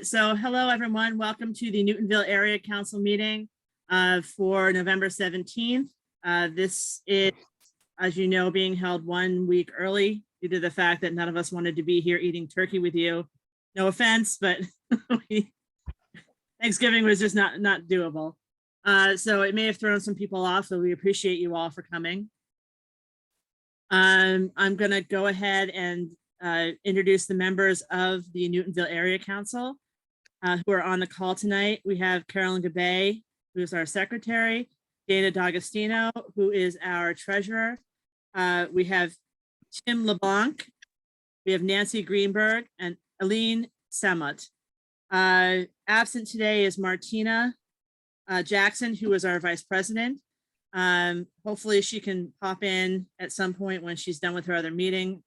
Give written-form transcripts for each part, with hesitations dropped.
So hello, everyone. Welcome to the Newtonville Area Council meeting for November 17th. This is, as you know, being held 1 week early due to the fact that none of us wanted to be here eating turkey with you. No offense, but Thanksgiving was just not doable. So it may have thrown some people off, so we appreciate you all for coming. I'm going to go ahead and introduce the members of the Newtonville Area Council who are on the call tonight. We have Carolyn Gabay, who is our secretary, Dana D'Agostino, who is our treasurer. We have Tim LeBlanc, we have Nancy Greenberg, and Aline Samut. Absent today is Martina Jackson, who is our vice president. Hopefully she can pop in at some point when she's done with her other meeting.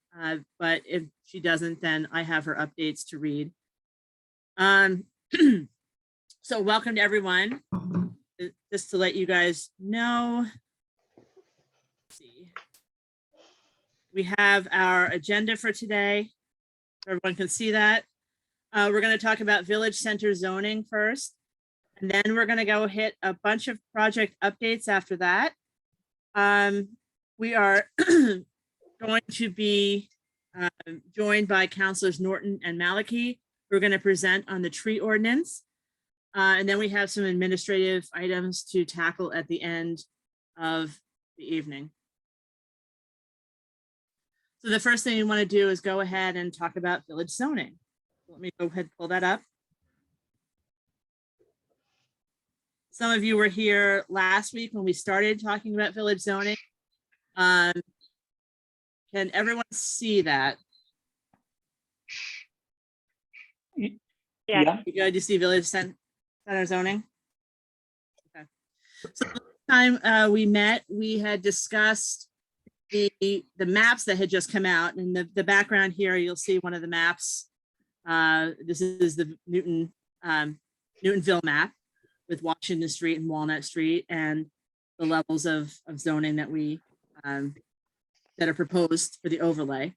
But if she doesn't, then I have her updates to read. So welcome to everyone. Just to let you guys know, let's see. We have our agenda for today. Everyone can see that. We're going to talk about village center zoning first, and then we're going to go hit a bunch of project updates after that. We are going to be joined by Councilors Norton and Malakie. We're going to present on the tree ordinance. And then we have some administrative items to tackle at the end of the evening. So the first thing we want to do is go ahead and talk about village zoning. Let me go ahead and pull that up. Some of you were here last week when we started talking about village zoning. Can everyone see that? Yeah. You good? You see village center zoning? Okay. So the time we met, we had discussed the maps that had just come out, and the background here, you'll see one of the maps. This is the Newtonville map with Washington Street and Walnut Street, and the levels of zoning that we that are proposed for the overlay.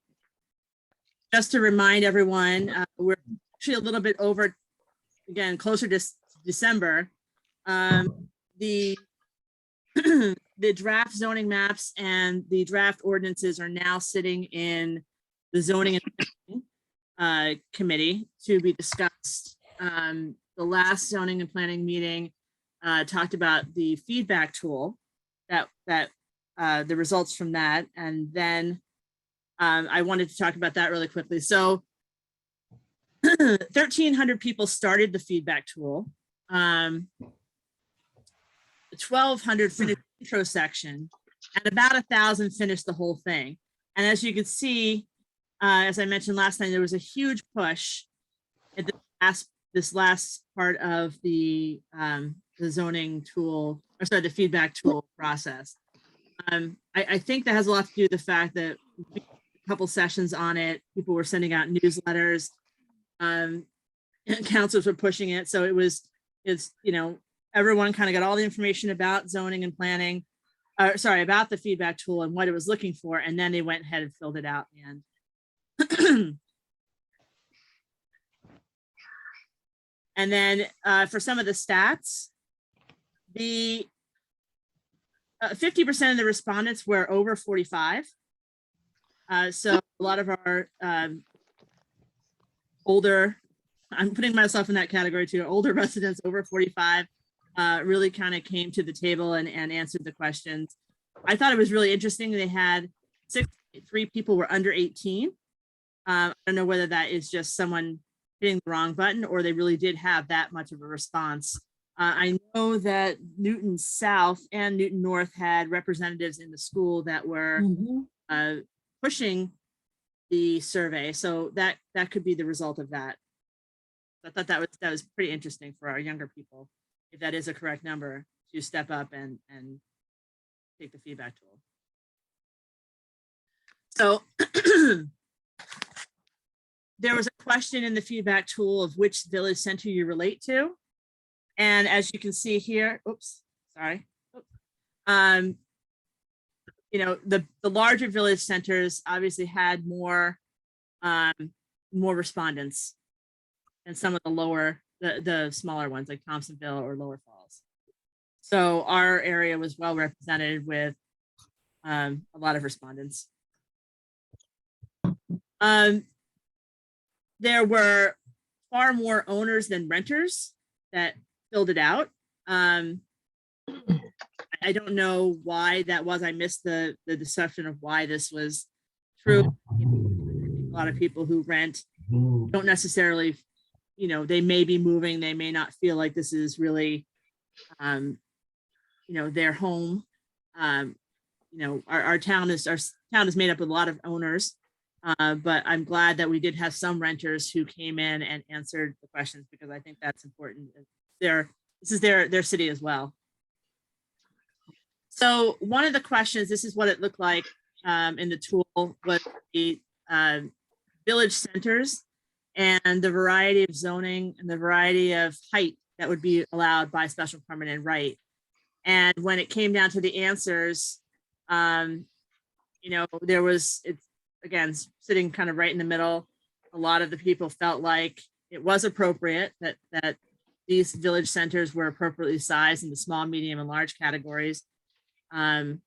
Just to remind everyone, we're actually a little bit over, again, closer to December. The the draft zoning maps and the draft ordinances are now sitting in the zoning and planning committee to be discussed. The last zoning and planning meeting talked about the feedback tool, that the results from that, and then I wanted to talk about that really quickly. So 1,300 people started the feedback tool. 1,200 finished the intro section, and about 1,000 finished the whole thing. And as you can see, as I mentioned last time, there was a huge push at this last part of the zoning tool, or sorry, the feedback tool process. I think that has a lot to do with the fact that we had a couple sessions on it. People were sending out newsletters. Councils were pushing it, so it's you know, everyone kind of got all the information about zoning and planning, about the feedback tool and what it was looking for, and then they went ahead and filled it out in the end. And then for some of the stats, the 50% of the respondents were over 45. So a lot of our older, I'm putting myself in that category too, older residents over 45 really kind of came to the table and answered the questions. I thought it was really interesting. They had 63 people were under 18. I don't know whether that is just someone hitting the wrong button or they really did have that much of a response. I know that Newton South and Newton North had representatives in the school that were pushing the survey, so that could be the result of that. I thought that was pretty interesting for our younger people, if that is a correct number, to step up and take the feedback tool. So there was a question in the feedback tool of which village center you relate to. And as you can see here, oops, sorry. You know, the larger village centers obviously had more more respondents than some of the lower, the smaller ones like Thompsonville or Lower Falls. So our area was well represented with a lot of respondents. There were far more owners than renters that filled it out. I don't know why that was. I missed the discussion of why this was true. A lot of people who rent don't necessarily, you know, they may be moving, they may not feel like this is really, you know, their home. You know, our town is made up of a lot of owners, but I'm glad that we did have some renters who came in and answered the questions, because I think that's important. This is their city as well. So one of the questions, this is what it looked like in the tool, was the village centers and the variety of zoning and the variety of height that would be allowed by special permit and right. And when it came down to the answers, you know, there was, it's again, sitting kind of right in the middle. A lot of the people felt like it was appropriate that these village centers were appropriately sized in the small, medium, and large categories. And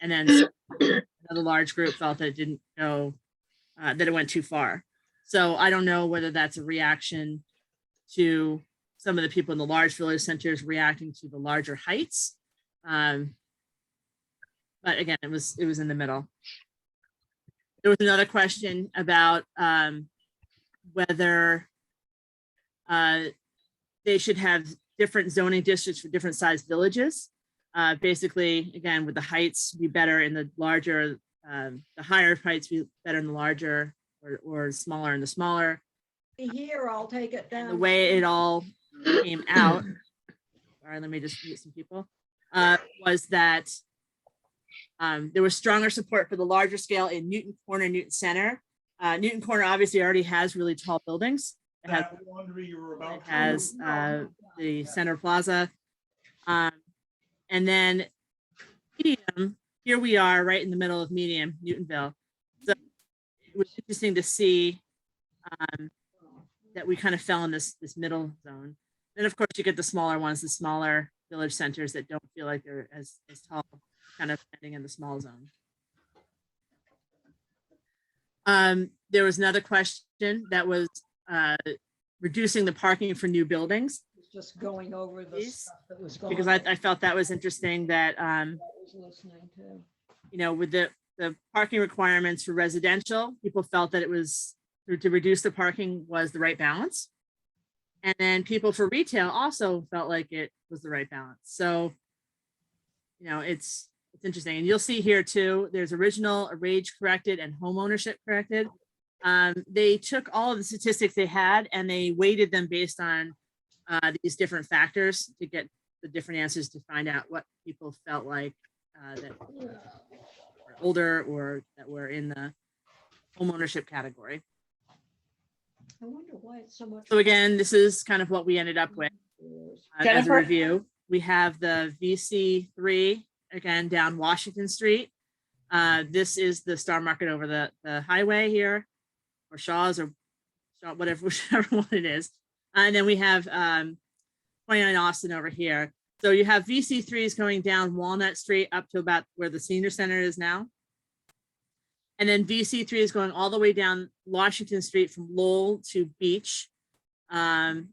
then another large group felt that it didn't go, that it went too far. So I don't know whether that's a reaction to some of the people in the large village centers reacting to the larger heights. But again, it was in the middle. There was another question about whether they should have different zoning districts for different sized villages. Basically, again, would the heights be better in the larger, the higher heights be better in the larger, or smaller in the smaller? Here, I'll take it down. The way it all came out, sorry, let me just mute some people, was that there was stronger support for the larger scale in Newton Corner, Newton Center. Newton Corner obviously already has really tall buildings. It has the Center Plaza. And then medium, here we are right in the middle of medium, Newtonville. So it was interesting to see that we kind of fell in this middle zone. Then of course you get the smaller ones, the smaller village centers that don't feel like they're as tall, kind of ending in the small zone. There was another question that was reducing the parking for new buildings. Just going over the stuff that was going because I felt that was interesting that you know, with the parking requirements for residential, people felt that it was to reduce the parking was the right balance. And then people for retail also felt like it was the right balance. So, you know, it's interesting. And you'll see here too, there's original, age corrected, and home ownership corrected. They took all of the statistics they had and they weighted them based on these different factors to get the different answers to find out what people felt like that were older or that were in the home ownership category. I wonder why it's so much. So again, this is kind of what we ended up with as a review. We have the VC3 again down Washington Street. This is the Star Market over the highway here, or Shaw's, or Shaw, whatever, whichever one it is. And then we have 29 Austin over here. So you have VC3s going down Walnut Street up to about where the senior center is now. And then VC3 is going all the way down Washington Street from Lowell to Beach. You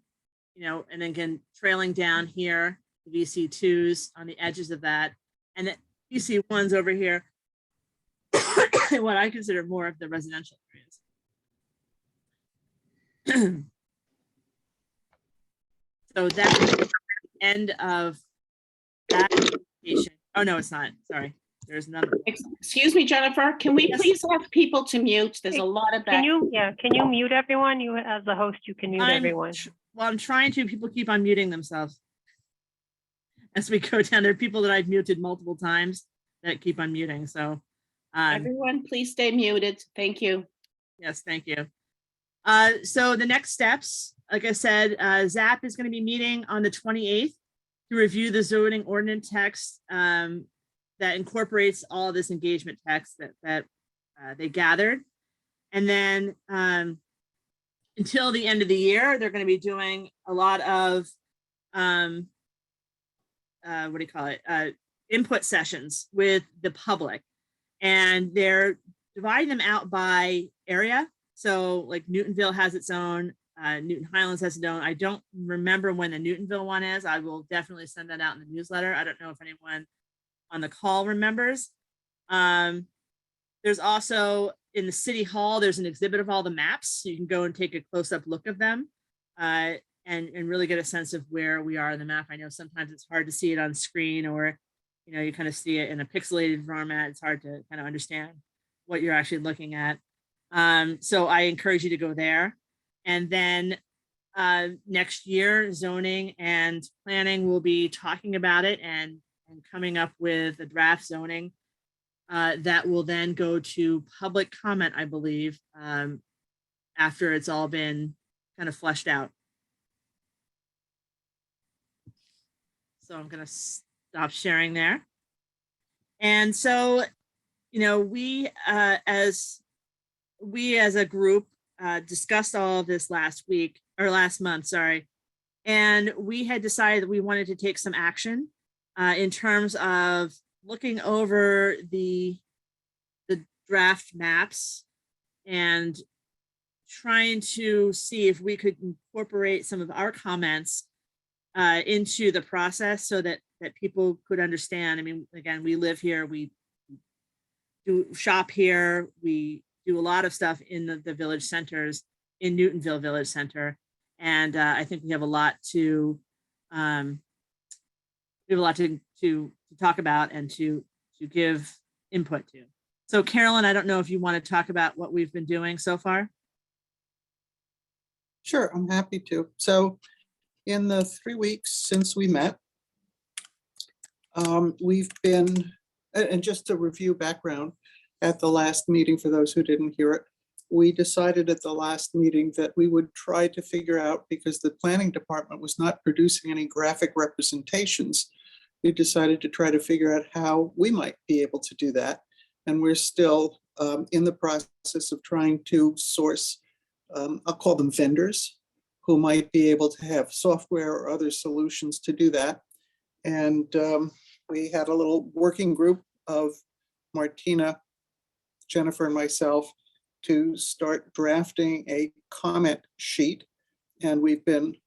know, and then again, trailing down here, the VC2s on the edges of that. And then VC1s over here, what I consider more of the residential areas. So that's the end of that presentation. Oh, no, it's not. Sorry. There's another. Excuse me, Jennifer, can we please ask people to mute? There's a lot of back. Can you mute everyone? You, as the host, you can mute everyone. Well, I'm trying to. People keep on muting themselves as we go down. There are people that I've muted multiple times that keep on muting. So everyone, please stay muted. Thank you. Yes, thank you. So the next steps, like I said, ZAP is going to be meeting on the 28th to review the zoning ordinance text that incorporates all of this engagement text that they gathered. And then until the end of the year, they're going to be doing a lot of, what do you call it? Input sessions with the public. And they're dividing them out by area. So like Newtonville has its own, Newton Highlands has its own. I don't remember when the Newtonville one is. I will definitely send that out in the newsletter. I don't know if anyone on the call remembers. There's also in the city hall, there's an exhibit of all the maps. So you can go and take a close-up look of them and really get a sense of where we are in the map. I know sometimes it's hard to see it on screen, or you kind of see it in a pixelated format. It's hard to kind of understand what you're actually looking at. So I encourage you to go there. And then next year, zoning and planning will be talking about it and coming up with a draft zoning that will then go to public comment, I believe, after it's all been kind of fleshed out. So I'm going to stop sharing there. And so, we as a group discussed all of this last month, sorry. And we had decided that we wanted to take some action in terms of looking over the draft maps and trying to see if we could incorporate some of our comments into the process so that people could understand. I mean, again, we live here, we do shop here, we do a lot of stuff in the village centers, in Newtonville Village Center. And I think we have a lot to talk about and to give input to. So Carolyn, I don't know if you want to talk about what we've been doing so far. Sure, I'm happy to. So in the 3 weeks since we met, we've been, and just to review background, at the last meeting, for those who didn't hear it, we decided at the last meeting that we would try to figure out, because the planning department was not producing any graphic representations, we decided to try to figure out how we might be able to do that. And we're still in the process of trying to source, I'll call them vendors, who might be able to have software or other solutions to do that. And we had a little working group of Martina, Jennifer, and myself to start drafting a comment sheet. And we've been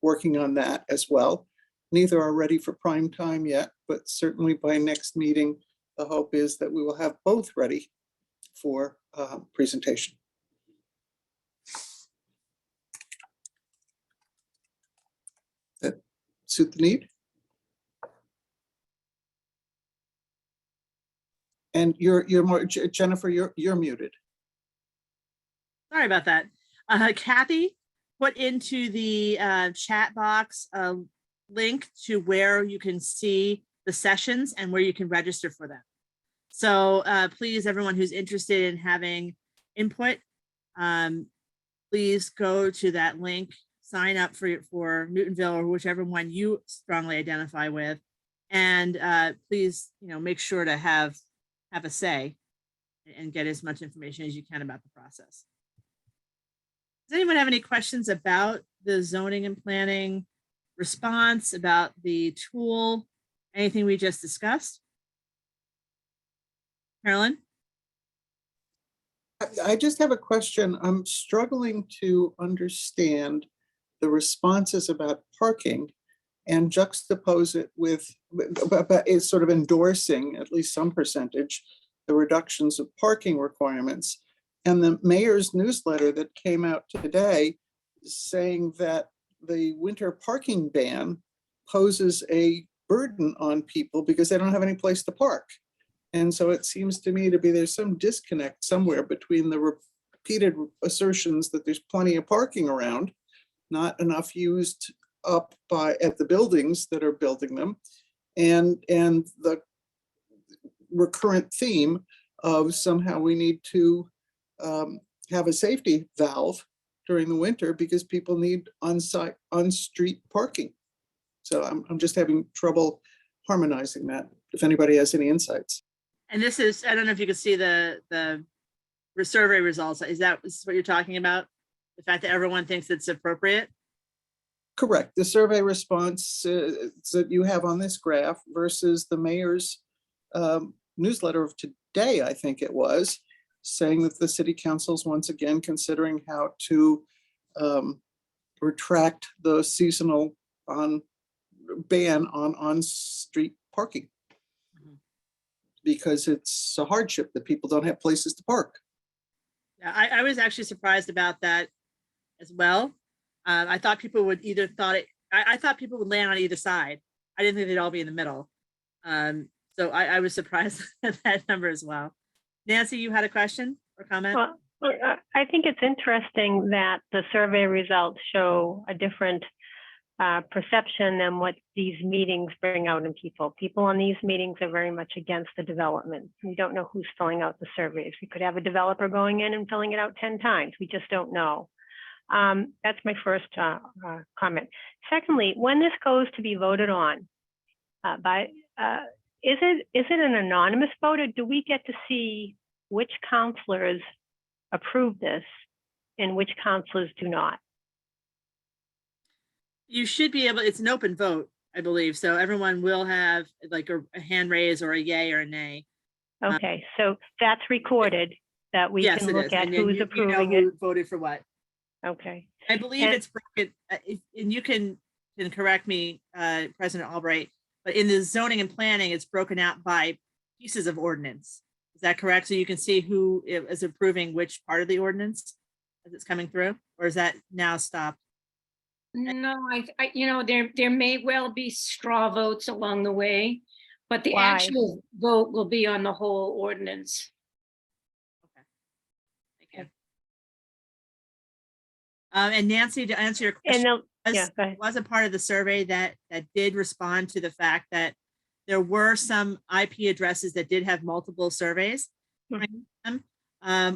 working on that as well. Neither are ready for prime time yet, but certainly by next meeting, the hope is that we will have both ready for presentation. That suit the need? And you're more, Jennifer, you're muted. Sorry about that. Kathy put into the chat box a link to where you can see the sessions and where you can register for them. So please, everyone who's interested in having input, please go to that link, sign up for Newtonville or whichever one you strongly identify with, and please, make sure to have a say and get as much information as you can about the process. Does anyone have any questions about the zoning and planning response, about the tool, anything we just discussed? Carolyn? I just have a question. I'm struggling to understand the responses about parking and juxtapose it with, it's sort of endorsing at least some percentage, the reductions of parking requirements. And the mayor's newsletter that came out today saying that the winter parking ban poses a burden on people because they don't have any place to park. And so it seems to me to be there's some disconnect somewhere between the repeated assertions that there's plenty of parking around, not enough used up at the buildings that are building them, and the recurrent theme of somehow we need to have a safety valve during the winter because people need on-street parking. So I'm just having trouble harmonizing that, if anybody has any insights. And this is, I don't know if you can see the survey results. Is this what you're talking about? The fact that everyone thinks it's appropriate? Correct. The survey response that you have on this graph versus the mayor's newsletter of today, I think it was, saying that the city council's once again considering how to retract the seasonal ban on on-street parking. Mhm. Because it's a hardship that people don't have places to park. Yeah, I was actually surprised about that as well. I thought people would I thought people would land on either side. I didn't think they'd all be in the middle. So I was surprised at that number as well. Nancy, you had a question or comment? Well, I think it's interesting that the survey results show a different perception than what these meetings bring out in people. People on these meetings are very much against the development. We don't know who's filling out the surveys. We could have a developer going in and filling it out 10 times. We just don't know. That's my first comment. Secondly, when this goes to be voted on, is it an anonymous vote, or do we get to see which councilors approve this and which councilors do not? You should be able, it's an open vote, I believe. So everyone will have like a hand raise or a yay or a nay. Okay, so that's recorded that we Yes, can it look is. at And then who's you know approving it. who voted for what. Okay, I believe And- it's broken, and you can correct me, President Albright, but in the zoning and planning, it's broken out by pieces of ordinance. Is that correct? So you can see who is approving which part of the ordinance as it's coming through, or is that now stopped? No, there may well be straw votes along the way, but the Why? actual vote will be on the whole ordinance. Okay. Thank you. And Nancy, to answer your and question, yeah, go ahead. was a part of the survey that did respond to the fact that there were some IP addresses that did have multiple surveys. Mhm.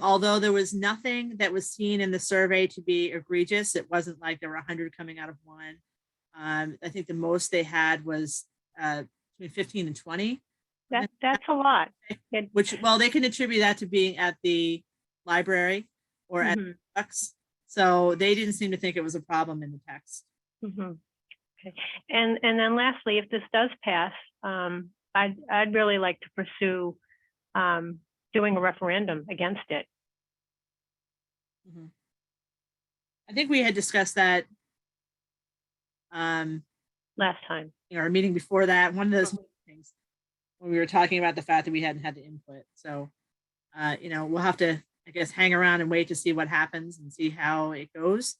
Although there was nothing that was seen in the survey to be egregious, it wasn't like there were 100 coming out of one. I think the most they had was between 15 and 20. That's a lot. Which, well, they can attribute that to being at the library or at Mhm. Bucks. So they didn't seem to think it was a problem in the text. Mhm. Okay, and then lastly, if this does pass, I'd really like to pursue doing a referendum against it. Mhm. I think we had discussed that Last time. in our meeting before that, one of those things when we were talking about the fact that we hadn't had the input. So, we'll have to, I guess, hang around and wait to see what happens and see how it goes,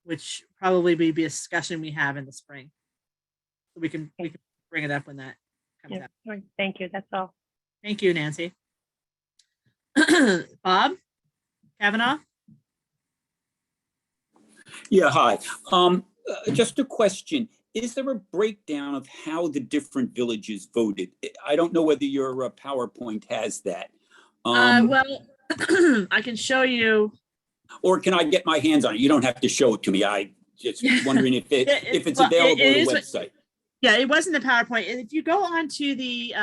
which probably be a discussion we have in the spring. So we can bring it up when that comes Yeah. out. All right, thank you. That's all. Thank you, Nancy. Bob Kavanaugh? Yeah, hi. Just a question. Is there a breakdown of how the different villages voted? I don't know whether your PowerPoint has that. Well, I can show you. Or can I get my hands on it? You don't have to show it to me. I just wondering if it's Well, available it on is the what- website. Yeah, it wasn't the PowerPoint. If you go onto the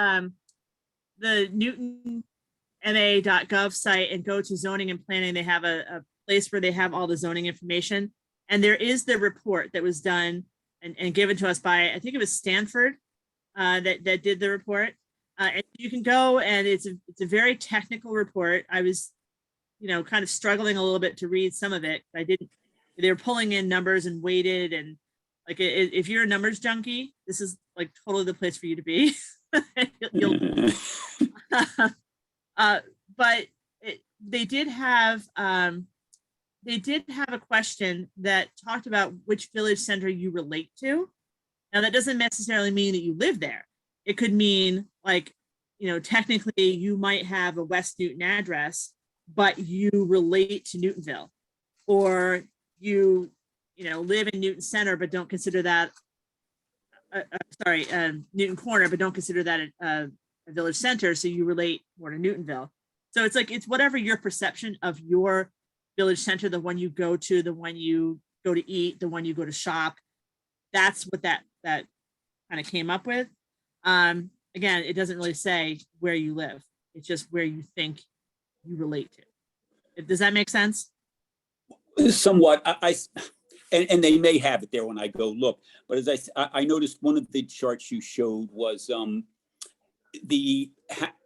newtonma.gov site and go to zoning and planning, they have a place where they have all the zoning information. And there is the report that was done and given to us by, I think it was Stanford that did the report. And you can go, and it's a very technical report. I was, kind of struggling a little bit to read some of it. They were pulling in numbers and weighted, and like if you're a numbers junkie, this is like totally the place for you to be. But they did have a question that talked about which village center you relate to. Now that doesn't necessarily mean that you live there. It could mean like, technically you might have a West Newton address, but you relate to Newtonville, or you live in Newton Center, but don't consider that, Newton Corner, but don't consider that a village center. So you relate more to Newtonville. So it's whatever your perception of your village center, the one you go to, the one you go to eat, the one you go to shop. That's what that kind of came up with. Again, it doesn't really say where you live. It's just where you think you relate to. Does that make sense? Somewhat, and they may have it there when I go look, but as I noticed one of the charts you showed was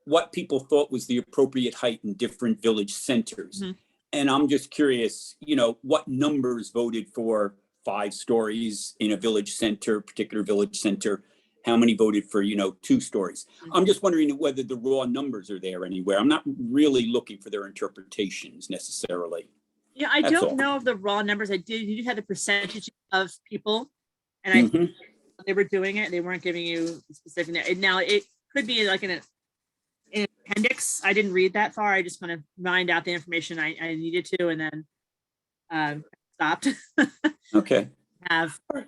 what people thought was the appropriate height in different village centers. Mhm. And I'm just curious, what numbers voted for 5 stories in a village center, particular village center? How many voted for, 2 stories? I'm just wondering whether the raw numbers are there anywhere. I'm not really looking for their interpretations necessarily. Yeah, I That's don't all. know of the raw numbers. You did have the percentage of people, and I Mhm. they were doing it. They weren't giving you specific. Now it could be like an appendix. I didn't read that far. I just kind of mined out the information I needed to, and then stopped. Okay. Have All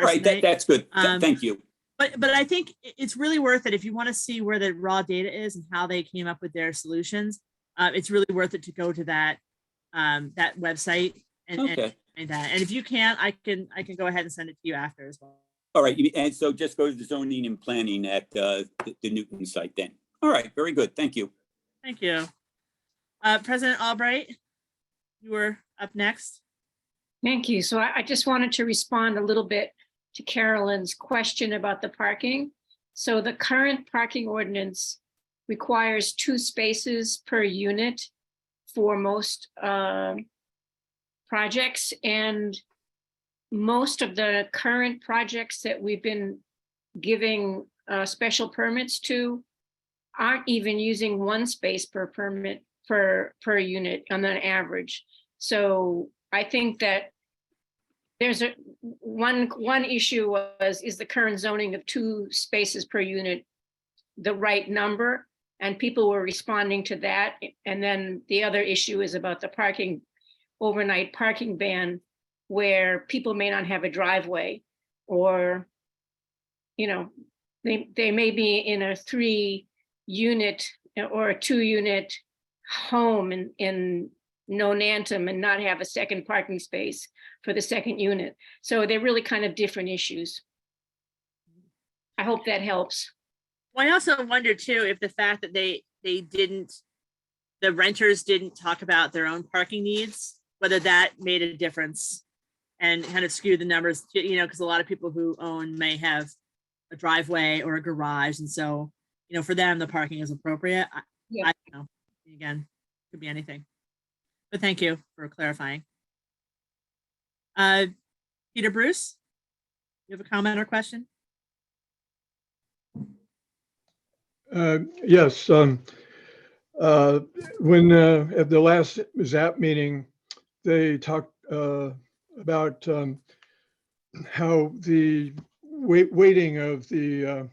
right, that's good. Thank you. But I think it's really worth it if you want to see where the raw data is and how they came up with their solutions. It's really worth it to go to that website and find that. And if you can't, I can go ahead and send it to you after as well. All right, and so just go to the zoning and planning at the Newton site then. All right, very good. Thank you. Thank you. President Albright, you were up next. Thank you. So I just wanted to respond a little bit to Carolyn's question about the parking. So the current parking ordinance requires 2 spaces per unit for most projects, and most of the current projects that we've been giving special permits to aren't even using 1 space per permit per unit on an average. So I think that there's one issue is the current zoning of 2 spaces per unit the right number? And people were responding to that. And then the other issue is about the overnight parking ban, where people may not have a driveway, or, they may be in a 3-unit or a 2-unit home in Nonantum and not have a second parking space for the second unit. So they're really kind of different issues. I hope that helps. Well, I also wonder too, if the fact that the renters didn't talk about their own parking needs, whether that made a difference and kind of skewed the numbers, because a lot of people who own may have a driveway or a garage. And so, for them, the parking is appropriate. Yeah. I don't know. Again, could be anything. But thank you for clarifying. Peter Bruce, you have a comment or question? Yes. When at the last ZAP meeting, they talked about how the weighting of the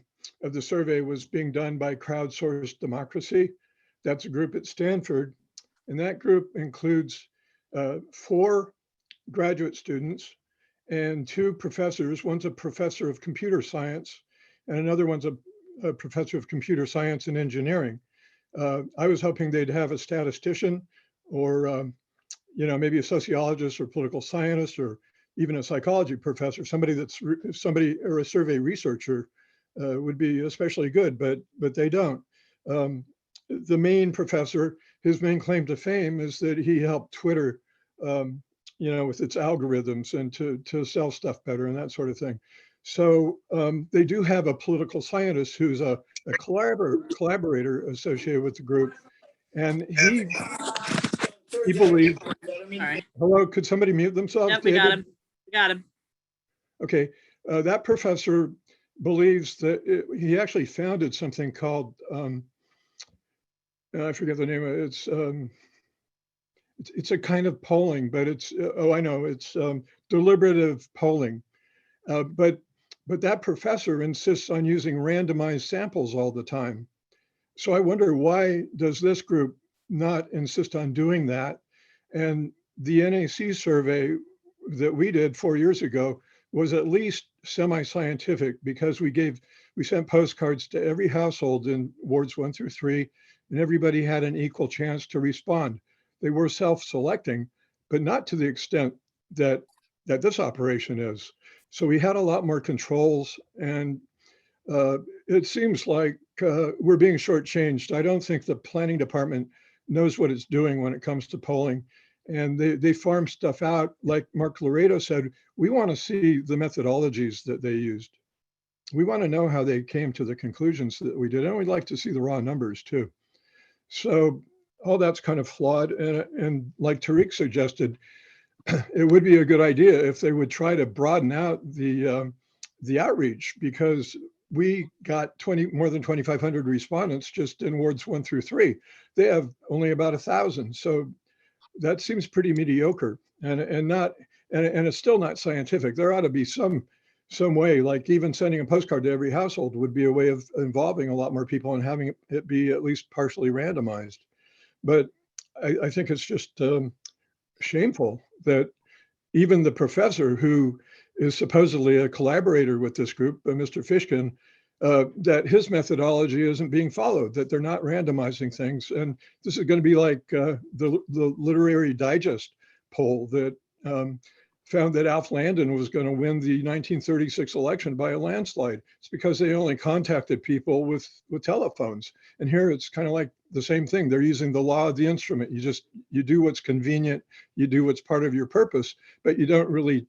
survey was being done by crowdsourced democracy. That's a group at Stanford, and that group includes 4 graduate students and 2 professors. One's a professor of computer science, and another one's a professor of computer science and engineering. I was hoping they'd have a statistician, or maybe a sociologist or political scientist, or even a psychology professor. Somebody or a survey researcher would be especially good, but they don't. The main professor, his main claim to fame is that he helped Twitter, with its algorithms and to sell stuff better and that sort of thing. So they do have a political scientist who's a collaborator associated with the group, and he believes. Sorry. Hello, could somebody mute themselves? Yep, we got him. We got him. Okay, that professor believes that he actually founded something called I forget the name of it. It's a kind of polling, but it's it's deliberative polling. But that professor insists on using randomized samples all the time. So I wonder, why does this group not insist on doing that? And the NAC survey that we did 4 years ago was at least semi-scientific, because we sent postcards to every household in wards 1 through 3, and everybody had an equal chance to respond. They were self-selecting, but not to the extent that this operation is. So we had a lot more controls, and it seems like we're being shortchanged. I don't think the planning department knows what it's doing when it comes to polling. and they farm stuff out. Like Mark Laredo said, we want to see the methodologies that they used. We want to know how they came to the conclusions that we did, and we'd like to see the raw numbers too. So all that's kind of flawed. And like Tariq suggested, it would be a good idea if they would try to broaden out the outreach, because we got more than 2,500 respondents just in wards 1 through 3. They have only about 1,000. So that seems pretty mediocre, and it's still not scientific. There ought to be some way, like even sending a postcard to every household would be a way of involving a lot more people and having it be at least partially randomized. But I think it's just shameful that even the professor who is supposedly a collaborator with this group, Mr. Fishkin, that his methodology isn't being followed, that they're not randomizing things. And this is going to be like the Literary Digest poll that found that Alf Landon was going to win the 1936 election by a landslide. It's because they only contacted people with telephones. And here it's kind of like the same thing. They're using the law of the instrument. You do what's convenient, you do what's part of your purpose, but you don't really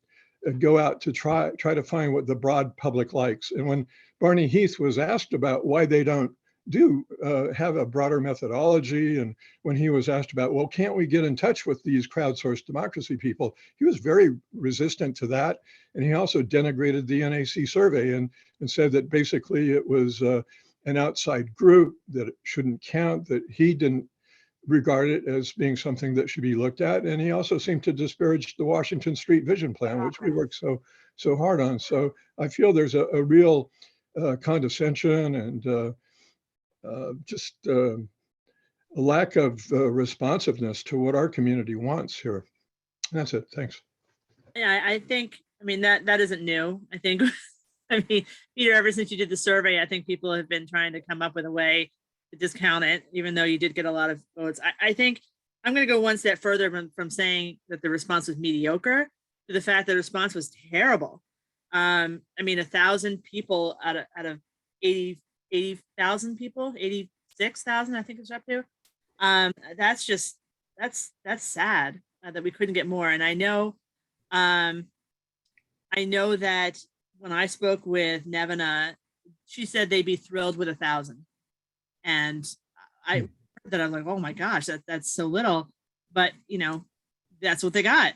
go out to try to find what the broad public likes. And when Barney Heath was asked about why they don't have a broader methodology, and when he was asked about, well, can't we get in touch with these crowdsourced democracy people, he was very resistant to that. And he also denigrated the NAC survey and said that basically it was an outside group, that it shouldn't count, that he didn't regard it as being something that should be looked at. And he also seemed to disparage the Washington Street Vision Plan, which we worked so hard on. So I feel there's a real condescension and just a lack of responsiveness to what our community wants here. That's it. Thanks. Yeah, I think, I mean, that isn't new. I think, I mean, Peter, ever since you did the survey, I think people have been trying to come up with a way to discount it, even though you did get a lot of votes. I think I'm going to go one step further from saying that the response was mediocre to the fact that the response was terrible. I mean, 1,000 people out of 80,000 people, 86,000, I think it's up to. That's sad that we couldn't get more. And I know that when I spoke with Nevena, she said they'd be thrilled with 1,000. And I heard that, I'm like, oh my gosh, that's so little. But you know, that's what they got.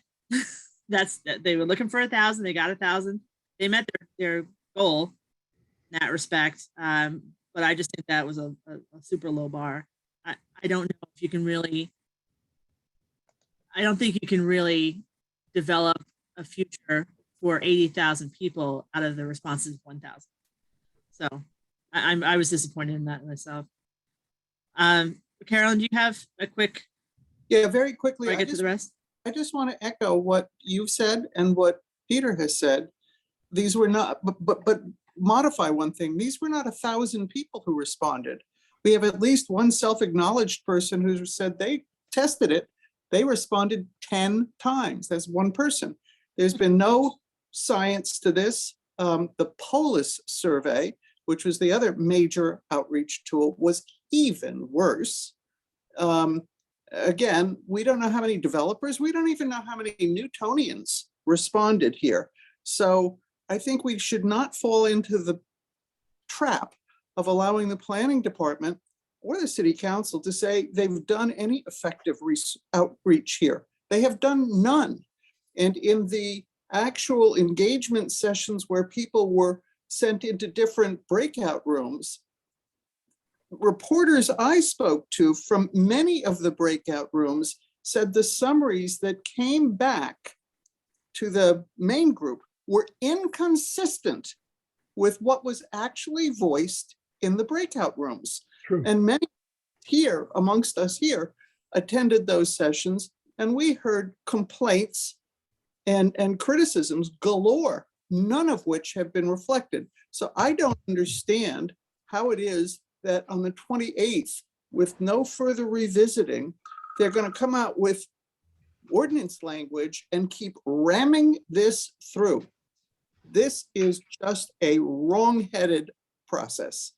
They were looking for 1,000. They got 1,000. They met their goal in that respect. But I just think that was a super low bar. I don't know if you can really, I don't think you can really develop a future for 80,000 people out of the responses of 1,000. So I was disappointed in that myself. Carolyn, do you have a quick? Yeah, very quickly. Before I get to the rest. I just want to echo what you said and what Peter has said. These were not, but modify one thing. These were not 1,000 people who responded. We have at least one self-acknowledged person who said they tested it. They responded 10 times. That's one person. There's been no science to this. The Polis survey, which was the other major outreach tool, was even worse. Again, we don't know how many developers, we don't even know how many Newtonians responded here. So I think we should not fall into the trap of allowing the planning department or the city council to say they've done any effective outreach here. They have done none. And in the actual engagement sessions where people were sent into different breakout rooms, reporters I spoke to from many of the breakout rooms said the summaries that came back to the main group were inconsistent with what was actually voiced in the breakout rooms. True. And many here, amongst us here, attended those sessions, and we heard complaints and criticisms galore, none of which have been reflected. So I don't understand how it is that on the 28th, with no further revisiting, they're going to come out with ordinance language and keep ramming this through. This is just a wrong-headed process.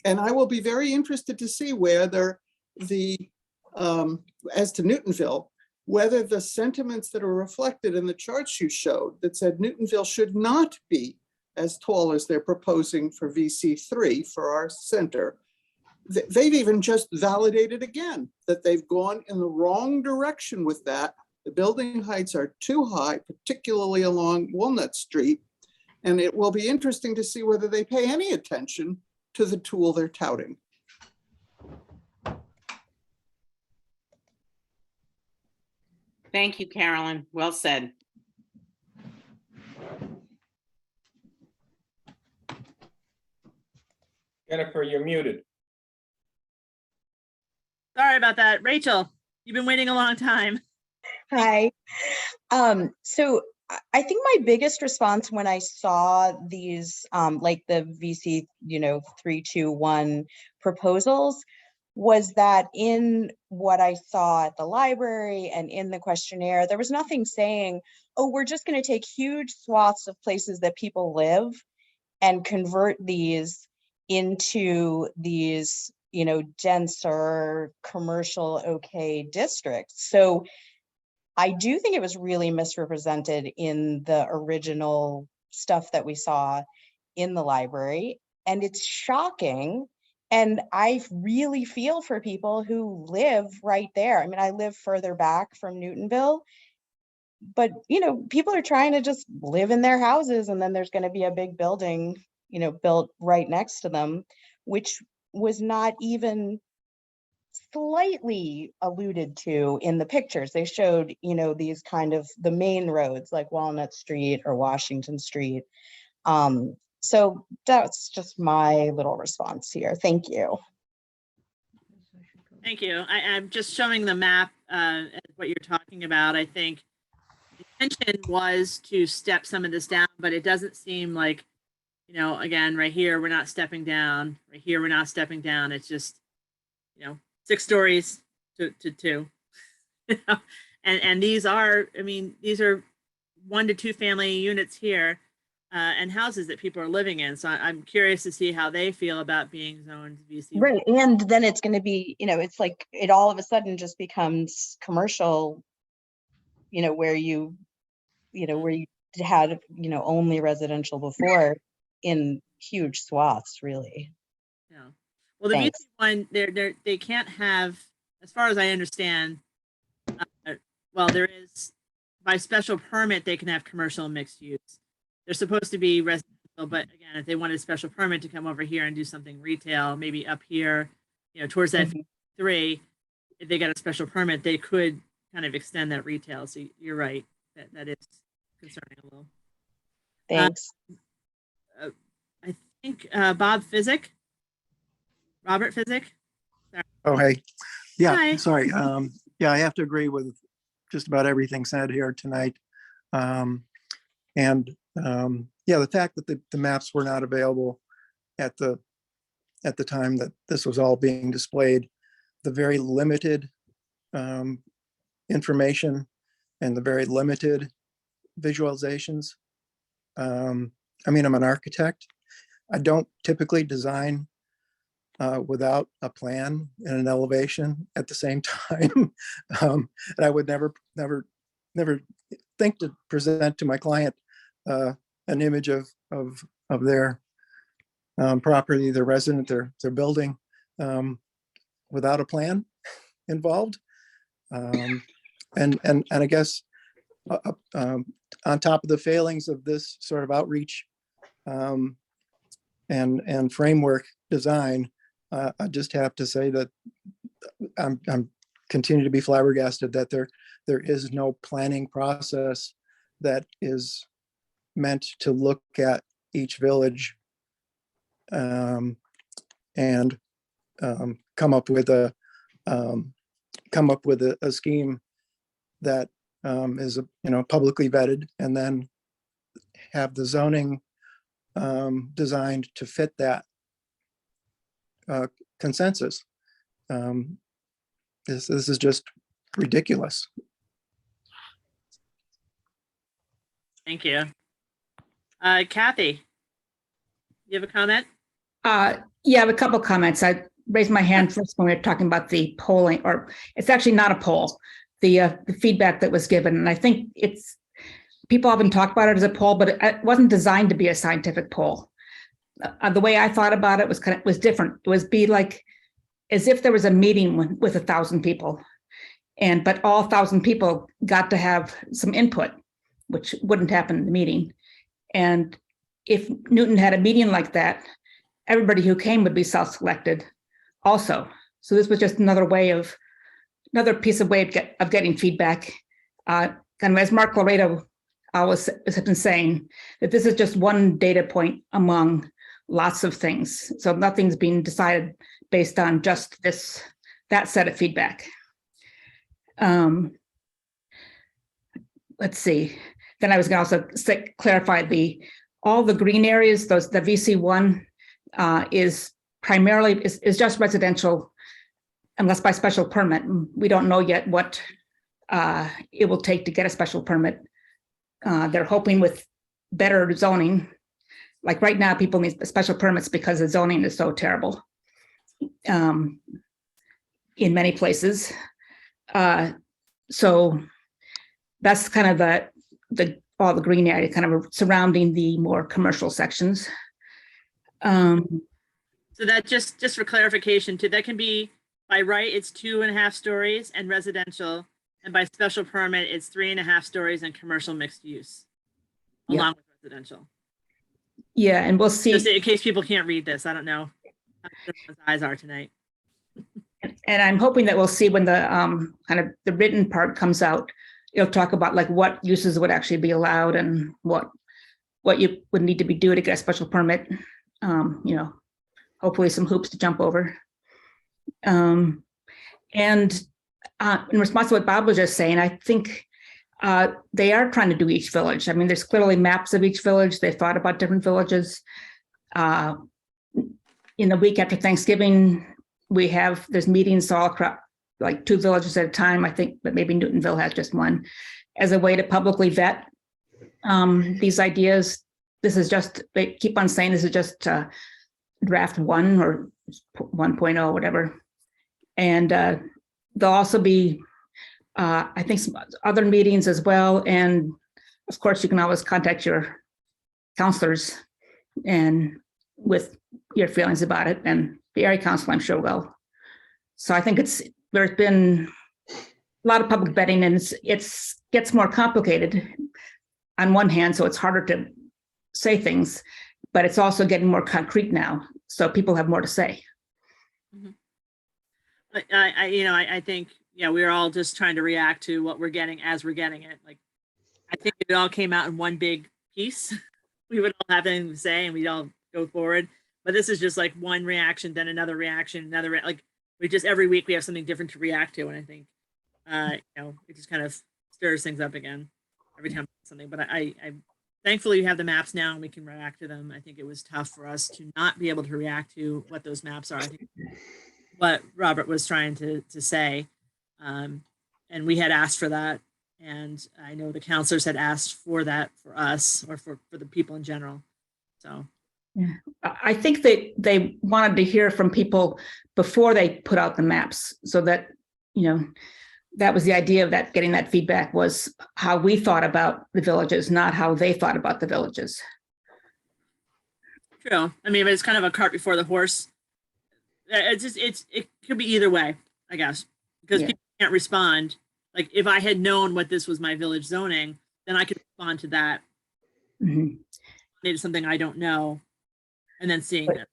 And I will be very interested to see whether as to Newtonville, whether the sentiments that are reflected in the charts you showed that said Newtonville should not be as tall as they're proposing for VC3 for our center, they've even just validated again that they've gone in the wrong direction with that. The building heights are too high, particularly along Walnut Street. And it will be interesting to see whether they pay any attention to the tool they're touting. Thank you, Carolyn. Well said. Jennifer, you're muted. Sorry about that. Rachel, you've been waiting a long time. Hi. So I think my biggest response when I saw these, like the VC, 321 proposals, was that in what I saw at the library and in the questionnaire, there was nothing saying, oh, we're just going to take huge swaths of places that people live and convert these into these, denser commercial okay districts. So I do think it was really misrepresented in the original stuff that we saw in the library. And it's shocking. And I really feel for people who live right there. I mean, I live further back from Newtonville, but, people are trying to just live in their houses, and then there's going to be a big building, built right next to them, which was not even slightly alluded to in the pictures. They showed, these kind of the main roads like Walnut Street or Washington Street. So that's just my little response here. Thank you. Thank you. I'm just showing the map, what you're talking about. I think the intention was to step some of this down, but it doesn't seem like, again, right here, we're not stepping down. Right here, we're not stepping down. It's just, 6 stories to 2. And these are, these are 1 to 2 family units here, and houses that people are living in. So I'm curious to see how they feel about being zoned VC. Right. And then it's going to be, it's like it all of a sudden just becomes commercial, where you had, only residential before in huge swaths, really. Yeah. Well, the Thanks. VC1, they can't have, as far as I understand, well, there is, by special permit, they can have commercial and mixed use. They're supposed to be residential, but again, if they wanted a special permit to come over here and do something retail, maybe up here, towards that 3, if they got a special permit, they could kind of extend that retail. So you're right, that is concerning a little. Thanks. I think Robert Physic. Oh, hey. Yeah, Hi. sorry. Yeah, I have to agree with just about everything said here tonight. Yeah, the fact that the maps were not available at the time that this was all being displayed, the very limited information and the very limited visualizations. I'm an architect. I don't typically design without a plan and an elevation at the same time. And I would never think to present to my client an image of their property, their resident, their building, without a plan involved. And I guess on top of the failings of this sort of outreach and framework design, I just have to say that I'm continue to be flabbergasted that there is no planning process that is meant to look at each village and come up with a scheme that is publicly vetted, and then have the zoning designed to fit that consensus. This is just ridiculous. Thank you. Kathy, you have a comment? Yeah, I have a couple comments. I raised my hand first when we were talking about the polling, or it's actually not a poll. the feedback that was given. And I think people often talk about it as a poll, but it wasn't designed to be a scientific poll. The way I thought about it was different. It was be like as if there was a meeting with 1,000 people, but all 1,000 people got to have some input, which wouldn't happen in the meeting. And if Newton had a meeting like that, everybody who came would be self-selected also. So this was just another piece of way of getting feedback. Kind of as Mark Laredo always has been saying, that this is just one data point among lots of things. So nothing's being decided based on just that set of feedback. Let's see. Then I was going to also clarify all the green areas, the VC1 is primarily is just residential unless by special permit. We don't know yet what it will take to get a special permit. They're hoping with better zoning. Like right now, people need special permits because the zoning is so terrible in many places. So that's kind of all the green area kind of surrounding the more commercial sections. So that just for clarification too, that can be by right, it's 2.5 stories and residential. And by special permit, it's 3.5 stories and commercial mixed use along with residential. Yeah, and we'll see. Just in case people can't read this, I don't know how his eyes are tonight. And I'm hoping that we'll see when the kind of the written part comes out, it'll talk about like what uses would actually be allowed and what you would need to be doing to get a special permit. Hopefully some hoops to jump over. And in response to what Bob was just saying, I think they are trying to do each village. I mean, there's clearly maps of each village. They thought about different villages. In the week after Thanksgiving, there's meetings all across, like 2 villages at a time. I think that maybe Newtonville has just one, as a way to publicly vet these ideas. They keep on saying this is just draft 1 or 1.0, whatever. And there'll also be, I think, some other meetings as well. And of course, you can always contact your counselors and with your feelings about it. And the area council, I'm sure, will. So I think there's been a lot of public vetting, and it gets more complicated on one hand, so it's harder to say things, but it's also getting more concrete now, so people have more to say. Mm-hmm. I think, we're all just trying to react to what we're getting as we're getting it. Like, I think if it all came out in one big piece, we would all have anything to say and we'd all go forward. But this is just like one reaction, then another reaction, we just every week we have something different to react to. And I think, it just kind of stirs things up again every time something. But I thankfully we have the maps now and we can react to them. I think it was tough for us to not be able to react to what those maps are. I think what Robert was trying to say. And we had asked for that. And I know the counselors had asked for that for us or for the people in general. So. Yeah, I think they wanted to hear from people before they put out the maps, so that, that was the idea of that, getting that feedback was how we thought about the villages, not how they thought about the villages. True. I mean, but it's kind of a cart before the horse. It could be either way, I guess, because people can't respond. Like if I had known what this was my village zoning, then I could respond to that. Mm-hmm. Maybe something I don't know. And then seeing that.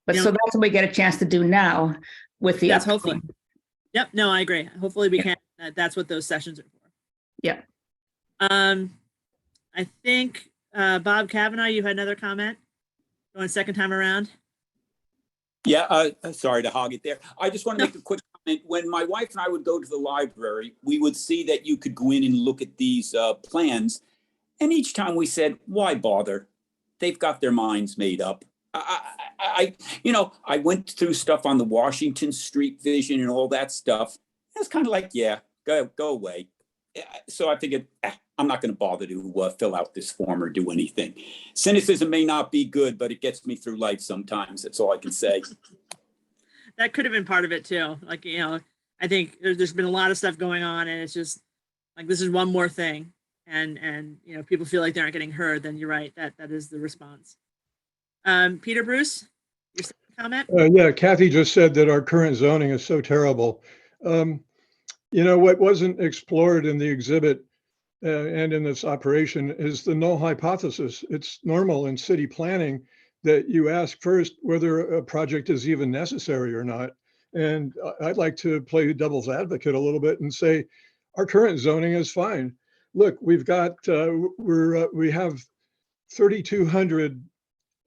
But so that's what we get a chance to do now with the. Yes, hopefully. Yep. No, I agree. Hopefully we can. That's what those sessions are for. Yeah. I think Bob Kavanaugh, you had another comment. Going second time around. Yeah. Sorry to hog it there. I just want to make a quick comment. When my wife and I would go to the library, we would see that you could go in and look at these plans, and each time we said, "Why bother? They've got their minds made up." I went through stuff on the Washington Street vision and all that stuff. It's kind of like, go away. So I figured, I'm not going to bother to fill out this form or do anything. Cynicism may not be good, but it gets me through life sometimes. That's all I can say. That could have been part of it too. Like, I I think there's been a lot of stuff going on, and it's just like, this is one more thing. And, you know, people feel like they aren't getting heard, then you're right, that is the response. Peter Bruce, your second comment? Yeah, Kathy just said that our current zoning is so terrible. You know, what wasn't explored in the exhibit and in this operation is the null hypothesis. It's normal in city planning that you ask first whether a project is even necessary or not. And I'd like to play devil's advocate a little bit and say, our current zoning is fine. Look, we've got, we have 3,200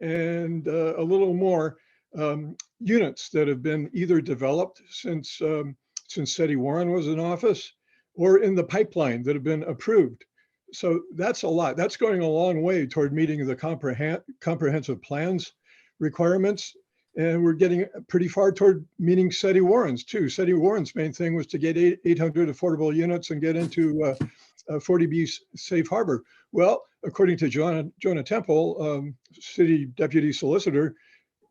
and a little more units that have been either developed since Seti Warren was in office, or in the pipeline that have been approved. So that's a lot. That's going a long way toward meeting the comprehensive plans requirements. And we're getting pretty far toward meeting Seti Warren's too. Seti Warren's main thing was to get 800 affordable units and get into 40B safe harbor. Well, according to Jonah Temple, city deputy solicitor,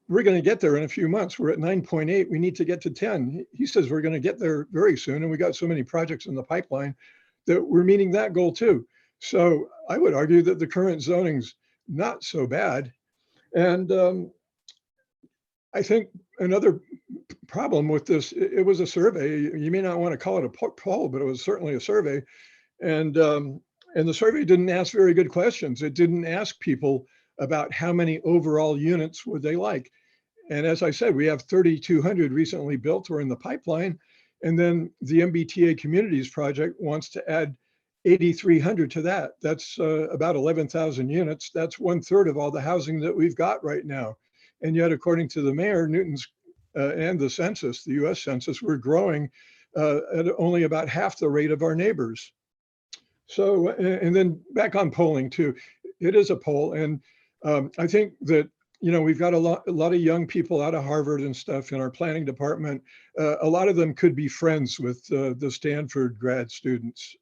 we're going to get there in a few months. We're at 9.8. We need to get to 10. He says we're going to get there very soon. And we got so many projects in the pipeline that we're meeting that goal too. So I would argue that the current zoning's not so bad. And I think another problem with this, it was a survey. You may not want to call it a poll, but it was certainly a survey. And the survey didn't ask very good questions. It didn't ask people about how many overall units would they like. And as I said, we have 3,200 recently built or in the pipeline. And then the MBTA Communities Project wants to add 8,300 to that. That's about 11,000 units. That's 1/3 of all the housing that we've got right now. And yet, according to the mayor, Newton's and the census, the US Census, we're growing at only about half the rate of our neighbors. So, and then back on polling too, it is a poll. And I think that, you know, we've got a lot of young people out of Harvard and stuff in our planning department. A lot of them could be friends with the Stanford grad students.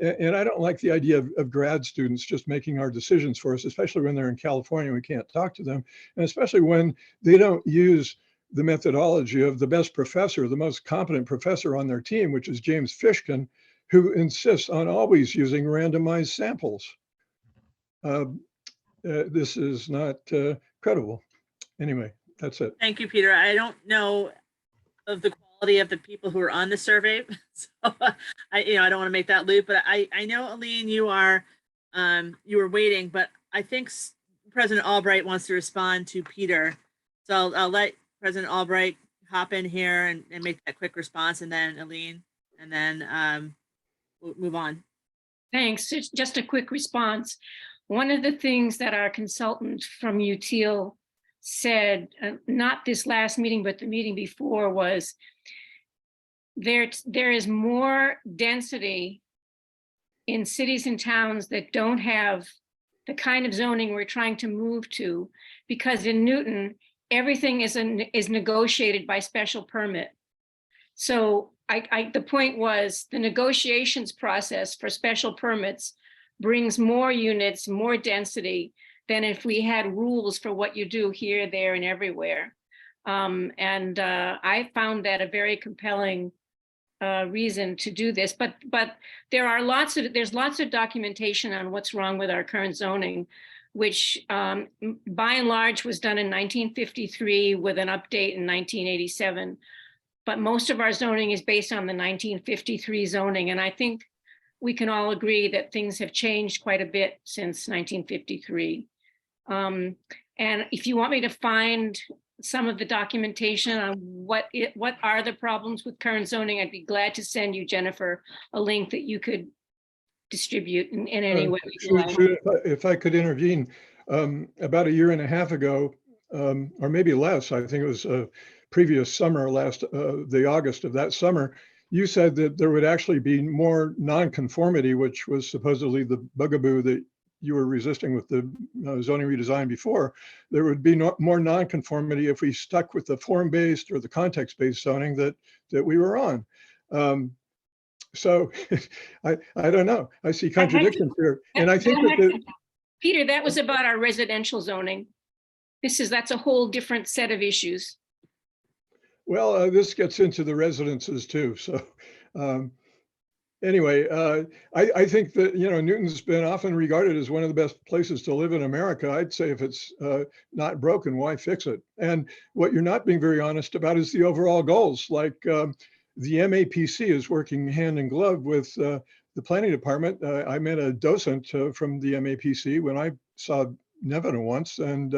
And I don't like the idea of grad students just making our decisions for us, especially when they're in California, we can't talk to them. And especially when they don't use the methodology of the best professor, the most competent professor on their team, which is James Fishkin, who insists on always using randomized samples. This is not credible. Anyway, that's it. Thank you, Peter. I don't know of the quality of the people who are on the survey. So I don't want to make that loop, but I know, Aline, you were waiting, but I think President Albright wants to respond to Peter. So I'll let President Albright hop in here and make that quick response, and then Aline, and then we'll move on. Thanks. It's just a quick response. One of the things that our consultant from UTIL said, not this last meeting, but the meeting before, was there is more density in cities and towns that don't have the kind of zoning we're trying to move to, because in Newton, everything is negotiated by special permit. So the point was, the negotiations process for special permits brings more units, more density than if we had rules for what you do here, there, and everywhere. I found that a very compelling reason to do this. But there's lots of documentation on what's wrong with our current zoning, which by and large was done in 1953 with an update in 1987. But most of our zoning is based on the 1953 zoning. And I think we can all agree that things have changed quite a bit since 1953. And if you want me to find some of the documentation on what are the problems with current zoning, I'd be glad to send you, Jennifer, a link that you could distribute in any way. If I could intervene, about a year and a half ago, or maybe less, I think it was previous summer, the August of that summer, you said that there would actually be more nonconformity, which was supposedly the bugaboo that you were resisting with the zoning redesign before. There would be more nonconformity if we stuck with the form-based or the context-based zoning that we were on. So I don't know. I see contradictions here. And I think that Peter, that was about our residential zoning. That's a whole different set of issues. Well, this gets into the residences too. So anyway, I think that, Newton's been often regarded as one of the best places to live in America. I'd say if it's not broken, why fix it? And what you're not being very honest about is the overall goals. Like the MAPC is working hand in glove with the planning department. I met a docent from the MAPC when I saw Nevada once, and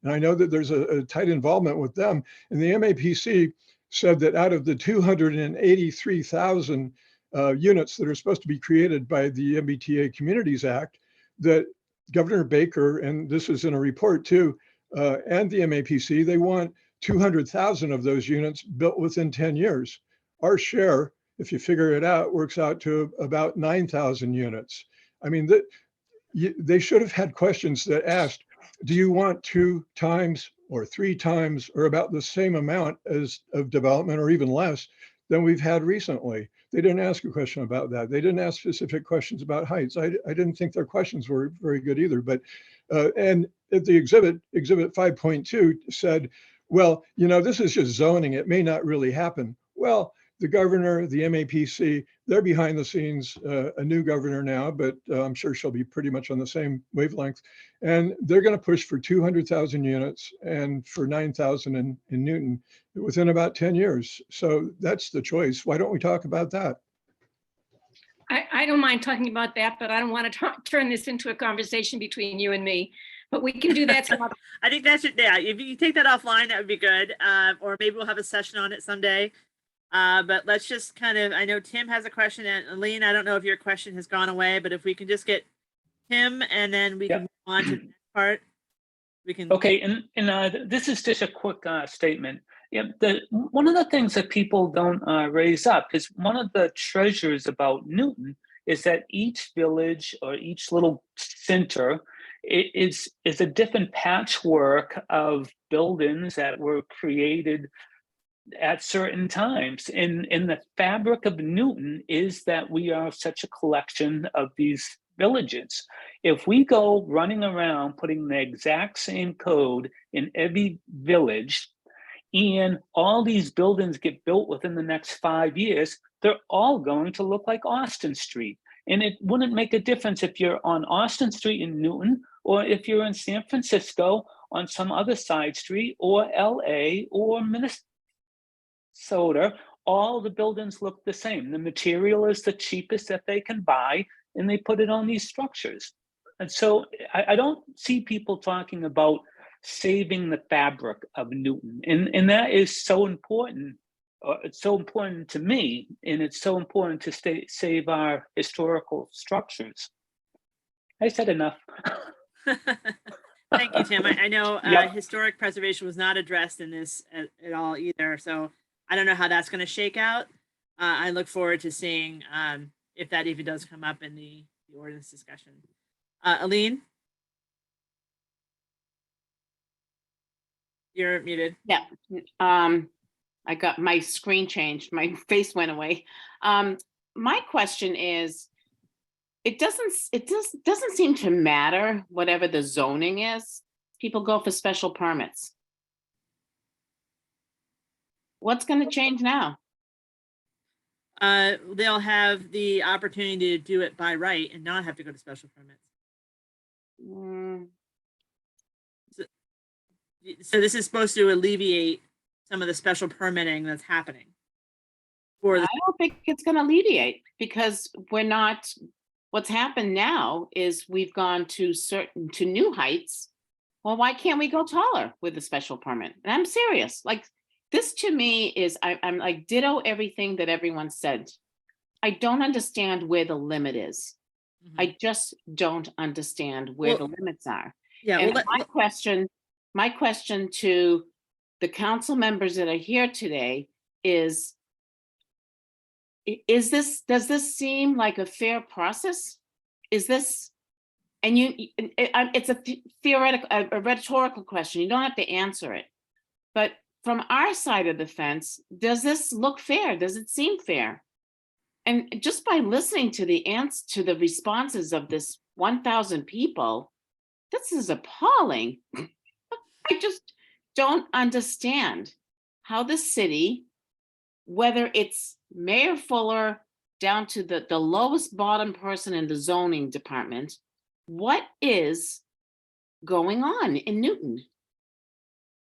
I know that there's a tight involvement with them. And the MAPC said that out of the 283,000 units that are supposed to be created by the MBTA Communities Act, that Governor Baker, and this is in a report too, and the MAPC, they want 200,000 of those units built within 10 years. Our share, if you figure it out, works out to about 9,000 units. I mean, they should have had questions that asked, do you want 2 times or 3 times or about the same amount of development or even less than we've had recently? They didn't ask a question about that. They didn't ask specific questions about heights. I didn't think their questions were very good either. But and at the exhibit 5.2 said, well, this is just zoning. It may not really happen. Well, the governor, the MAPC, they're behind the scenes, a new governor now, but I'm sure she'll be pretty much on the same wavelength. And they're going to push for 200,000 units and for 9,000 in Newton within about 10 years. So that's the choice. Why don't we talk about that? I don't mind talking about that, but I don't want to turn this into a conversation between you and me. But we can do that some other. I think that should, yeah, if you take that offline, that would be good. Or maybe we'll have a session on it someday. But let's just kind of, I know Tim has a question, and Aline, I don't know if your question has gone away, but if we can just get Tim and then we can move on to the next part. We can. Okay, and this is just a quick statement. Yeah, one of the things that people don't raise up is one of the treasures about Newton is that each village or each little center is a different patchwork of buildings that were created at certain times. And the fabric of Newton is that we are such a collection of these villages. If we go running around putting the exact same code in every village, and all these buildings get built within the next 5 years, they're all going to look like Austin Street. And it wouldn't make a difference if you're on Austin Street in Newton, or if you're in San Francisco on some other side street, or LA, or Minnesota. All the buildings look the same. The material is the cheapest that they can buy, and they put it on these structures. And so I don't see people talking about saving the fabric of Newton. And that is so important. It's so important to me, and it's so important to save our historical structures. I said enough. Thank you, Tim. I know historic preservation was not addressed in this at all either. So I don't know how that's going to shake out. I look forward to seeing if that even does come up in the ordinance discussion. Aline? You're muted. Yeah. I got my screen changed. My face went away. My question is, it doesn't seem to matter whatever the zoning is. People go for special permits. What's going to change now? They'll have the opportunity to do it by right and not have to go to special permits. So this is supposed to alleviate some of the special permitting that's happening. I don't think it's going to alleviate, because what's happened now is we've gone to new heights. Well, why can't we go taller with a special permit? And I'm serious. Like, this to me is, I'm like ditto everything that everyone said. I don't understand where the limit is. Mm-hmm. I just don't understand where the limits are. Yeah. And my question to the council members that are here today is does this seem like a fair process? Is this, and it's a theoretical, a rhetorical question. You don't have to answer it. But from our side of the fence, does this look fair? Does it seem fair? And just by listening to the responses of this 1,000 people, this is appalling. I just don't understand how the city, whether it's Mayor Fuller down to the lowest bottom person in the zoning department, what is going on in Newton?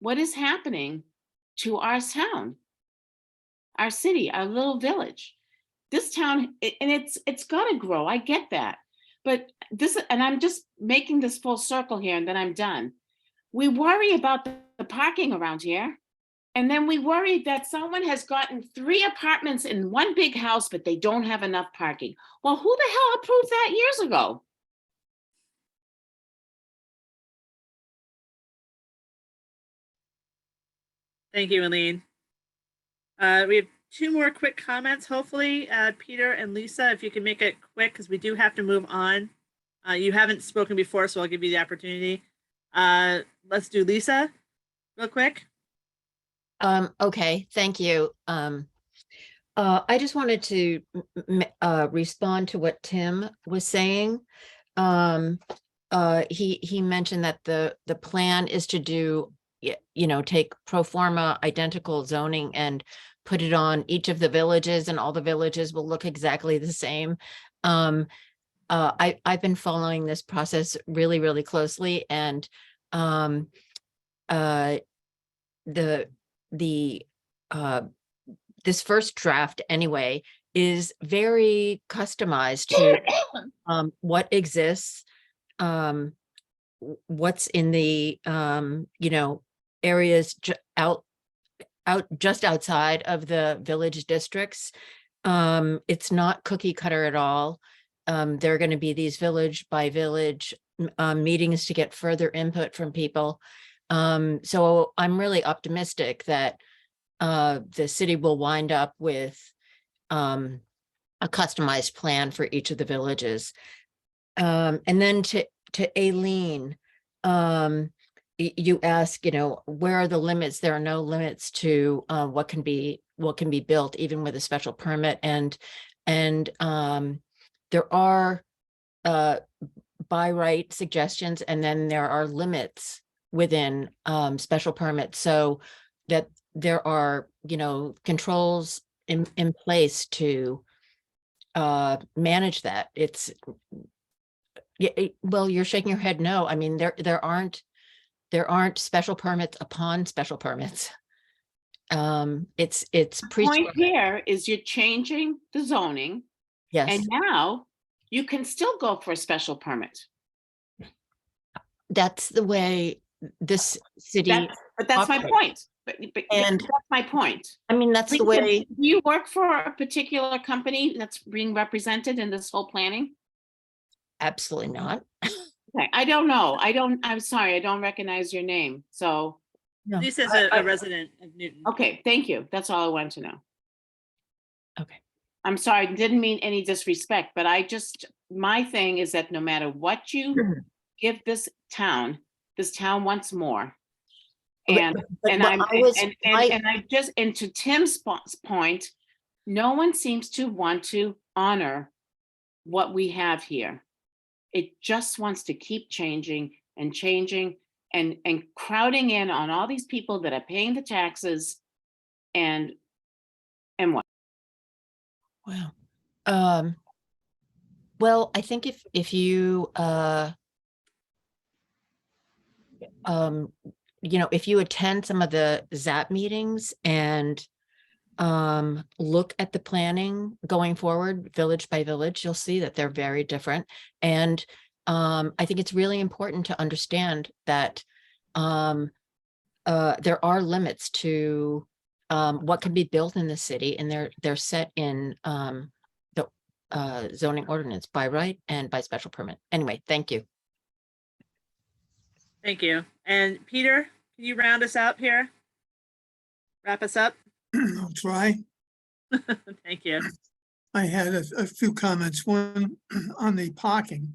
What is happening to our town, our city, our little village? This town, and it's gotta grow, I get that. But this, and I'm just making this full circle here and then I'm done. We worry about the parking around here. And then we worry that someone has gotten 3 apartments in one big house, but they don't have enough parking. Well, who the hell approved that years ago? Thank you, Aline. We have 2 more quick comments, hopefully. Peter and Lisa, if you can make it quick, because we do have to move on. You haven't spoken before, so I'll give you the opportunity. Let's do Lisa real quick. Okay, thank you. I just wanted to respond to what Tim was saying. He mentioned that the plan is to do, take pro forma identical zoning and put it on each of the villages, and all the villages will look exactly the same. I've been following this process really, really closely, and this first draft anyway is very customized to what exists, what's in the areas just outside of the village districts. It's not cookie cutter at all. There are going to be these village by village meetings to get further input from people. So I'm really optimistic that the city will wind up with a customized plan for each of the villages. And then to Aileen, you ask, where are the limits? There are no limits to what can be built, even with a special permit. And there are by right suggestions, and then there are limits within special permits, so that there are controls in place to manage that. It's well, you're shaking your head no. I mean, there aren't special permits upon special permits. It's Point here is you're changing the zoning. Yes. And now you can still go for a special permit. That's the way this city. But that's my point. But and that's my point. I mean, that's the way. Do you work for a particular company that's being represented in this whole planning? Absolutely not. Okay, I don't know. I'm sorry, I don't recognize your name. So No. Lisa's a resident of Newton. okay, thank you. That's all I wanted to know. Okay. I'm sorry, didn't mean any disrespect, but my thing is that no matter what you give this town wants more. And to Tim's point, no one seems to want to honor what we have here. It just wants to keep changing and crowding in on all these people that are paying the taxes and what? Wow. Well, I think if you if you attend some of the ZAP meetings and look at the planning going forward, village by village, you'll see that they're very different. And I think it's really important to understand that there are limits to what can be built in the city, and they're set in the zoning ordinance by right and by special permit. Anyway, thank you. Thank you. And Peter, can you round us up here? Wrap us up? I'll try. Thank you. I had a few comments. One on the parking.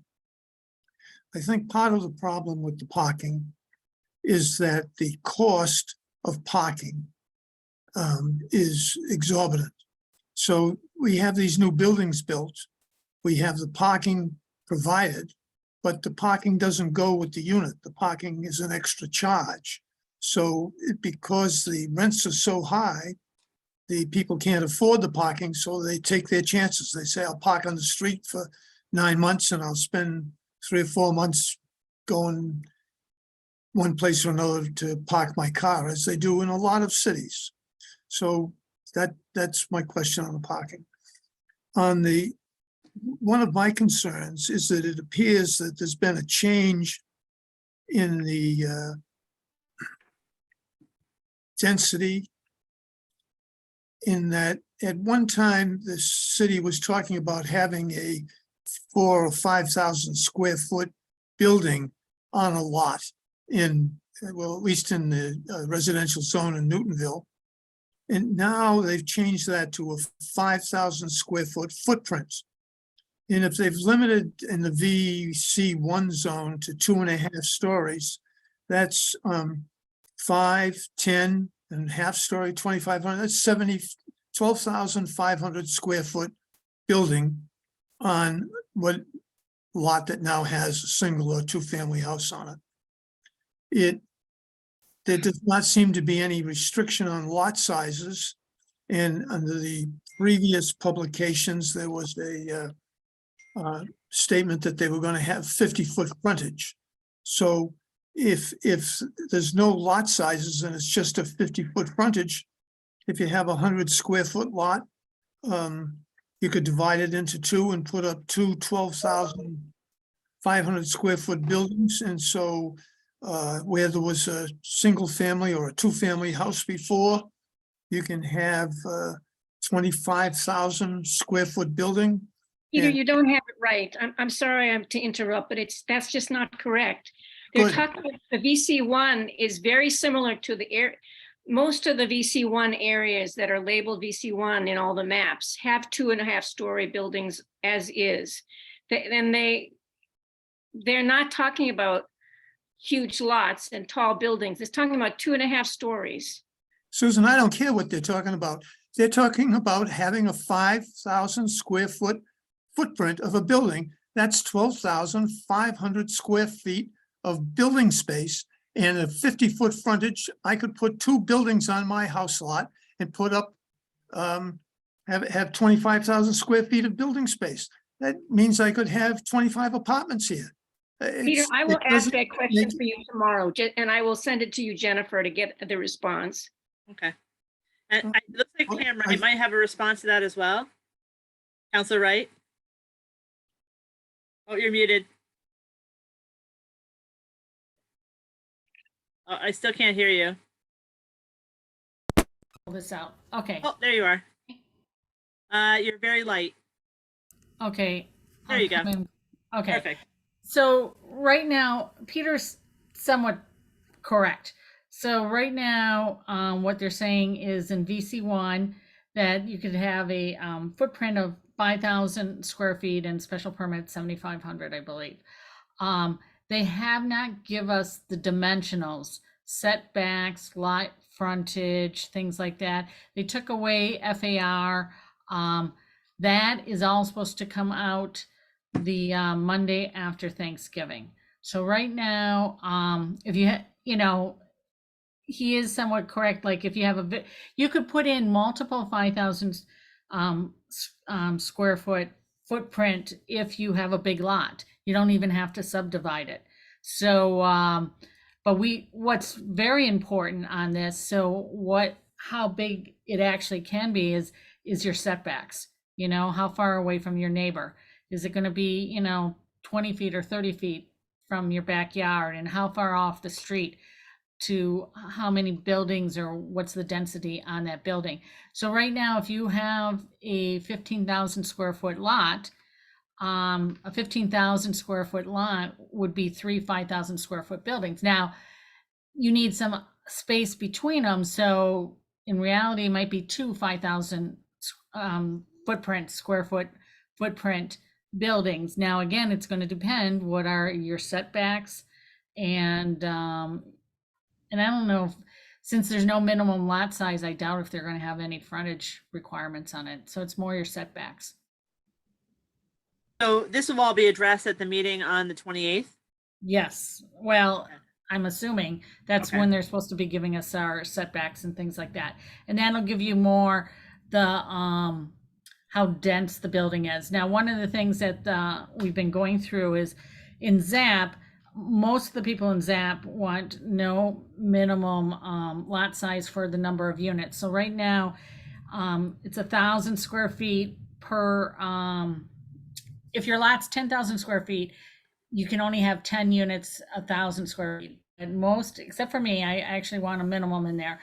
I think part of the problem with the parking is that the cost of parking is exorbitant. So we have these new buildings built. We have the parking provided, but the parking doesn't go with the unit. The parking is an extra charge. So because the rents are so high, the people can't afford the parking, so they take their chances. They say, I'll park on the street for 9 months and I'll spend 3 or 4 months going one place or another to park my car, as they do in a lot of cities. So that's my question on the parking. One of my concerns is that it appears that there's been a change in the density, in that at one time, the city was talking about having a 4,000 or 5,000 square foot building on a lot in, well, at least in the residential zone in Newtonville. And now they've changed that to a 5,000 square foot footprint. And if they've limited in the VC1 zone to 2.5 stories, that's 5, 10 and half story, 2,500, that's 12,500 square foot building on what lot that now has a single or 2-family house on it. There does not seem to be any restriction on lot sizes. And under the previous publications, there was a statement that they were going to have 50-foot frontage. So if there's no lot sizes and it's just a 50-foot frontage, if you have a 100 square foot lot, you could divide it into 2 and put up 2 12,500 square foot buildings. And so where there was a single family or a 2-family house before, you can have 25,000 square foot building. Peter, And- you don't have it right. I'm sorry to interrupt, but that's just not correct. They're Good. talking, the VC1 is very similar to most of the VC1 areas that are labeled VC1 in all the maps have 2.5 story buildings as is. They're not talking about huge lots and tall buildings. It's talking about 2.5 stories. Susan, I don't care what they're talking about. They're talking about having a 5,000 square foot footprint of a building. That's 12,500 square feet of building space, and a 50-foot frontage. I could put 2 buildings on my house lot and put up, have 25,000 square feet of building space. That means I could have 25 apartments here. Peter, I will it ask doesn't that question make- for you tomorrow, and I will send it to you, Jennifer, to get the response. Okay. And it looks like Pam Wright might have a response to that as well. Counselor Wright? Oh, you're muted. Oh, I still can't hear you. Pull this out. Okay. Oh, there you are. You're very light. Okay. There you go. Okay. Perfect. So right now, Peter's somewhat correct. So right now, what they're saying is in VC1 that you could have a footprint of 5,000 square feet and special permit 7,500, I believe. They have not give us the dimensionals, setbacks, lot frontage, things like that. They took away FAR. That is all supposed to come out the Monday after Thanksgiving. So right now, if he is somewhat correct. Like if you have you could put in multiple 5,000 square foot footprint if you have a big lot. You don't even have to subdivide it. So, but what's very important on this, so how big it actually can be is your setbacks. How far away from your neighbor? Is it going to be, 20 feet or 30 feet from your backyard, and how far off the street to how many buildings or what's the density on that building? So right now, if you have a 15,000 square foot lot, a 15,000 square foot lot would be 3 5,000 square foot buildings. Now, you need some space between them. So in reality, it might be 2 5,000 square foot footprint buildings. Now, again, it's going to depend what are your setbacks, and I don't know since there's no minimum lot size, I doubt if they're going to have any frontage requirements on it. So it's more your setbacks. So this will all be addressed at the meeting on the 28th? Yes. Well, I'm assuming that's Okay. when they're supposed to be giving us our setbacks and things like that. And that'll give you more the how dense the building is. Now, one of the things that we've been going through is in ZAP, most of the people in ZAP want no minimum lot size for the number of units. So right now, it's 1,000 square feet per, if your lot's 10,000 square feet, you can only have 10 units, 1,000 square feet. And most, except for me, I actually want a minimum in there,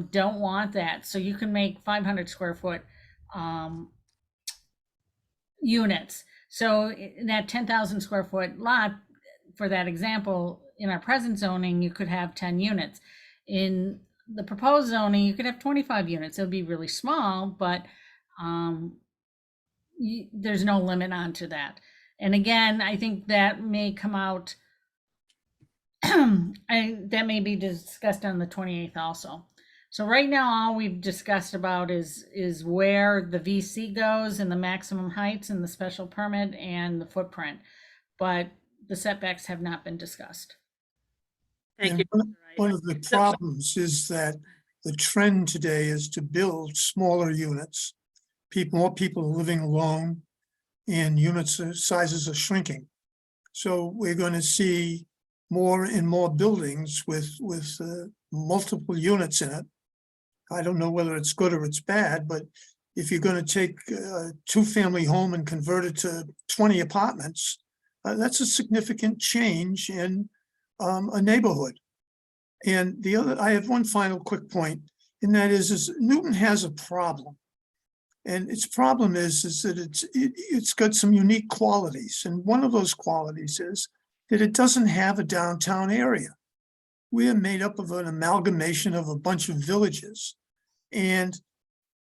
don't want that. So you can make 500 square foot units. So in that 10,000 square foot lot, for that example, in our present zoning, you could have 10 units. In the proposed zoning, you could have 25 units. It'll be really small, but there's no limit onto that. And again, I think that may come out, that may be discussed on the 28th also. So right now, all we've discussed about is where the VC goes and the maximum heights and the special permit and the footprint. But the setbacks have not been discussed. Thank you. One of the problems is that the trend today is to build smaller units. More people are living alone and units sizes are shrinking. So we're going to see more and more buildings with multiple units in it. I don't know whether it's good or it's bad, but if you're going to take a two-family home and convert it to 20 apartments, that's a significant change in a neighborhood. And the other, I have one final quick point, and that is Newton has a problem. And its problem is that it's got some unique qualities. And one of those qualities is that it doesn't have a downtown area. We are made up of an amalgamation of a bunch of villages. And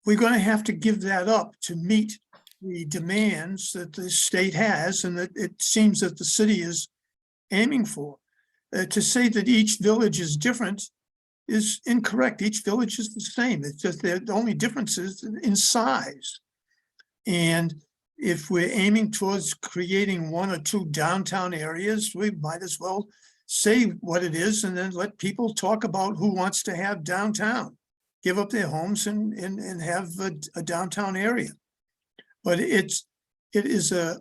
we're going to have to give that up to meet the demands that the state has and that it seems that the city is aiming for. To say that each village is different is incorrect. Each village is the same. It's just the only difference is in size. And if we're aiming towards creating one or two downtown areas, we might as well say what it is and then let people talk about who wants to have downtown, give up their homes and have a downtown area. But it is a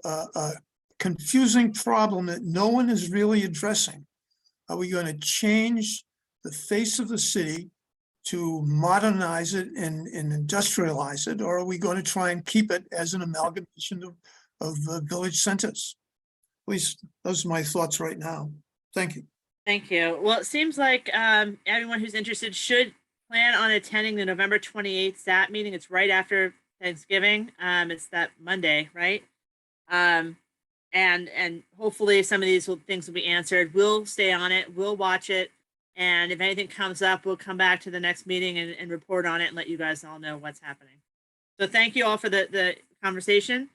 confusing problem that no one is really addressing. Are we going to change the face of the city to modernize it and industrialize it, or are we going to try and keep it as an amalgamation of village centers? At least those are my thoughts right now. Thank you. Thank you. Well, it seems like everyone who's interested should plan on attending the November 28th SAT meeting. It's right after Thanksgiving. It's that Monday, right? And hopefully some of these things will be answered. We'll stay on it. We'll watch it. And if anything comes up, we'll come back to the next meeting and report on it and let you guys all know what's happening. So thank you all for the conversation.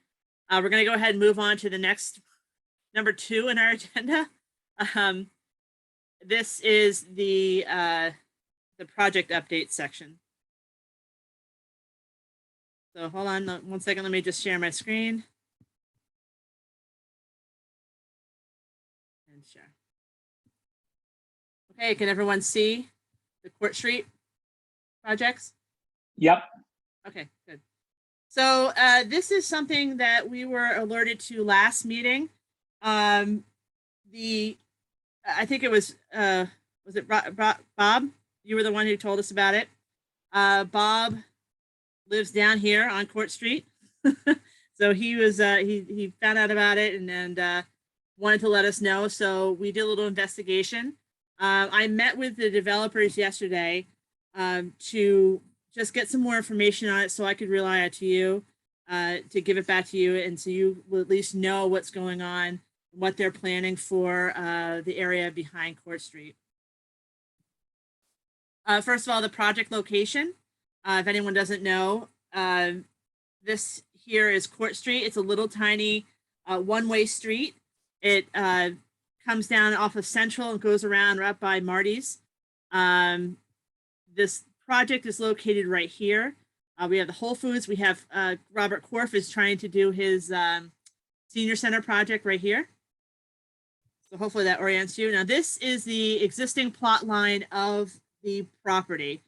We're going to go ahead and move on to the next number 2 in our agenda. This is the project update section. So hold on 1 second. Let me just share my screen. And share. Okay, can everyone see the Court Street projects? Yep. Okay, good. So this is something that we were alerted to last meeting. I think it was it Bob? You were the one who told us about it. Bob lives down here on Court Street. So he was he found out about it and wanted to let us know. So we did a little investigation. I met with the developers yesterday to just get some more information on it so I could rely on to you to give it back to you. And so you will at least know what's going on, what they're planning for the area behind Court Street. First of all, the project location. If anyone doesn't know, this here is Court Street. It's a little tiny one-way street. It comes down off of Central and goes around right by Marty's. This project is located right here. We have the Whole Foods. We have Robert Korf is trying to do his senior center project right here. So hopefully that orients you. Now, this is the existing plot line of the property.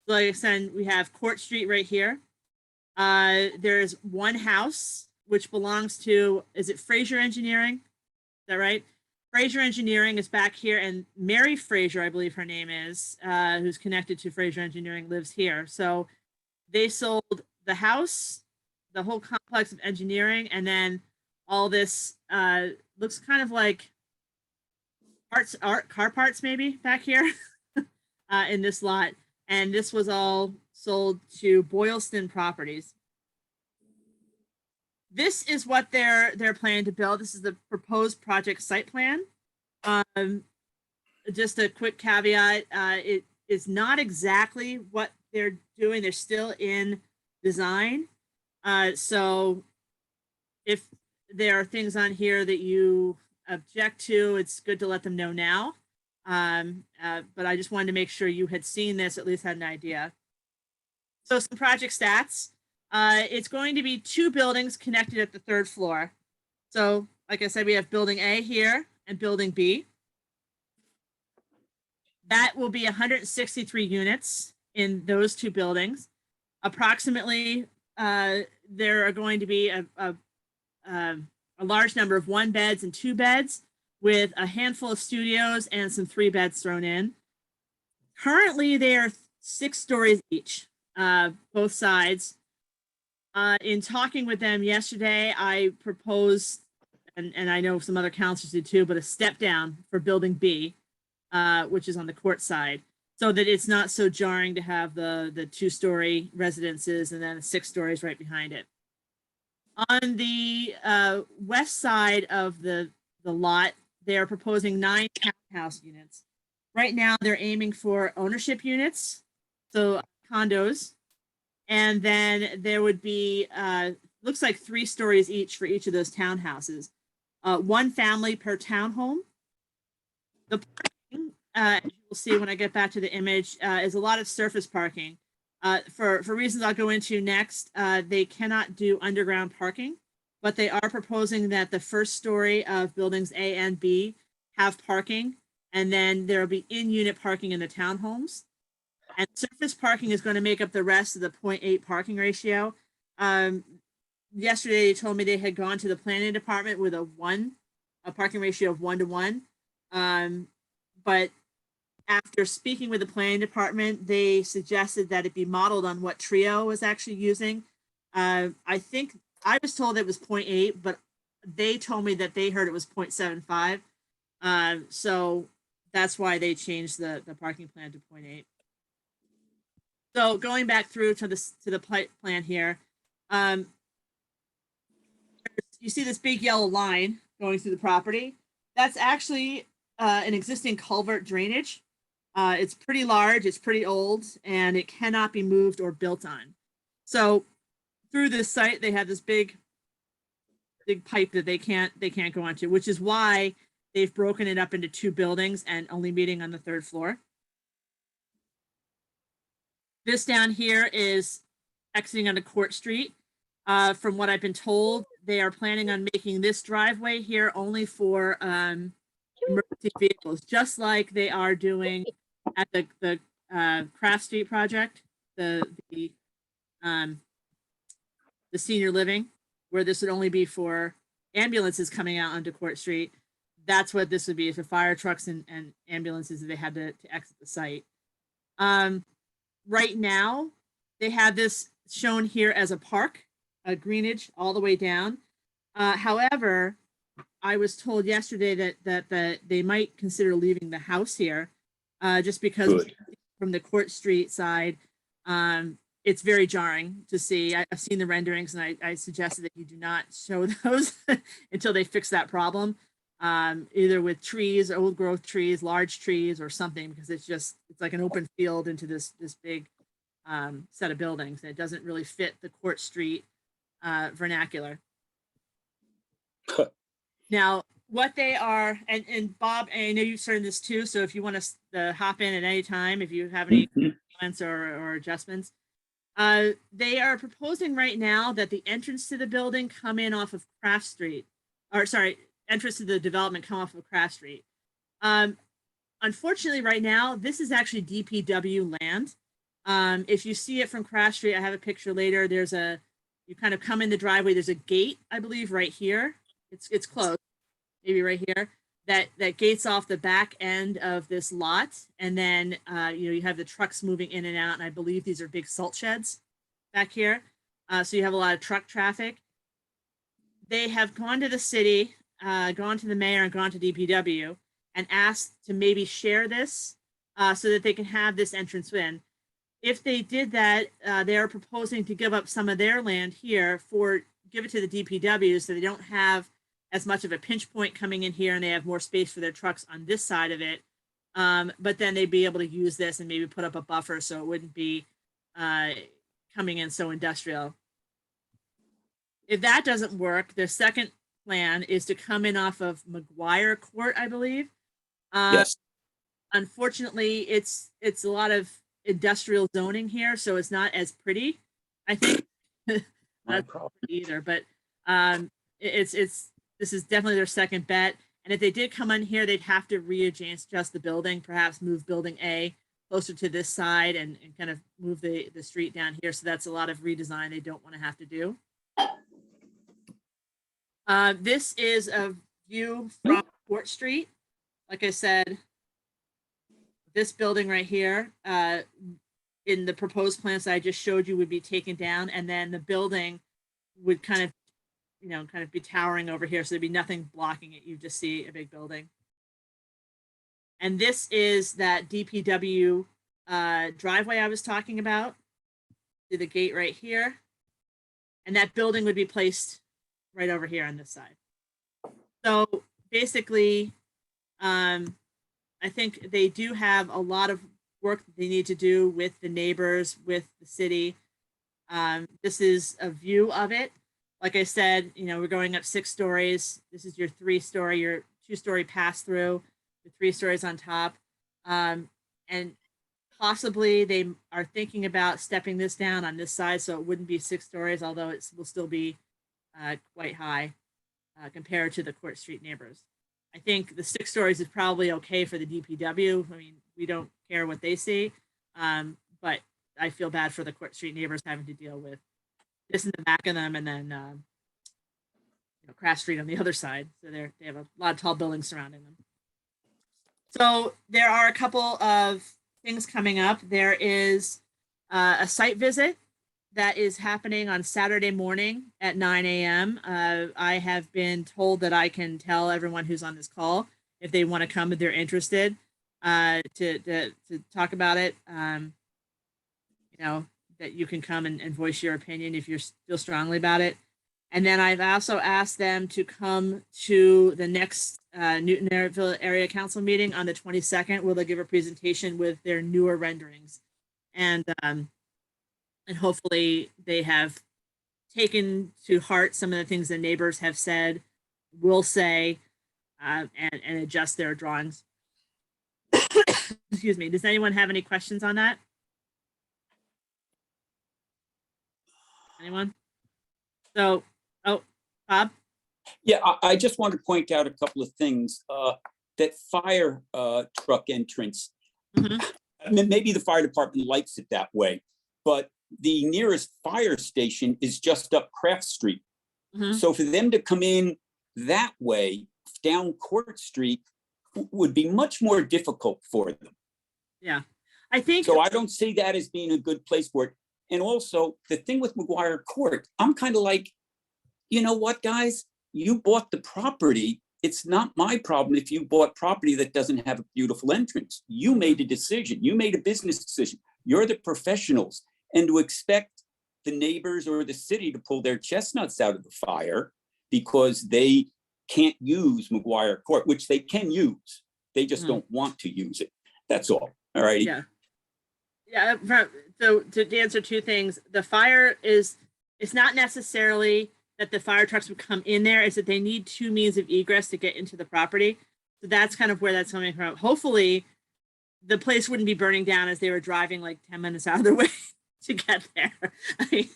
So like I said, we have Court Street right here. There's one house which belongs to, is it Fraser Engineering? Is that right? Fraser Engineering is back here, and Mary Fraser, I believe her name is, who's connected to Fraser Engineering, lives here. So they sold the house, the whole complex of engineering, and then all this looks kind of like car parts maybe back here in this lot. And this was all sold to Boylston Properties. This is what they're planning to build. This is the proposed project site plan. Just a quick caveat, it is not exactly what they're doing. They're still in design. So if there are things on here that you object to, it's good to let them know now. But I just wanted to make sure you had seen this, at least had an idea. So some project stats. It's going to be 2 buildings connected at the 3rd floor. So like I said, we have building A here and building B. That will be 163 units in those 2 buildings. Approximately, there are going to be a large number of 1 beds and 2 beds with a handful of studios and some 3 beds thrown in. Currently, they are 6 stories each, both sides. In talking with them yesterday, I proposed, and I know some other councilors did too, but a step down for building B, which is on the court side, so that it's not so jarring to have the 2-story residences and then 6 stories right behind it. On the west side of the lot, they're proposing 9 townhouse units. Right now, they're aiming for ownership units, so condos. And then there would be, looks like 3 stories each for each of those townhouses. 1 family per townhome. The parking, as you will see when I get back to the image, is a lot of surface parking. For reasons I'll go into next, they cannot do underground parking, but they are proposing that the 1st story of buildings A and B have parking, and then there will be in-unit parking in the townhomes. And surface parking is going to make up the rest of the 0.8 parking ratio. Yesterday, they told me they had gone to the planning department with a parking ratio of 1 to 1. But after speaking with the planning department, they suggested that it be modeled on what Trio was actually using. I think I was told it was 0.8, but they told me that they heard it was 0.75. So that's why they changed the parking plan to 0.8. So going back through to the plan here, you see this big yellow line going through the property. That's actually an existing culvert drainage. It's pretty large, it's pretty old, and it cannot be moved or built on. So through this site, they have this big pipe that they can't go onto, which is why they've broken it up into 2 buildings and only meeting on the 3rd floor. This down here is exiting onto Court Street. From what I've been told, they are planning on making this driveway here only for emergency vehicles, just like they are doing at the Craft Street project, the senior living, where this would only be for ambulances coming out onto Court Street. That's what this would be for fire trucks and ambulances if they had to exit the site. Right now, they have this shown here as a park, a greenage all the way down. However, I was told yesterday that they might consider leaving the house here, just because from the Court Street side, it's very jarring to see. I've seen the renderings, and I suggested that you do not show those until they fix that problem, either with trees, old growth trees, large trees, or something, because it's like an open field into this big set of buildings, and it doesn't really fit the Court Street vernacular. Now, what they are, and Bob, I know you started this too, so if you want to hop in at any time, if you have any comments or adjustments, they are proposing right now that the entrance to the building come in off of Craft Street, or sorry, entrance to the development come off of Craft Street. Unfortunately, right now, this is actually DPW land. If you see it from Craft Street, I have a picture later. You kind of come in the driveway. There's a gate, I believe, right here. It's close, maybe right here. That gates off the back end of this lot, and then you have the trucks moving in and out. And I believe these are big salt sheds back here. So you have a lot of truck traffic. They have gone to the city, gone to the mayor, and gone to DPW, and asked to maybe share this so that they can have this entrance in. If they did that, they are proposing to give up some of their land here give it to the DPW so they don't have as much of a pinch point coming in here, and they have more space for their trucks on this side of it. But then they'd be able to use this and maybe put up a buffer so it wouldn't be coming in so industrial. If that doesn't work, their second plan is to come in off of McGuire Court, I believe. Yes. Unfortunately, it's a lot of industrial zoning here, so it's not as pretty, I think. Not either, but this is definitely their second bet. And if they did come in here, they'd have to readjust the building, perhaps move building A closer to this side and kind of move the street down here. So that's a lot of redesign they don't want to have to do. This is a view from Court Street. Like I said, this building right here, in the proposed plans that I just showed you, would be taken down, and then the building would kind of be towering over here. So there'd be nothing blocking it. You just see a big building. And this is that DPW driveway I was talking about, to the gate right here. And that building would be placed right over here on this side. So basically, I think they do have a lot of work that they need to do with the neighbors, with the city. This is a view of it. Like I said, we're going up 6 stories. This is your 3-story, your 2-story pass through, the 3 stories on top. And possibly they are thinking about stepping this down on this side so it wouldn't be 6 stories, although it will still be quite high compared to the Court Street neighbors. I think the 6 stories is probably okay for the DPW. I mean, we don't care what they see, but I feel bad for the Court Street neighbors having to deal with this in the back of them, and then Craft Street on the other side. So they have a lot of tall buildings surrounding them. So there are a couple of things coming up. There is a site visit that is happening on Saturday morning at 9 a.m. I have been told that I can tell everyone who's on this call if they want to come, if they're interested, to talk about it. That you can come and voice your opinion if you feel strongly about it. And then I've also asked them to come to the next Newtonville Area Council meeting on the 22nd, where they'll give a presentation with their newer renderings. And hopefully they have taken to heart some of the things the neighbors have said, will say, and adjust their drawings. Excuse me. Does anyone have any questions on that? Anyone? So, Bob? Yeah, I just want to point out a couple of things. That fire truck entrance, maybe the fire department likes it that way, but the nearest fire station is just up Craft Street. So for them to come in that way, down Court Street, would be much more difficult for them. Yeah, I think so. I don't see that as being a good place for it. And also the thing with McGuire Court, I'm kind of like, you know what, guys, you bought the property. It's not my problem if you bought property that doesn't have a beautiful entrance. You made a decision. You made a business decision. You're the professionals. And to expect the neighbors or the city to pull their chestnuts out of the fire because they can't use McGuire Court, which they can use. They just don't want to use it. That's all. All right. Yeah. Yeah. So to answer 2 things, the fire it's not necessarily that the fire trucks would come in there, it's that they need 2 means of egress to get into the property. So that's kind of where that's coming from. Hopefully the place wouldn't be burning down as they were driving like 10 minutes out of their way to get there. I mean,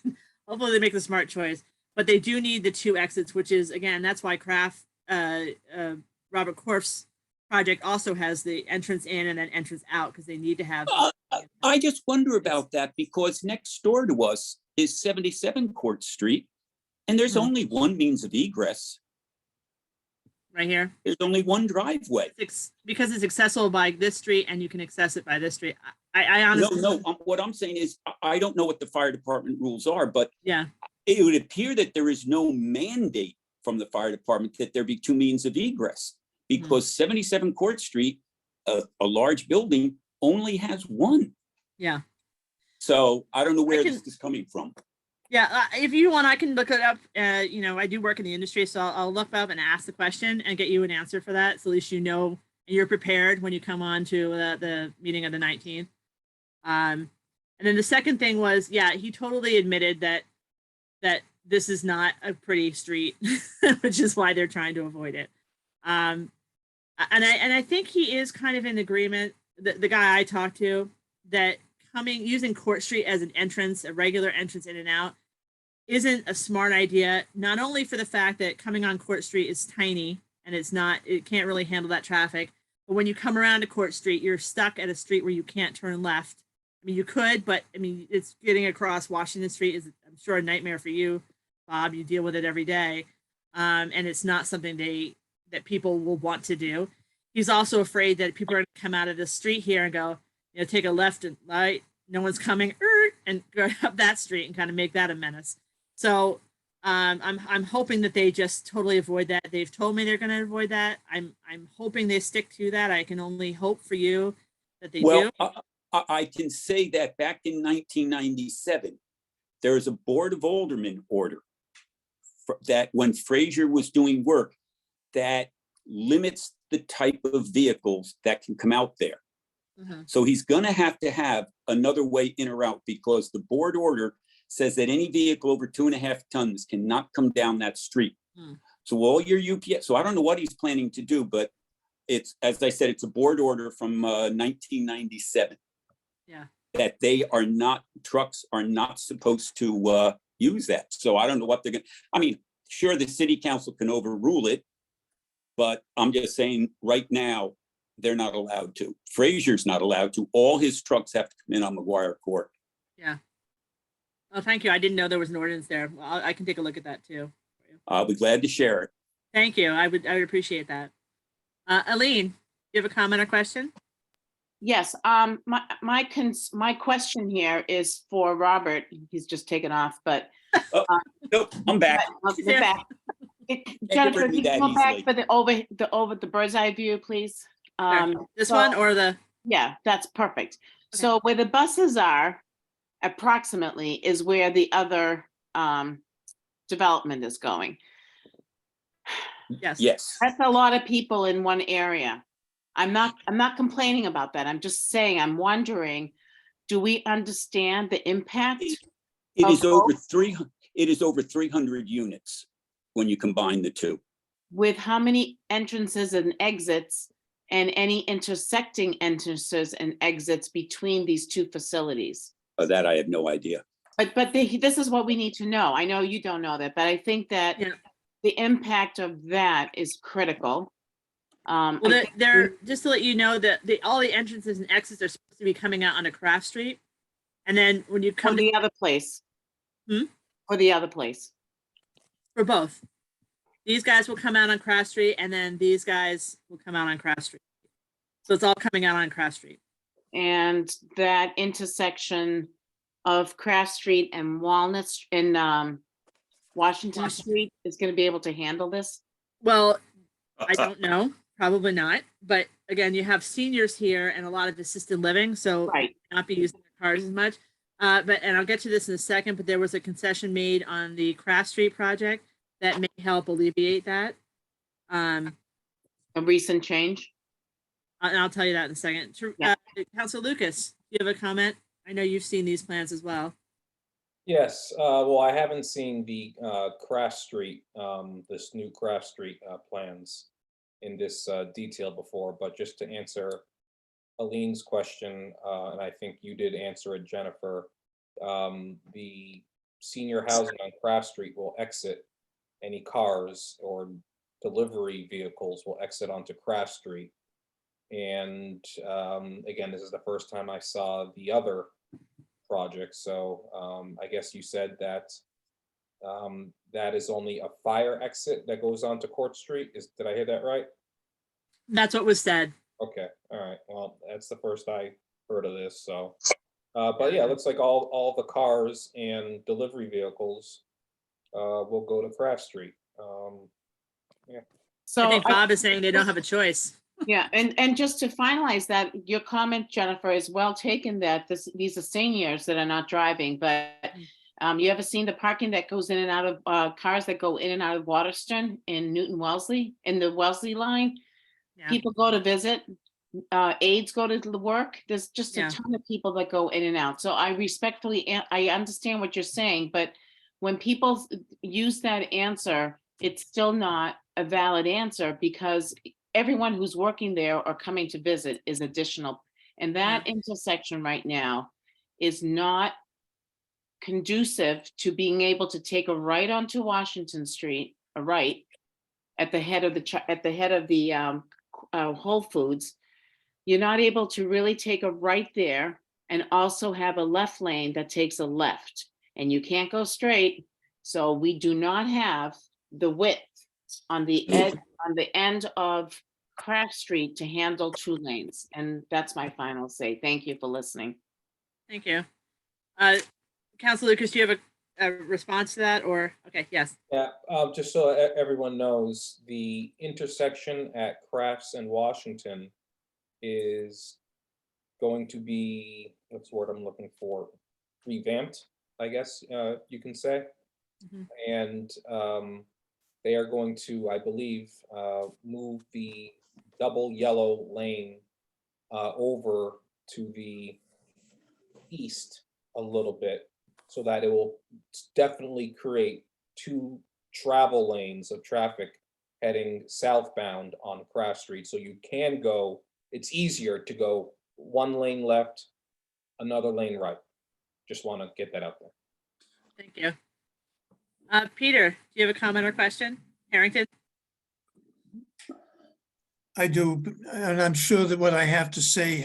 hopefully they make the smart choice, but they do need the 2 exits, which is, again, that's why Craft Robert Korf's project also has the entrance in and then entrance out because they need to have. I just wonder about that because next door to us is 77 Court Street, and there's only one means of egress. Right here. There's only one driveway. Because it's accessible by this street and you can access it by this street. I honestly. No, what I'm saying is I don't know what the fire department rules are, but yeah, it would appear that there is no mandate from the fire department that there be two means of egress because 77 Court Street, a large building, only has one. Yeah. So I don't know where this is coming from. Yeah, if you want, I can look it up. You know, I do work in the industry, so I'll look up and ask the question and get you an answer for that. So at least you know and you're prepared when you come on to the meeting of the 19th. And then the second thing was, yeah, he totally admitted that this is not a pretty street, which is why they're trying to avoid it. And I think he is kind of in agreement. The guy I talked to that using Court Street as an entrance, a regular entrance in and out, isn't a smart idea. Not only for the fact that coming on Court Street is tiny and it can't really handle that traffic, but when you come around to Court Street, you're stuck at a street where you can't turn left. I mean, you could, but I mean, it's getting across Washington Street is, I'm sure, a nightmare for you, Bob. You deal with it every day, and it's not something that people will want to do. He's also afraid that people are going to come out of the street here and go, you know, take a left and right, no one's coming, and go up that street and kind of make that a menace. So I'm hoping that they just totally avoid that. They've told me they're going to avoid that. I'm hoping they stick to that. I can only hope for you that they do. I can say that back in 1997, there was a Board of Aldermen order that when Fraser was doing work that limits the type of vehicles that can come out there. So he's going to have another way in or out because the board order says that any vehicle over 2.5 tons cannot come down that street. So all your UPS, so I don't know what he's planning to do, but it's, as I said, it's a board order from 1997. Yeah. That trucks are not supposed to use that. So I don't know what they're going to, I mean, sure, the city council can overrule it, but I'm just saying right now, they're not allowed to. Fraser's not allowed to. All his trucks have to come in on McGuire Court. Yeah. Oh, thank you. I didn't know there was an ordinance there. Well, I can take a look at that too. I'll be glad to share it. Thank you. I would appreciate that. Aline, you have a comment or question? Yes, my question here is for Robert. He's just taken off, but no, I'm back. Jennifer, can you go back for the bird's eye view, please? This one or the? Yeah, that's perfect. Okay. So where the buses are, approximately, is where the other development is going. Yes. Yes. That's a lot of people in one area. I'm not complaining about that. I'm just saying, I'm wondering, do we understand the impact? It is over 300 units when you combine the two. With how many entrances and exits and any intersecting entrances and exits between these two facilities? That I have no idea. But this is what we need to know. I know you don't know that, but I think that the impact of that is critical. Well, they're just to let you know that all the entrances and exits are supposed to be coming out onto Craft Street, and then when you come to the other place, or the other place, for both, these guys will come out on Craft Street, and then these guys will come out on Craft Street. So it's all coming out on Craft Street. And that intersection of Craft Street and Walnut and Washington Street is going to be able to handle this? Well, I don't know. Probably not. But again, you have seniors here and a lot of assisted living, so not be using their cars as much. And I'll get to this in a second, but there was a concession made on the Craft Street project that may help alleviate that. A recent change? And I'll tell you that in a second. Councilor Lucas, do you have a comment? I know you've seen these plans as well. Yes, well, I haven't seen the Craft Street, this new Craft Street plans in this detail before, but just to answer Aline's question, and I think you did answer it, Jennifer, the senior housing on Craft Street will exit any cars or delivery vehicles will exit onto Craft Street. And again, this is the first time I saw the other project. So I guess you said that that is only a fire exit that goes onto Court Street. Did I hear that right? That's what was said. Okay, all right. Well, that's the first I heard of this. So, but yeah, it looks like all the cars and delivery vehicles will go to Craft Street. Yeah. So I think Bob is saying they don't have a choice. Yeah, and just to finalize that, your comment, Jennifer, is well taken, that these are seniors that are not driving, but you ever seen the parking that goes in and out of cars that go in and out of Waterston in Newton Wellesley, in the Wellesley line? Yeah. People go to visit, aides go to the work. There's just a Yeah. ton of people that go in and out. So I respectfully, I understand what you're saying, but when people use that answer, it's still not a valid answer, because everyone who's working there or coming to visit is additional. And that intersection right now is not conducive to being able to take a right onto Washington Street, a right at the head of the Whole Foods. You're not able to really take a right there and also have a left lane that takes a left, and you can't go straight. So we do not have the width on the edge, on the end of Craft Street to handle 2 lanes. And that's my final say. Thank you for listening. Thank you. Councilor Lucas, do you have a response to that, or, okay, yes. Yeah, just so everyone knows, the intersection at Crafts and Washington is going to be, what's the word I'm looking for? Revamped, I guess you can say. Mhm. And they are going to, I believe, move the double yellow lane over to the east a little bit, so that it will definitely create 2 travel lanes of traffic heading southbound on Craft Street. So you can go, it's easier to go 1 lane left, another lane right. Just want to get that out there. Thank you. Peter, do you have a comment or question? Harrington? I do, and I'm sure that what I have to say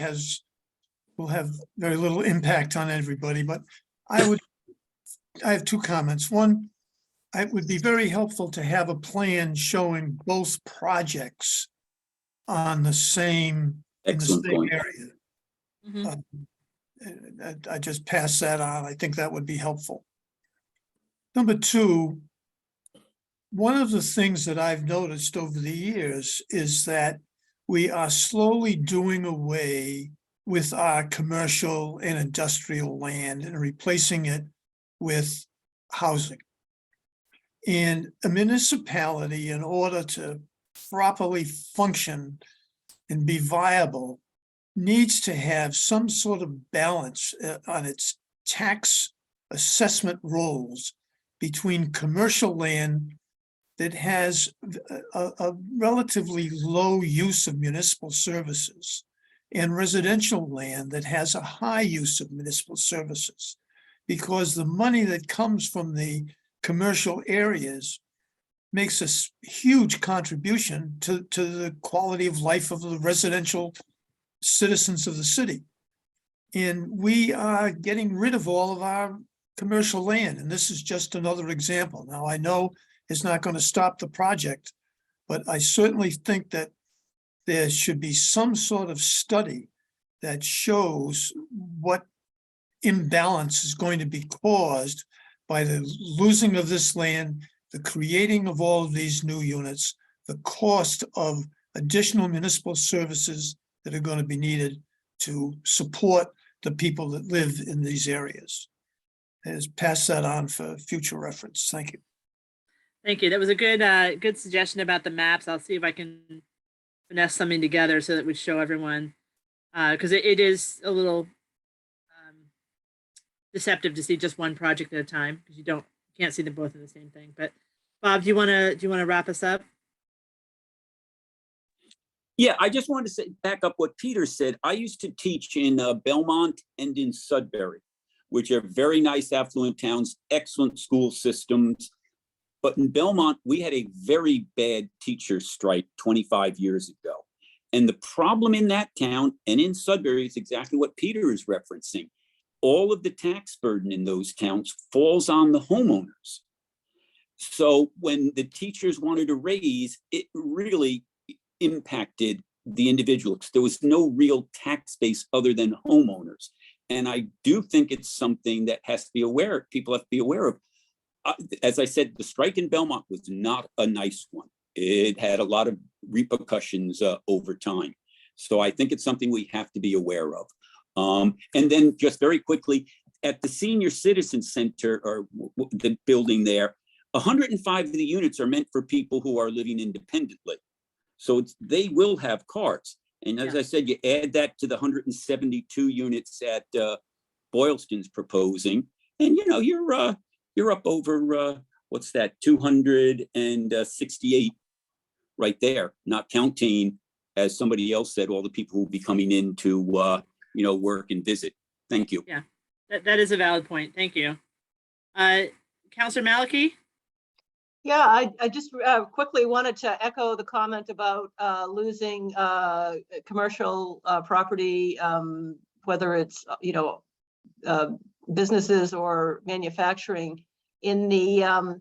will have very little impact on everybody, but I have 2 comments. One, it would be very helpful to have a plan showing both projects on the same, in the Excellent same point. area. Mhm. I just pass that on. I think that would be helpful. Number 2, one of the things that I've noticed over the years is that we are slowly doing away with our commercial and industrial land and replacing it with housing. And a municipality, in order to properly function and be viable, needs to have some sort of balance on its tax assessment rolls between commercial land that has a relatively low use of municipal services and residential land that has a high use of municipal services. Because the money that comes from the commercial areas makes a huge contribution to the quality of life of the residential citizens of the city. And we are getting rid of all of our commercial land, and this is just another example. Now, I know it's not going to stop the project, but I certainly think that there should be some sort of study that shows what imbalance is going to be caused by the losing of this land, the creating of all of these new units, the cost of additional municipal services that are going to be needed to support the people that live in these areas. And just pass that on for future reference. Thank you. Thank you. That was a good suggestion about the maps. I'll see if I can finesse something together so that we show everyone, because it is a little deceptive to see just one project at a time, because you can't see them both in the same thing. But Bob, do you want to wrap us up? Yeah, I just wanted to say, back up what Peter said. I used to teach in Belmont and in Sudbury, which are very nice affluent towns, excellent school systems. But in Belmont, we had a very bad teacher strike 25 years ago. And the problem in that town and in Sudbury is exactly what Peter is referencing. All of the tax burden in those towns falls on the homeowners. So when the teachers wanted to raise, it really impacted the individuals. There was no real tax base other than homeowners. And I do think it's something that has to be aware, people have to be aware of. As I said, the strike in Belmont was not a nice one. It had a lot of repercussions over time. So I think it's something we have to be aware of. And then just very quickly, at the Senior Citizen Center, or the building there, 105 of the units are meant for people who are living independently. So they will have cars. And as I said, you add that to the 172 units that Boylston's proposing, and you're up over, what's that, 268 right there, not counting, as somebody else said, all the people who will be coming in to, work and visit. Thank you. Yeah, that is a valid point. Thank you. Councilor Malakie? Yeah, I just quickly wanted to echo the comment about losing commercial property, whether it's, businesses or manufacturing. In the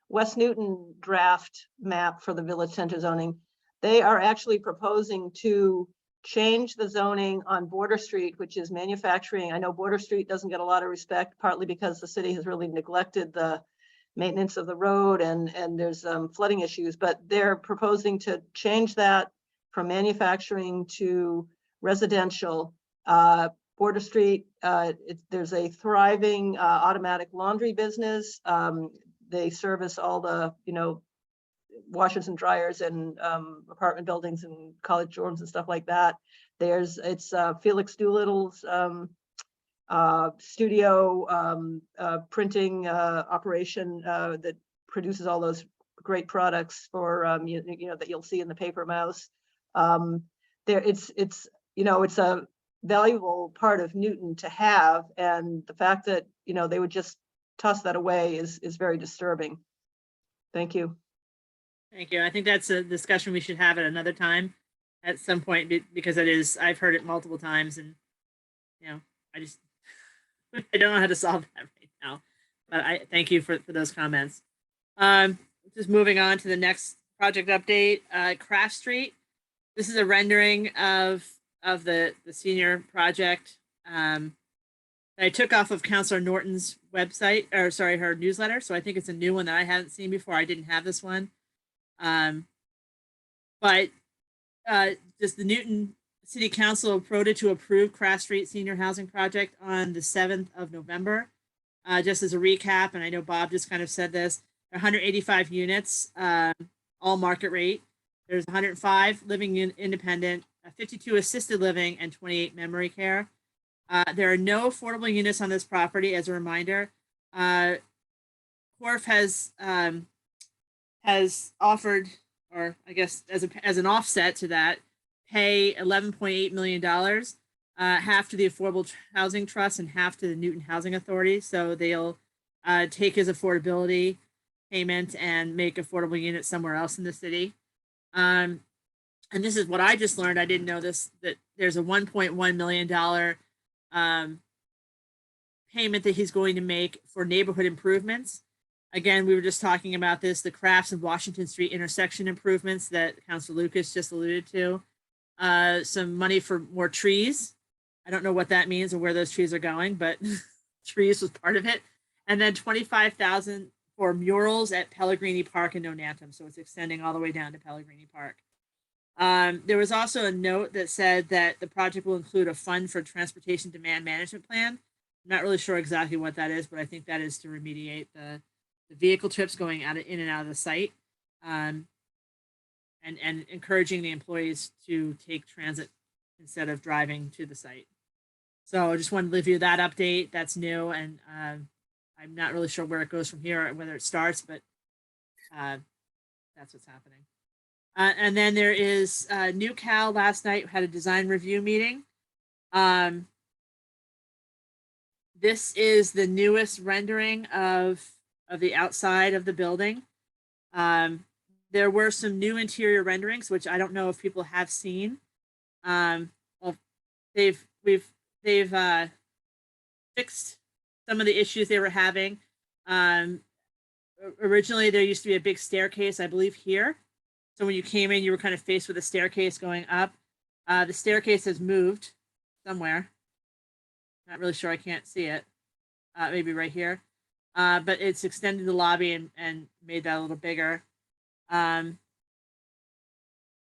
West Newton draft map for the village center zoning, they are actually proposing to change the zoning on Border Street, which is manufacturing. I know Border Street doesn't get a lot of respect, partly because the city has really neglected the maintenance of the road and there's flooding issues, but they're proposing to change that from manufacturing to residential. Border Street, there's a thriving automatic laundry business. They service all the, washers and dryers and apartment buildings and college dorms and stuff like that. It's Felix Doolittle's studio printing operation that produces all those great products for that you'll see in the paper mouse. It's a valuable part of Newton to have, and the fact that they would just toss that away is very disturbing. Thank you. Thank you. I think that's a discussion we should have at another time at some point, because I've heard it multiple times, and I don't know how to solve that right now, but I thank you for those comments. Just moving on to the next project update, Craft Street. This is a rendering of the senior project. I took off of Councilor Norton's website, or sorry, her newsletter. So I think it's a new one that I hadn't seen before. I didn't have this one. But just the Newton City Council voted to approve Craft Street Senior Housing Project on the 7th of November. Just as a recap, and I know Bob just kind of said this, 185 units, all market rate. There's 105 living independent, 52 assisted living, and 28 memory care. There are no affordable units on this property. As a reminder, Corf has offered, or I guess as an offset to that, pay $11.8 million, half to the Affordable Housing Trust and half to the Newton Housing Authority. So they'll take his affordability payment and make affordable units somewhere else in the city. And this is what I just learned. I didn't know this, that there's a $1.1 million payment that he's going to make for neighborhood improvements. Again, we were just talking about this, the Crafts and Washington Street intersection improvements that Councilor Lucas just alluded to. Some money for more trees. I don't know what that means or where those trees are going, but trees was part of it. And then $25,000 for murals at Pellegrini Park in Nonantum. So it's extending all the way down to Pellegrini Park. There was also a note that said that the project will include a fund for transportation demand management plan. I'm not really sure exactly what that is, but I think that is to remediate the vehicle trips going in and out of the site, and encouraging the employees to take transit instead of driving to the site. So I just wanted to leave you that update. That's new, and I'm not really sure where it goes from here, or whether it starts, but that's what's happening. And then there is NewCAL last night had a design review meeting. This is the newest rendering of the outside of the building. There were some new interior renderings, which I don't know if people have seen. Well, they've fixed some of the issues they were having. Originally, there used to be a big staircase, I believe, here. So when you came in, you were kind of faced with a staircase going up. The staircase has moved somewhere. Not really sure. I can't see it. Maybe right here. But it's extended the lobby and made that a little bigger. And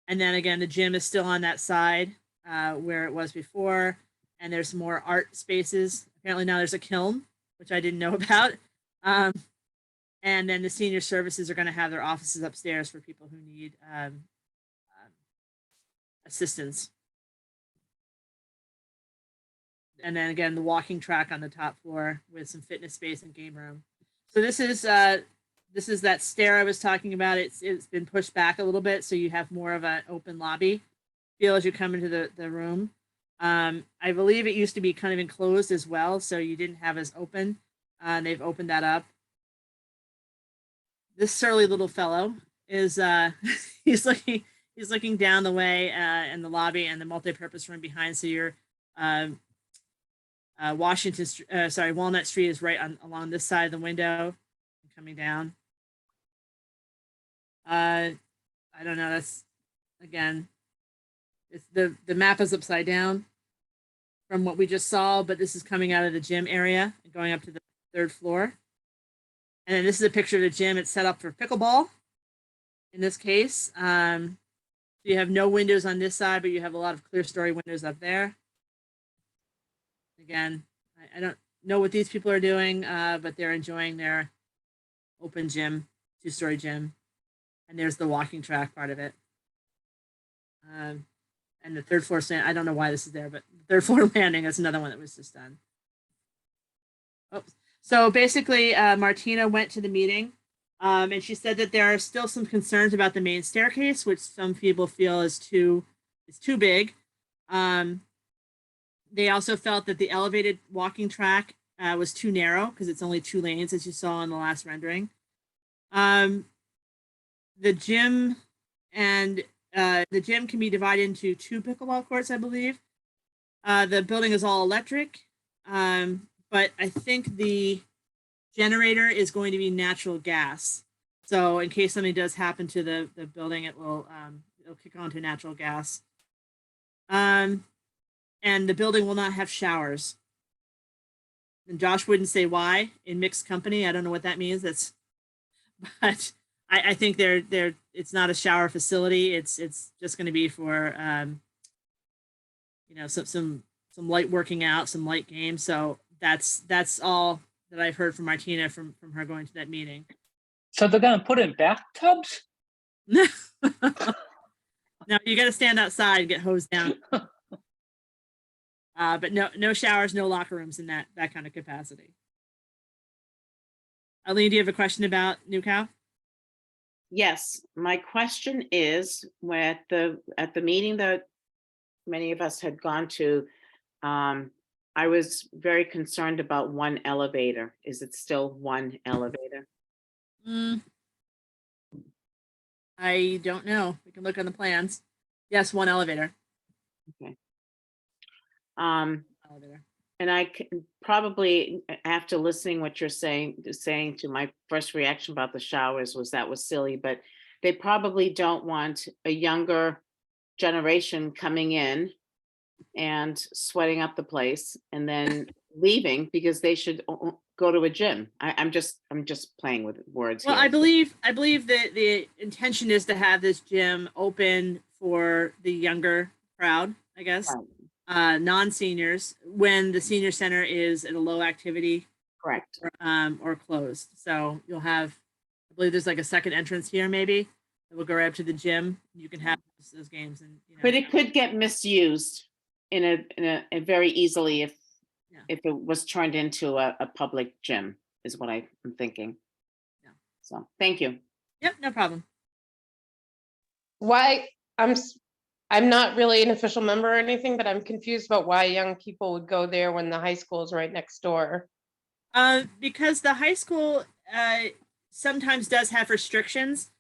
then again, the gym is still on that side where it was before. And there's more art spaces. Apparently now there's a kiln, which I didn't know about. And then the senior services are going to have their offices upstairs for people who need assistance. And then again, the walking track on the top floor with some fitness space and game room. So this is that stair I was talking about. It's been pushed back a little bit, so you have more of an open lobby feel as you come into the room. I believe it used to be kind of enclosed as well, so you didn't have as open. They've opened that up. This surly little fellow is he's looking down the way in the lobby and the multi-purpose room behind. So your Walnut Street is right along this side of the window, coming down. I don't know. That's again, it's the map is upside down from what we just saw, but this is coming out of the gym area and going up to the 3rd floor. And then this is a picture of the gym. It's set up for pickleball in this case. So you have no windows on this side, but you have a lot of clear story windows up there. Again, I don't know what these people are doing, but they're enjoying their open gym, 2-story gym. And there's the walking track part of it. And the 3rd floor stand, I don't know why this is there, but the 3rd floor landing is another one that was just done. Oops. So basically, Martina went to the meeting and she said that there are still some concerns about the main staircase, which some people feel is too big. They also felt that the elevated walking track was too narrow because it's only 2 lanes, as you saw in the last rendering. The gym can be divided into 2 pickleball courts, I believe. The building is all electric. But I think the generator is going to be natural gas. So in case something does happen to the building, it'll kick on to natural gas. And the building will not have showers. And Josh wouldn't say why in mixed company. I don't know what that means. But I think it's not a shower facility. It's just going to be for some light working out, some light games. So that's all that I've heard from Martina from her going to that meeting. So they're gonna put in bathtubs? No, you got to stand outside and get hosed down. But no showers, no locker rooms in that kind of capacity. Aline, do you have a question about NewCAL? Yes, my question is, at the meeting that many of us had gone to, I was very concerned about 1 elevator. Is it still 1 elevator? I don't know. We can look on the plans. Yes, 1 elevator. Okay. Elevator. And I can probably, after listening what you're saying to my first reaction about the showers that was silly, but they probably don't want a younger generation coming in and sweating up the place and then leaving because they should go to a gym. I'm just playing with words Well, here. I believe that the intention is to have this gym open for the younger crowd, I guess. Right. Non-seniors when the senior center is at a low activity. Correct. Or closed. So you'll have, I believe there's like a second entrance here maybe that will go right up to the gym. You can have those games and But it could get misused in a very easily if it was turned into a public gym is what I'm thinking. Yeah. So thank you. Yep, no problem. Why I'm not really an official member or anything, but I'm confused about why young people would go there when the high school is right next door. Because the high school sometimes does have restrictions.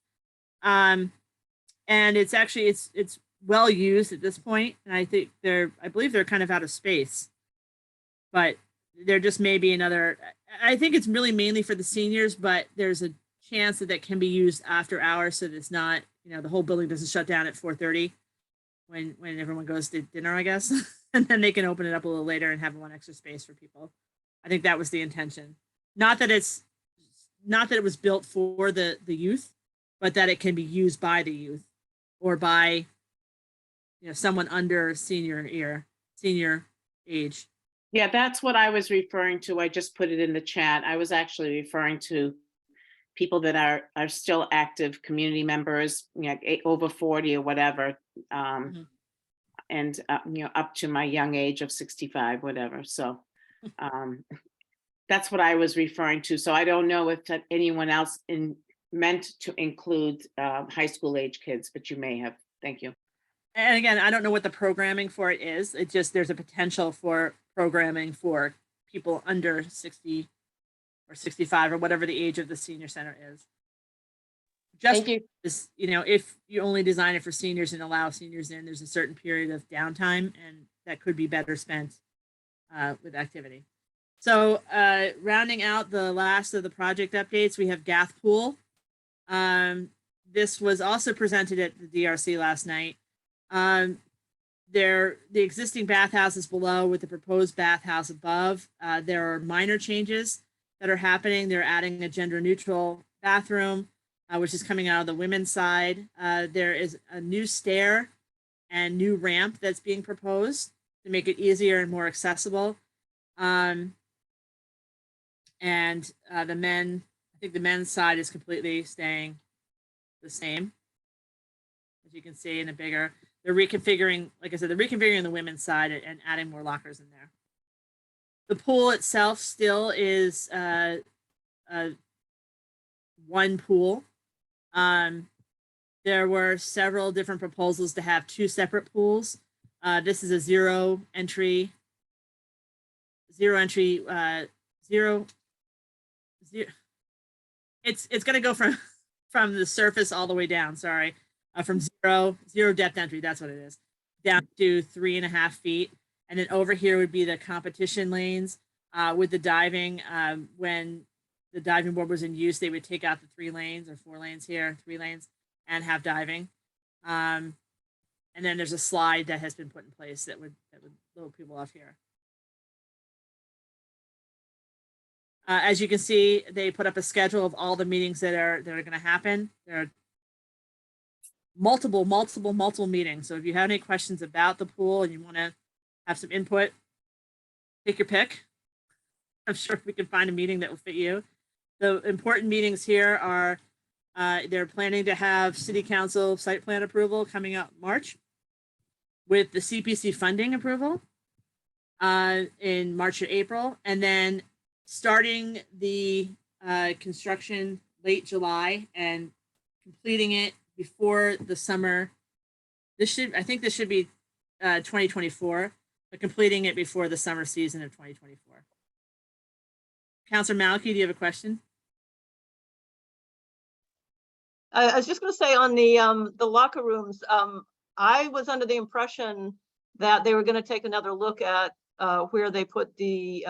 And it's actually, it's well used at this point. And I think I believe they're kind of out of space, but there just may be another, I think it's really mainly for the seniors, but there's a chance that can be used after hours. So that it's not, the whole building doesn't shut down at 4:30 when everyone goes to dinner, I guess. And then they can open it up a little later and have one extra space for people. I think that was the intention. Not that it was built for the youth, but that it can be used by the youth or by, someone under senior age. Yeah, that's what I was referring to. I just put it in the chat. I was actually referring to people that are still active community members, over 40 or whatever. And, up to my young age of 65, whatever. So that's what I was referring to. So I don't know if anyone else meant to include high school age kids, but you may have. Thank you. And again, I don't know what the programming for it is. It just, there's a potential for programming for people under 60 or 65 or whatever the age of the senior center is. Just Thank you. Is, if you only design it for seniors and allow seniors in, there's a certain period of downtime, and that could be better spent with activity. So rounding out the last of the project updates, we have Gath Pool. This was also presented at the DRC last night. The existing bathhouse is below with the proposed bathhouse above. There are minor changes that are happening. They're adding a gender neutral bathroom, which is coming out of the women's side. There is a new stair and new ramp that's being proposed to make it easier and more accessible. And I think the men's side is completely staying the same. As you can see in a bigger, they're reconfiguring, like I said, they're reconfiguring the women's side and adding more lockers in there. The pool itself still is one pool. There were several different proposals to have two separate pools. This is a zero entry. It's going to go from the surface all the way down. Sorry, from zero depth entry. That's what it is. Down to 3.5 feet, and then over here would be the competition lanes with the diving. When the diving board was in use, they would take out the 3 lanes or 4 lanes here, 3 lanes, and have diving. And then there's a slide that has been put in place that would load people off here. As you can see, they put up a schedule of all the meetings that are going to happen. There are multiple meetings. So if you have any questions about the pool and you want to have some input, take your pick. I'm sure we can find a meeting that will fit you. The important meetings here are they're planning to have City Council site plan approval coming up March with the CPC funding approval in March or April, and then starting the construction late July and completing it before the summer. I think this should be 2024, but completing it before the summer season of 2024. Councilor Malakie, do you have a question? I was just going to say on the locker rooms, I was under the impression that they were going to take another look at where they put the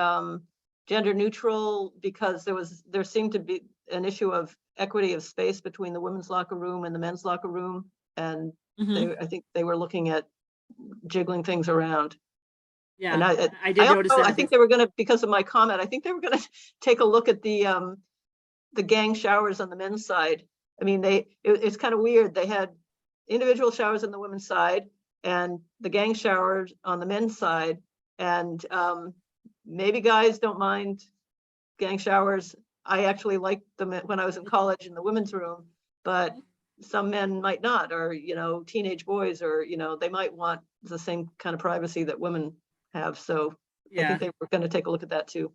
gender neutral, because there seemed to be an issue of equity of space between the women's locker room and the men's locker room, and I think they were looking at jiggling things around. Yeah, and I did notice that. I think they were going to, because of my comment, I think they were going to take a look at the gang showers on the men's side. I mean, it's kind of weird. They had individual showers on the women's side and the gang showers on the men's side. And maybe guys don't mind gang showers. I actually liked them when I was in college in the women's room, but some men might not, or, teenage boys, or, they might want the same kind of privacy that women have. So I think they were going to take a look at that too.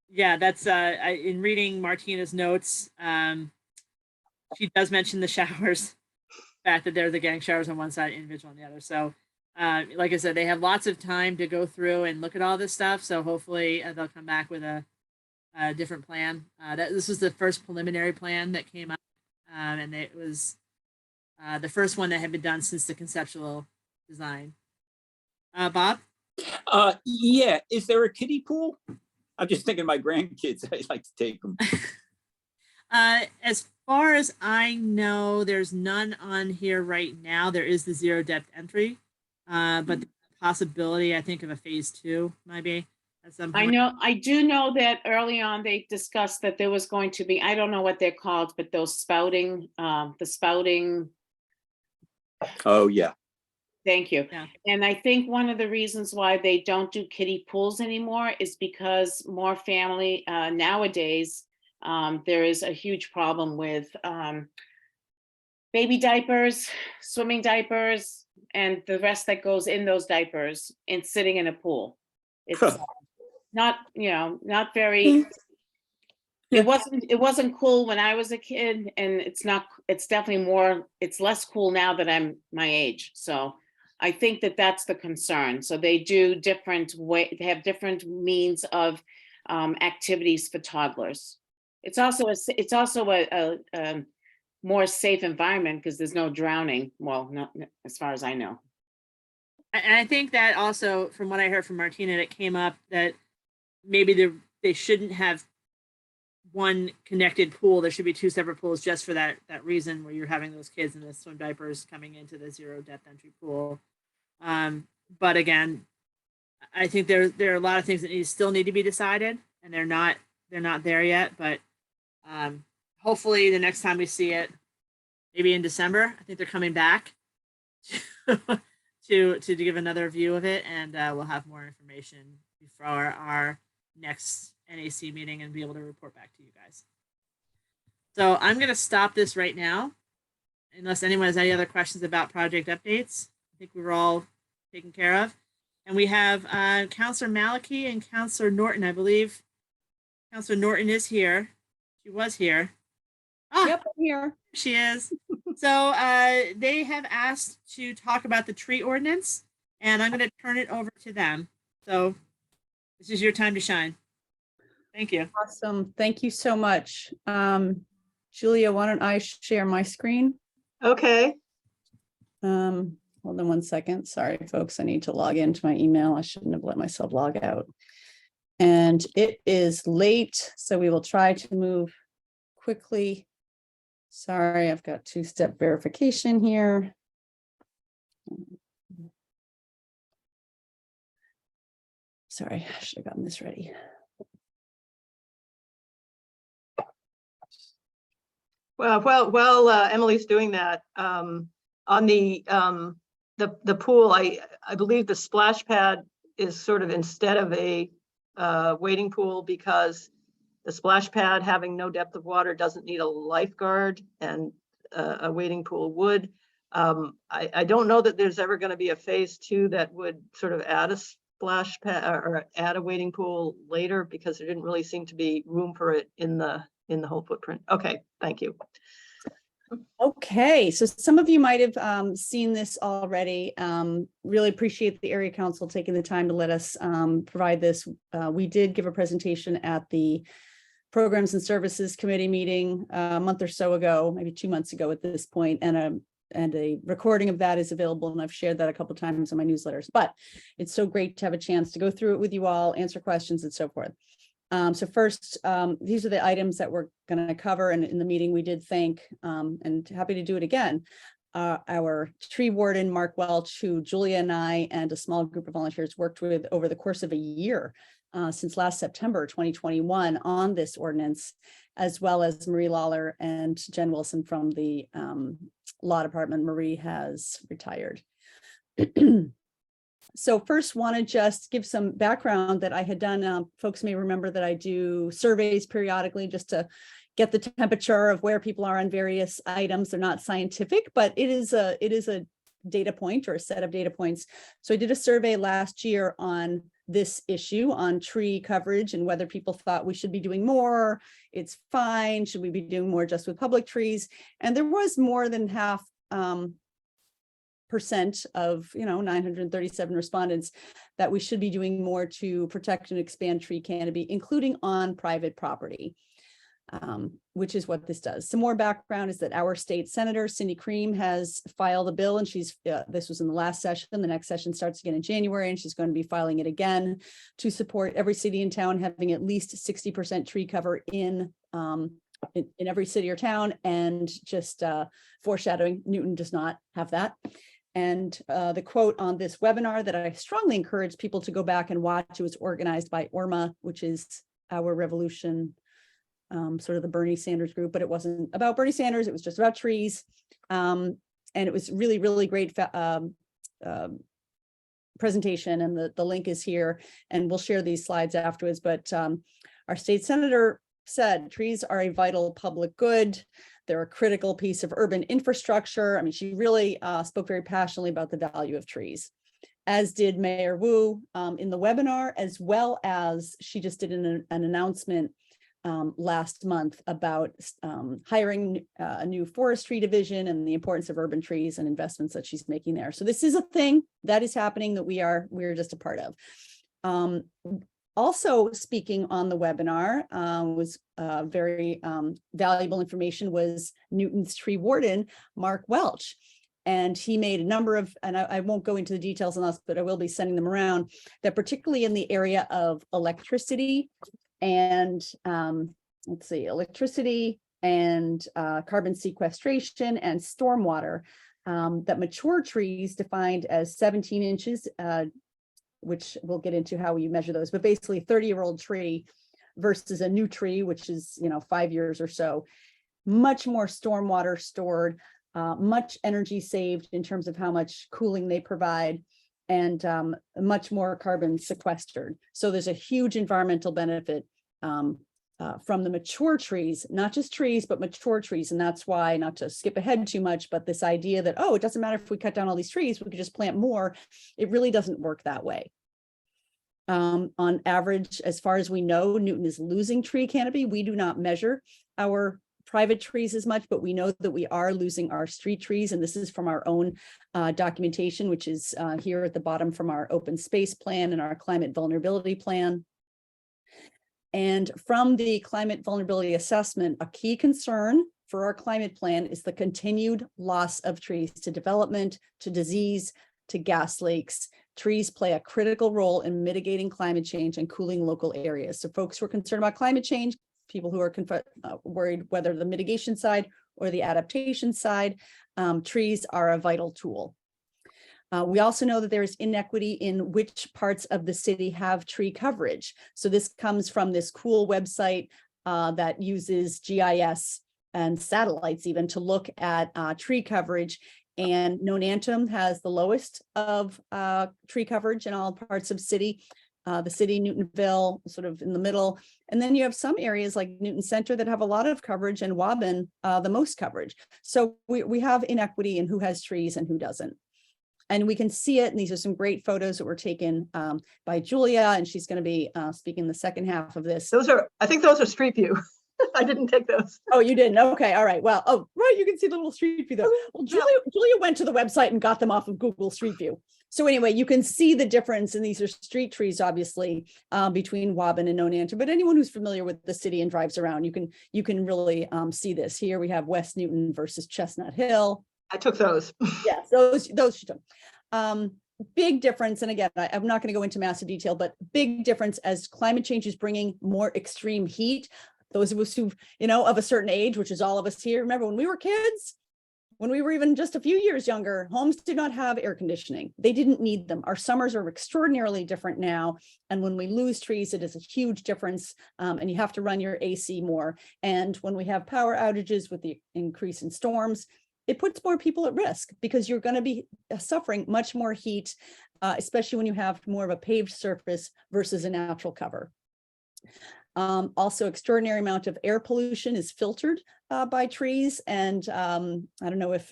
Yeah, that's in reading Martina's notes, she does mention the showers, the fact that they're the gang showers on one side, individual on the other. So like I said, they have lots of time to go through and look at all this stuff. So hopefully they'll come back with a different plan. This was the first preliminary plan that came up, and it was the first one that had been done since the conceptual design. Bob? Yeah, is there a kiddie pool? I'm just thinking of my grandkids. I'd like to take them. As far as I know, there's none on here right now. There is the zero depth entry, but the possibility, I think, of a phase 2 maybe at some point. I do know that early on they discussed that there was going to be, I don't know what they're called, but those spouting, the spouting. Oh, yeah. Thank you. Yeah. And I think one of the reasons why they don't do kiddie pools anymore is because more family nowadays, there is a huge problem with baby diapers, swimming diapers, and the rest that goes in those diapers and sitting in a pool. It's not, not very, it wasn't cool when I was a kid, and it's definitely more, it's less cool now that I'm my age. So I think that that's the concern. So they do they have different means of activities for toddlers. It's also a more safe environment because there's no drowning. Well, not as far as I know. And I think that also, from what I heard from Martina, it came up that maybe they shouldn't have one connected pool. There should be 2 separate pools just for that reason, where you're having those kids in the swim diapers coming into the zero depth entry pool. But again, I think there are a lot of things that still need to be decided, and they're not there yet. But hopefully the next time we see it, maybe in December, I think they're coming back to give another view of it, and we'll have more information before our next NAC meeting and be able to report back to you guys. So I'm going to stop this right now, unless anyone has any other questions about project updates. I think we were all taken care of. And we have Councilor Malakie and Councilor Norton. I believe Councilor Norton is here. She was here. Yep, I'm here. She is. So they have asked to talk about the tree ordinance, and I'm going to turn it over to them. So this is your time to shine. Thank you. Awesome. Thank you so much. Julia, why don't I share my screen? Okay. Hold on one second. Sorry, folks. I need to log into my email. I shouldn't have let myself log out. And it is late, so we will try to move quickly. Sorry, I've got 2-step verification here. Sorry, I should have gotten this ready. Well, Emily's doing that. On the pool, I believe the splash pad is sort of instead of a wading pool, because the splash pad, having no depth of water, doesn't need a lifeguard, and a wading pool would. I don't know that there's ever going to be a phase 2 that would sort of add a splash pad or add a wading pool later, because there didn't really seem to be room for it in the whole footprint. Okay, thank you. Okay, so some of you might have seen this already. Really appreciate the area council taking the time to let us provide this. We did give a presentation at the Programs and Services Committee meeting a month or so ago, maybe 2 months ago at this point, and a recording of that is available, and I've shared that a couple of times in my newsletters. But it's so great to have a chance to go through it with you all, answer questions, and so forth. So first, these are the items that we're going to cover, and in the meeting we did thank, and happy to do it again, our tree warden, Mark Welch, who Julia and I and a small group of volunteers worked with over the course of a year, since last September 2021 on this ordinance, as well as Marie Lawler and Jen Wilson from the law department. Marie has retired. So first, want to just give some background that I had done. Folks may remember that I do surveys periodically just to get the temperature of where people are on various items. They're not scientific, but it is a data point or a set of data points. So I did a survey last year on this issue, on tree coverage, and whether people thought we should be doing more, it's fine, should we be doing more just with public trees? And there was more than half percent of, 937 respondents, that we should be doing more to protect and expand tree canopy, including on private property, which is what this does. Some more background is that our state senator, Cindy Cream, has filed a bill, and this was in the last session. The next session starts again in January, and she's going to be filing it again to support every city and town having at least 60% tree cover in every city or town. And just foreshadowing, Newton does not have that. And the quote on this webinar that I strongly encourage people to go back and watch, it was organized by ORMA, which is Our Revolution, sort of the Bernie Sanders group, but it wasn't about Bernie Sanders. It was just about trees. And it was really, really great presentation. And the link is here, and we'll share these slides afterwards. But our state senator said trees are a vital public good. They're a critical piece of urban infrastructure. I mean, she really spoke very passionately about the value of trees, as did Mayor Wu in the webinar, as well as she just did an announcement last month about hiring a new forestry division and the importance of urban trees and investments that she's making there. So this is a thing that is happening that we're just a part of. Also speaking on the webinar was very valuable information was Newton's tree warden, Mark Welch. And he made a number of, and I won't go into the details on this, but I will be sending them around, that particularly in the area of electricity and electricity and carbon sequestration and stormwater, that mature trees defined as 17 inches, which we'll get into how you measure those, but basically 30-year-old tree versus a new tree, which is, 5 years or so, much more stormwater stored, much energy saved in terms of how much cooling they provide, and much more carbon sequestered. So there's a huge environmental benefit from the mature trees, not just trees, but mature trees. And that's why, not to skip ahead too much, but this idea that, oh, it doesn't matter if we cut down all these trees, we could just plant more. It really doesn't work that way. On average, as far as we know, Newton is losing tree canopy. We do not measure our private trees as much, but we know that we are losing our street trees. And this is from our own documentation, which is here at the bottom from our open space plan and our climate vulnerability plan. And from the climate vulnerability assessment, a key concern for our climate plan is the continued loss of trees to development, to disease, to gas lakes. Trees play a critical role in mitigating climate change and cooling local areas. So folks who are concerned about climate change, people who are worried whether the mitigation side or the adaptation side, trees are a vital tool. We also know that there is inequity in which parts of the city have tree coverage. So this comes from this cool website that uses GIS and satellites even to look at tree coverage. And Nonantum has the lowest of tree coverage in all parts of city. The city, Newtonville, sort of in the middle. And then you have some areas like Newton Center that have a lot of coverage, and Waban the most coverage. So we have inequity in who has trees and who doesn't. And we can see it. And these are some great photos that were taken by Julia, and she's going to be speaking the second half of this. I think those are Street View. I didn't take those. Oh, you didn't? Okay. All right. Well, oh, right. You can see the little Street View though. Well, Julia went to the website and got them off of Google Street View. So anyway, you can see the difference, and these are street trees, obviously, between Waban and Nonantum. But anyone who's familiar with the city and drives around, you can really see this. Here we have West Newton versus Chestnut Hill. I took those. Yes, those she took. Big difference. And again, I'm not going to go into massive detail, but big difference as climate change is bringing more extreme heat. Those of us who, of a certain age, which is all of us here, remember when we were kids, when we were even just a few years younger, homes did not have air conditioning. They didn't need them. Our summers are extraordinarily different now. And when we lose trees, it is a huge difference. And you have to run your AC more. And when we have power outages with the increase in storms, it puts more people at risk because you're going to be suffering much more heat, especially when you have more of a paved surface versus a natural cover. Also, extraordinary amount of air pollution is filtered by trees. And I don't know if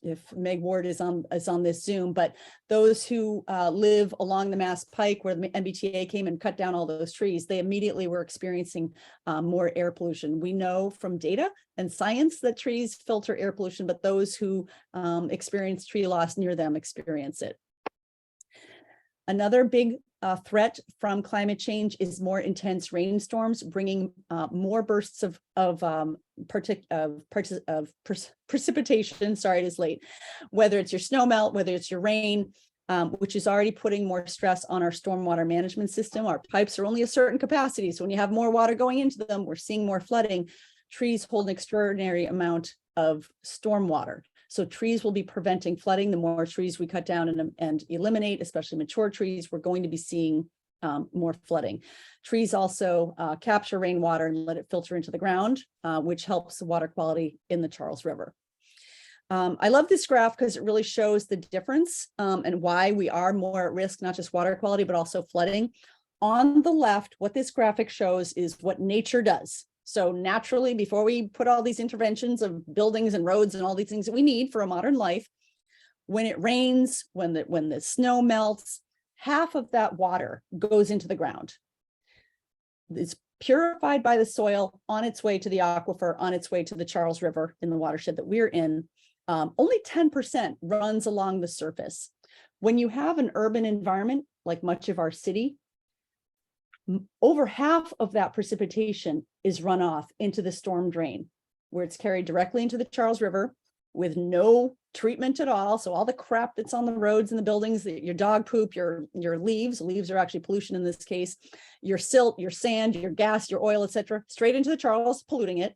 if Meg Ward is on this Zoom, but those who live along the Mass Pike where the MBTA came and cut down all those trees, they immediately were experiencing more air pollution. We know from data and science that trees filter air pollution, but those who experience tree loss near them experience it. Another big threat from climate change is more intense rainstorms, bringing more bursts of precipitation. Sorry, it is late. Whether it's your snow melt, whether it's your rain, which is already putting more stress on our stormwater management system. Our pipes are only a certain capacity, so when you have more water going into them, we're seeing more flooding. Trees hold an extraordinary amount of stormwater. So trees will be preventing flooding. The more trees we cut down and eliminate, especially mature trees, we're going to be seeing more flooding. Trees also capture rainwater and let it filter into the ground, which helps the water quality in the Charles River. I love this graph because it really shows the difference and why we are more at risk, not just water quality, but also flooding. On the left, what this graphic shows is what nature does. So naturally, before we put all these interventions of buildings and roads and all these things that we need for a modern life, when it rains, when the snow melts, half of that water goes into the ground. It's purified by the soil on its way to the aquifer, on its way to the Charles River in the watershed that we're in. Only 10% runs along the surface. When you have an urban environment, like much of our city, over half of that precipitation is runoff into the storm drain, where it's carried directly into the Charles River with no treatment at all. So all the crap that's on the roads and the buildings, your dog poop, your leaves are actually pollution in this case, your silt, your sand, your gas, your oil, etc., straight into the Charles, polluting it,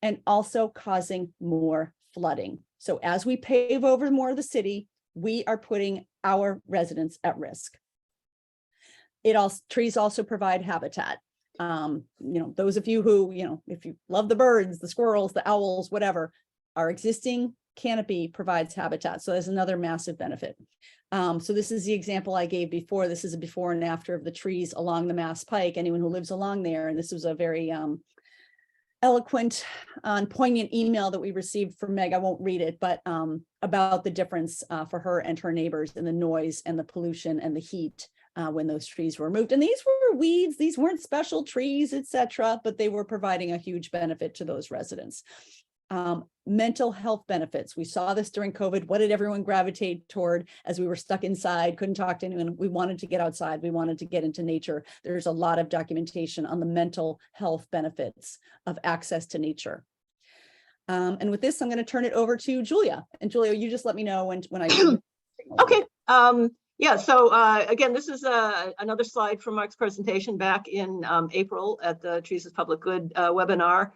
and also causing more flooding. So as we pave over more of the city, we are putting our residents at risk. Trees also provide habitat. Those of you who, if you love the birds, the squirrels, the owls, whatever, our existing canopy provides habitat. So there's another massive benefit. So this is the example I gave before. This is a before and after of the trees along the Mass Pike. Anyone who lives along there, and this was a very eloquent and poignant email that we received from Meg. I won't read it, but about the difference for her and her neighbors and the noise and the pollution and the heat when those trees were removed. And these were weeds, these weren't special trees, etc., but they were providing a huge benefit to those residents. Mental health benefits. We saw this during COVID. What did everyone gravitate toward as we were stuck inside, couldn't talk to anyone? We wanted to get outside. We wanted to get into nature. There's a lot of documentation on the mental health benefits of access to nature. And with this, I'm going to turn it over to Julia. And Julia, you just let me know when I. Okay. Yeah, so again, this is another slide from Mark's presentation back in April at the Trees as Public Good webinar,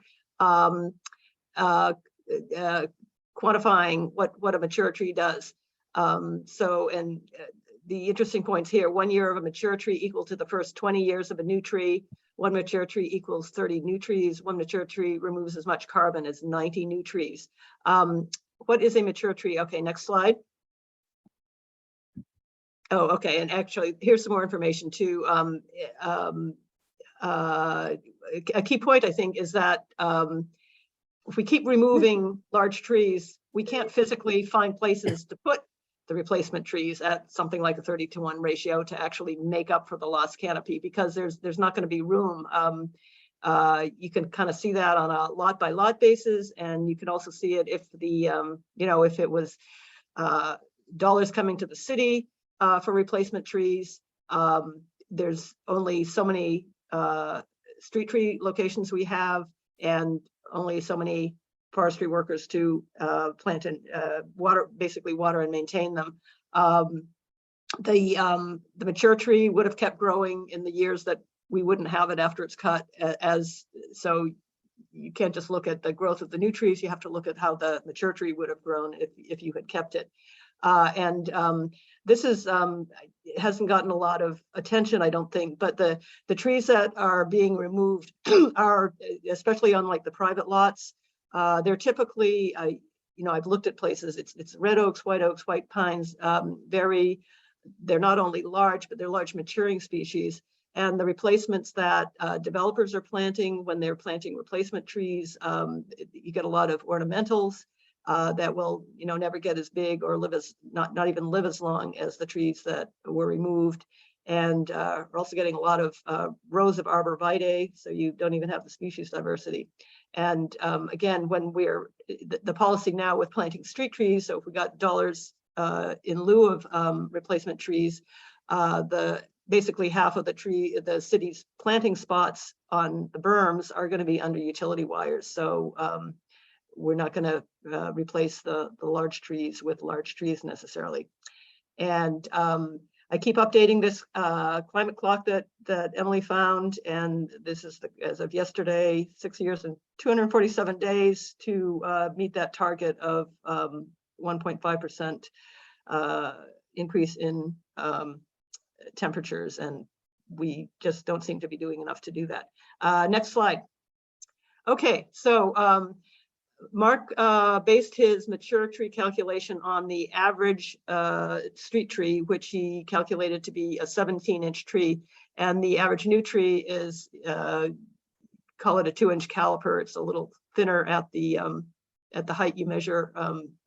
quantifying what a mature tree does. And the interesting points here, 1 year of a mature tree equal to the first 20 years of a new tree. 1 mature tree equals 30 new trees. 1 mature tree removes as much carbon as 90 new trees. What is a mature tree? Okay, next slide. Oh, okay. And actually, here's some more information too. A key point, I think, is that if we keep removing large trees, we can't physically find places to put the replacement trees at something like a 30-to-1 ratio to actually make up for the lost canopy, because there's not going to be room. You can kind of see that on a lot by lot basis, and you can also see it if the if it was dollars coming to the city for replacement trees. There's only so many street tree locations we have, and only so many forestry workers to plant and water and maintain them. The mature tree would have kept growing in the years that we wouldn't have it after it's cut. So you can't just look at the growth of the new trees. You have to look at how the mature tree would have grown if you had kept it. This is hasn't gotten a lot of attention, I don't think, but the trees that are being removed are, especially on like the private lots, they're typically, I've looked at places, it's red oaks, white pines, they're not only large, but they're large maturing species. And the replacements that developers are planting when they're planting replacement trees, you get a lot of ornamentals. that will, never get as big or live as, not even live as long as the trees that were removed. And we're also getting a lot of rows of arborvitae, so you don't even have the species diversity. And again, when we're, the policy now with planting street trees, so if we got dollars in lieu of replacement trees, basically half of the city's planting spots on the berms are going to be under utility wires. So we're not going to replace the large trees with large trees necessarily. And I keep updating this climate clock that Emily found, and this is as of yesterday, 6 years and 247 days to meet that target of 1.5% increase in temperatures, and we just don't seem to be doing enough to do that. Next slide. Okay, so Mark based his mature tree calculation on the average street tree, which he calculated to be a 17-inch tree, and the average new tree is, call it a 2-inch caliper. It's a little thinner at the height you measure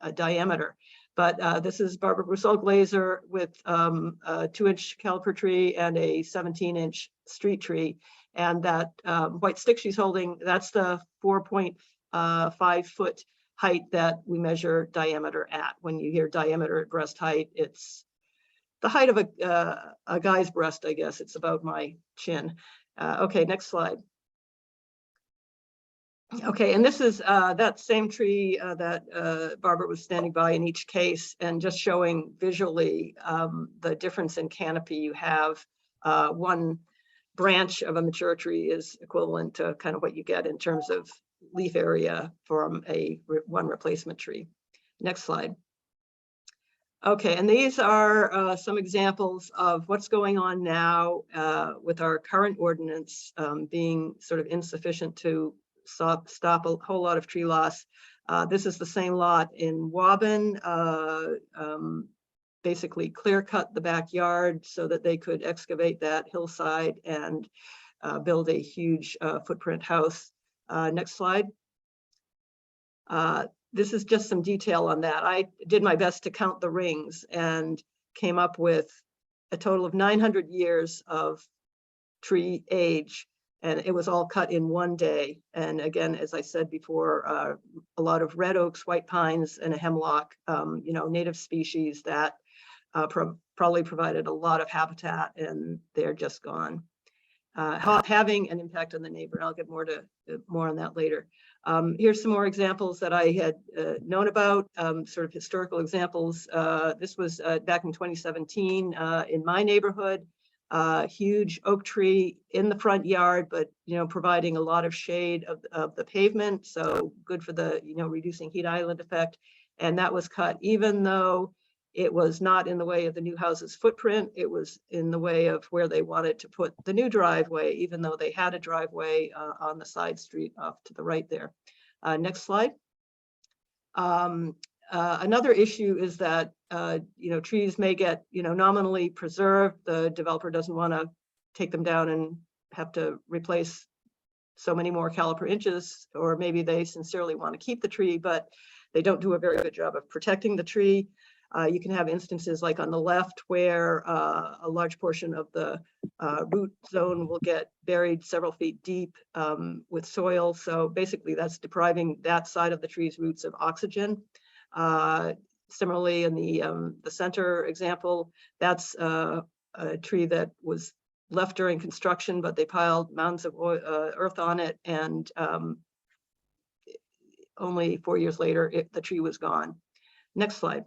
a diameter. But this is Barbara Broussel Glazer with a 2-inch caliper tree and a 17-inch street tree. And that white stick she's holding, that's the 4.5-foot height that we measure diameter at. When you hear diameter at breast height, it's the height of a guy's breast, I guess. It's about my chin. Okay, next slide. Okay, and this is that same tree that Barbara was standing by in each case, and just showing visually the difference in canopy you have. One branch of a mature tree is equivalent to kind of what you get in terms of leaf area from one replacement tree. Next slide. Okay, and these are some examples of what's going on now with our current ordinance being sort of insufficient to stop a whole lot of tree loss. This is the same lot in Waban, basically clear cut the backyard so that they could excavate that hillside and build a huge footprint house. Next slide. This is just some detail on that. I did my best to count the rings and came up with a total of 900 years of tree age, and it was all cut in one day. And again, as I said before, a lot of red oaks, white pines, and a hemlock, native species that probably provided a lot of habitat, and they're just gone. Having an impact on the neighbor. I'll get more on that later. Here's some more examples that I had known about, sort of historical examples. This was back in 2017 in my neighborhood. Huge oak tree in the front yard, but providing a lot of shade of the pavement, so good for the reducing heat island effect. And that was cut even though it was not in the way of the new house's footprint. It was in the way of where they wanted to put the new driveway, even though they had a driveway on the side street off to the right there. Next slide. Another issue is that trees may get nominally preserved. The developer doesn't want to take them down and have to replace so many more caliper inches, or maybe they sincerely want to keep the tree, but they don't do a very good job of protecting the tree. You can have instances like on the left where a large portion of the root zone will get buried several feet deep with soil. So basically that's depriving that side of the tree's roots of oxygen. Similarly, in the center example, that's a tree that was left during construction, but they piled mounds of earth on it, and only 4 years later, the tree was gone. Next slide.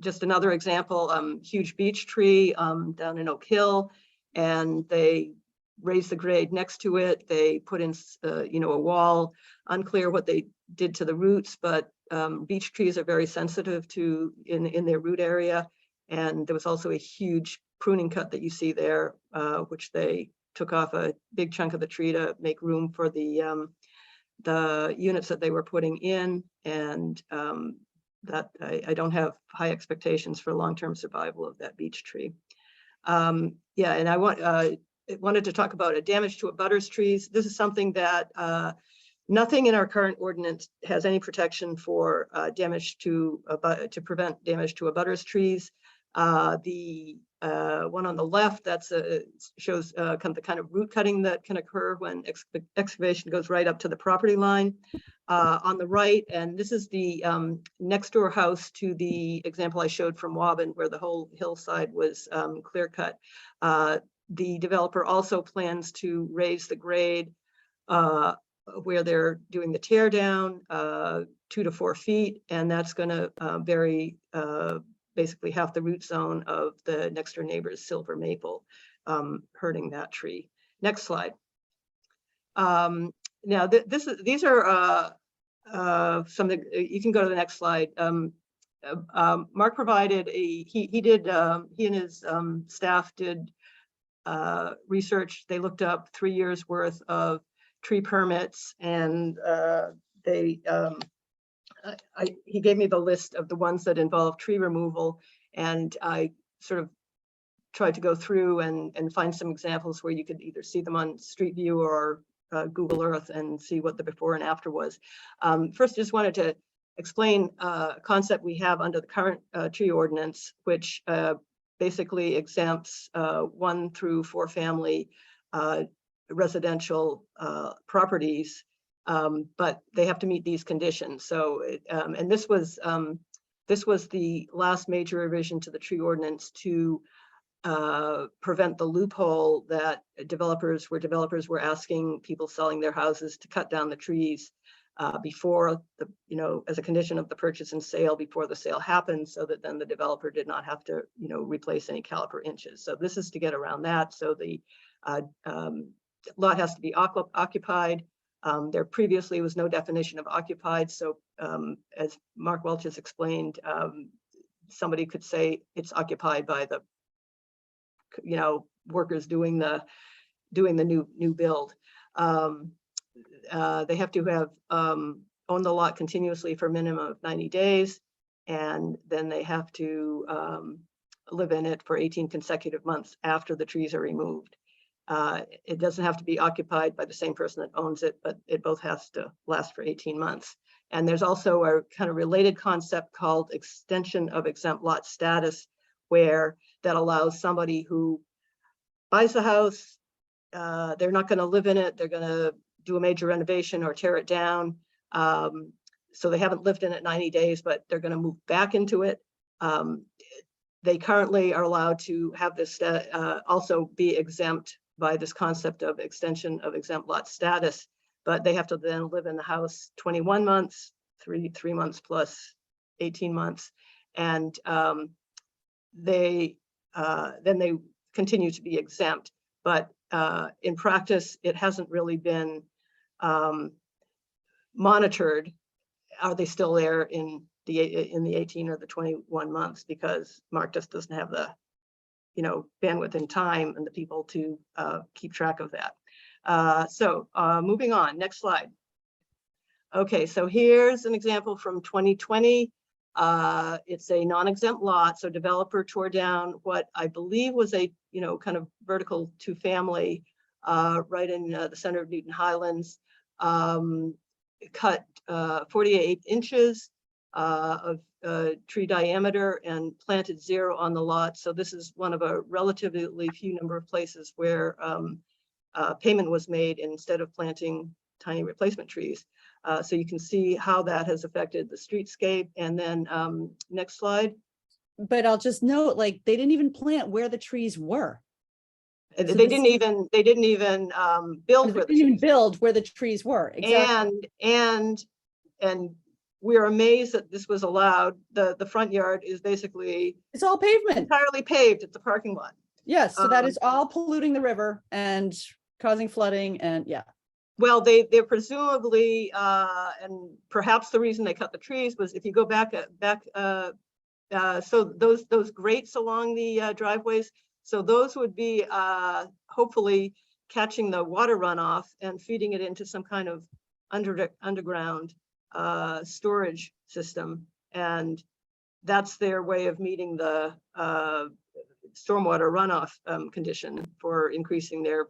Just another example, huge beech tree down in Oak Hill, and they raised the grade next to it. They put in, a wall. Unclear what they did to the roots, but beech trees are very sensitive to in their root area. And there was also a huge pruning cut that you see there, which they took off a big chunk of the tree to make room for the units that they were putting in. And that I don't have high expectations for long-term survival of that beech tree. And I wanted to talk about a damage to abutters trees. This is something that Nothing in our current ordinance has any protection for damage to prevent damage to abutters trees. The one on the left, that's shows kind of the kind of root cutting that can occur when excavation goes right up to the property line. On the right, and this is the next door house to the example I showed from Woburn, where the whole hillside was clear cut. The developer also plans to raise the grade where they're doing the tear down 2 to 4 feet, and that's going to vary basically half the root zone of the next door neighbor's silver maple, hurting that tree. Next slide. Now these are something you can go to the next slide. Mark provided he and his staff did research. They looked up 3 years worth of tree permits, and he gave me the list of the ones that involve tree removal, and I sort of tried to go through and find some examples where you could either see them on Street View or Google Earth and see what the before and after was. First, just wanted to explain a concept we have under the current tree ordinance, which basically exempts 1 through 4 family residential properties, but they have to meet these conditions. So, and this was the last major revision to the tree ordinance to prevent the loophole that developers were asking people selling their houses to cut down the trees before the, as a condition of the purchase and sale before the sale happened, so that then the developer did not have to, replace any caliper inches. So this is to get around that. So the lot has to be occupied. There previously was no definition of occupied. So as Mark Welch has explained, somebody could say it's occupied by the, workers doing the new build. They have to have owned the lot continuously for a minimum of 90 days. And then they have to live in it for 18 consecutive months after the trees are removed. It doesn't have to be occupied by the same person that owns it, but it both has to last for 18 months. And there's also a kind of related concept called extension of exempt lot status, where that allows somebody who buys the house, they're not going to live in it, they're going to do a major renovation or tear it down. So they haven't lived in it 90 days, but they're going to move back into it. They currently are allowed to have this also be exempt by this concept of extension of exempt lot status, but they have to then live in the house 21 months, three months plus 18 months. And then they continue to be exempt. But in practice, it hasn't really been monitored. Are they still there in the 18 or the 21 months? Because Mark just doesn't have the bandwidth and time and the people to keep track of that. So moving on, next slide. Okay, so here's an example from 2020. It's a non-exempt lot. So developer tore down what I believe was a kind of vertical 2-family right in the center of Newton Highlands. Cut 48 inches of tree diameter and planted 0 on the lot. So this is one of a relatively few number of places where payment was made instead of planting tiny replacement trees. So you can see how that has affected the streetscape. And then next slide. But I'll just note, like, they didn't even plant where the trees were. So they didn't even build where the trees were. Exactly. And we're amazed that this was allowed. The front yard is basically, it's all pavement, entirely paved. It's a parking lot. Yes, so that is all polluting the river and causing flooding, and yeah. Well, they're presumably, and perhaps the reason they cut the trees was, if you go back, so those grates along the driveways, so those would be hopefully catching the water runoff and feeding it into some kind of underground storage system, and that's their way of meeting the stormwater runoff condition for increasing their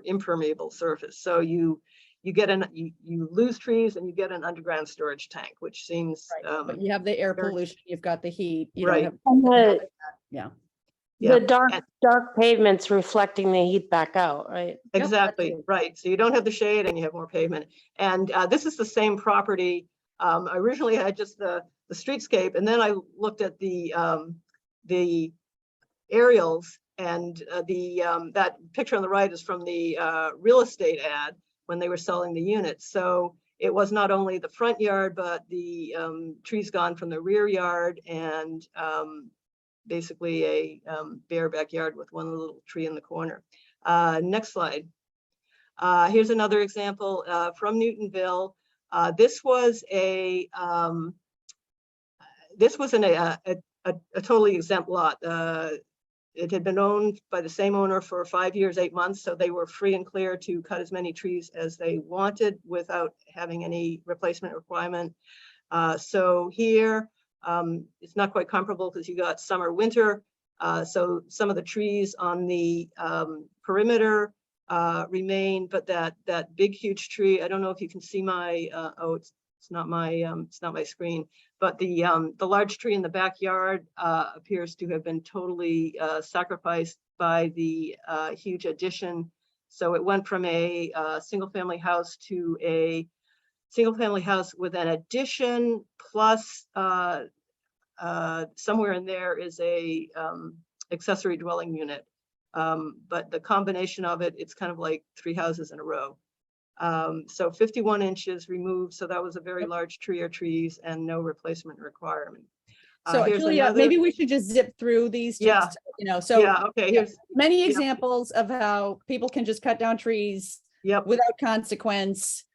impermeable surface. So you you get you lose trees and you get an underground storage tank, which seems, But you have the air very- pollution, you've got the heat, you Right. don't have. And the, Yeah. yeah, the dark pavement's reflecting the heat back out, right? exactly, right. So you don't have the shade and you have more pavement. And this is the same property. I originally had just the streetscape, and then I looked at the aerials, and that picture on the right is from the real estate ad when they were selling the units. So it was not only the front yard, but the trees gone from the rear yard, and basically a bare backyard with one little tree in the corner. Next slide. Here's another example from Newtonville. This was a totally exempt lot. It had been owned by the same owner for 5 years, 8 months, so they were free and clear to cut as many trees as they wanted without having any replacement requirement. So here, it's not quite comparable because you got summer, winter. So some of the trees on the perimeter remain, but that big, huge tree, I don't know if you can see my, it's not my screen, but the large tree in the backyard appears to have been totally sacrificed by the huge addition. So it went from a single family house to a single family house with an addition, plus somewhere in there is a accessory dwelling unit. But the combination of it, it's kind of like 3 houses in a row. So 51 inches removed. So that was a very large tree or trees, and no replacement requirement. So Here's Julia, another- maybe we should just zip through these. Yeah. Just, you know, so Yeah, okay, here's many yeah. examples of how people can just cut down trees Yep. without consequence.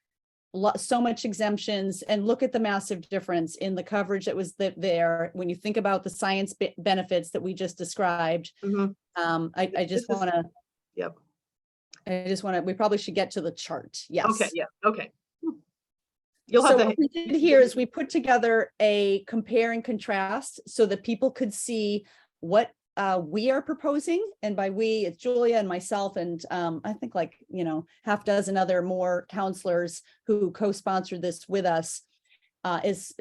So much exemptions, and look at the massive difference in the coverage that was there. When you think about the science benefits that we just described, Mhm. I just want to. Yep. I just want to. We probably should get to the chart. Yes. Okay, yeah, okay. You'll have So the. what we did here is we put together a compare and contrast so that people could see what we are proposing. And by we, it's Julia and myself, and I think like, you know, half dozen other more counselors who co-sponsored this with us. Is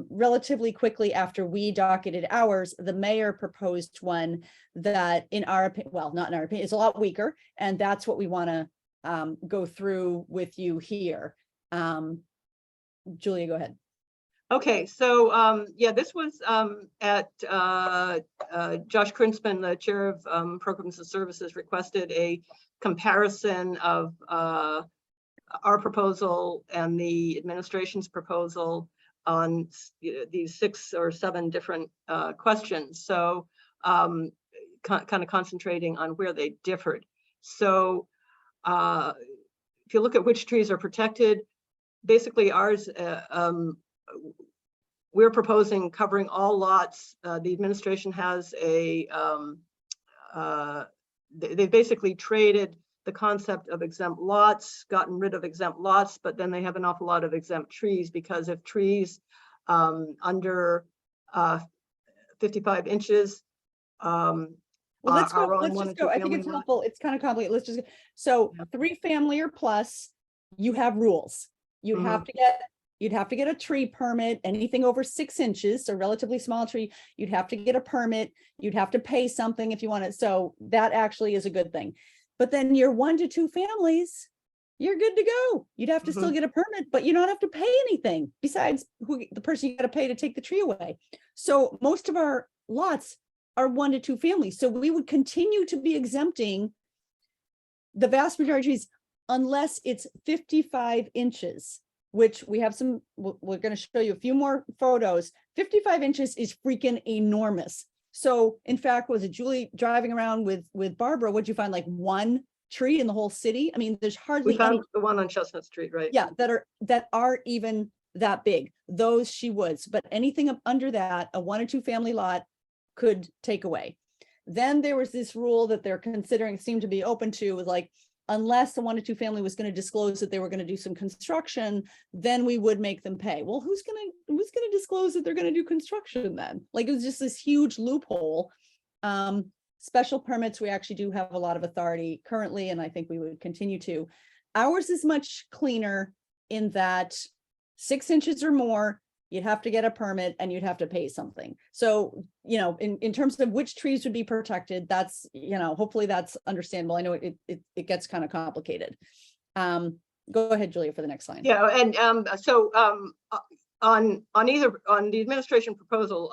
relatively quickly after we docketed ours, the mayor proposed one that in our opinion, well, not in our opinion, it's a lot weaker. And that's what we want to go through with you here. Julia, go ahead. Okay, so yeah, this was at Josh Krinsman, the chair of Programs and Services, requested a comparison of our proposal and the administration's proposal on these 6 or 7 different questions. So kind of concentrating on where they differed. So if you look at which trees are protected, basically ours, we're proposing covering all lots. The administration has a, they basically traded the concept of exempt lots, gotten rid of exempt lots, but then they have an awful lot of exempt trees, because if trees under 55 inches Well, let's go, are on let's one just or go. two I think family it's lots. helpful. It's kind of complicated. Let's just, so 3 family or plus, you have rules. You'd have to get, you'd have to get a tree permit, anything over 6 inches, so relatively small tree, you'd have to get a permit, you'd have to pay something if you want it. So that actually is a good thing. But then your 1 to 2 families, you're good to go. You'd have to still get a permit, but you don't have to pay anything besides the person you got to pay to take the tree away. So most of our lots are 1 to 2 families. So we would continue to be exempting the vast majority of trees unless it's 55 inches, which we have some, we're going to show you a few more photos. 55 inches is freaking enormous. So in fact, was it Julie driving around with Barbara? What'd you find, like 1 tree in the whole city? I mean, there's hardly We found any. the one on Chestnut Street, right? Yeah, that are even that big. Those she would, but anything up under that, a 1 or 2 family lot could take away. Then there was this rule that they're considering, seemed to be open to, was like, unless the 1 or 2 family was going to disclose that they were going to do some construction, then we would make them pay. Well, who's going to disclose that they're going to do construction then? Like, it was just this huge loophole. Special permits, we actually do have a lot of authority currently, and I think we would continue to. Ours is much cleaner in that 6 inches or more, you'd have to get a permit and you'd have to pay something. So, you know, in terms of which trees would be protected, that's, you know, hopefully that's understandable. I know it gets kind of complicated. Go ahead, Julia, for the next line. Yeah, and on the administration proposal,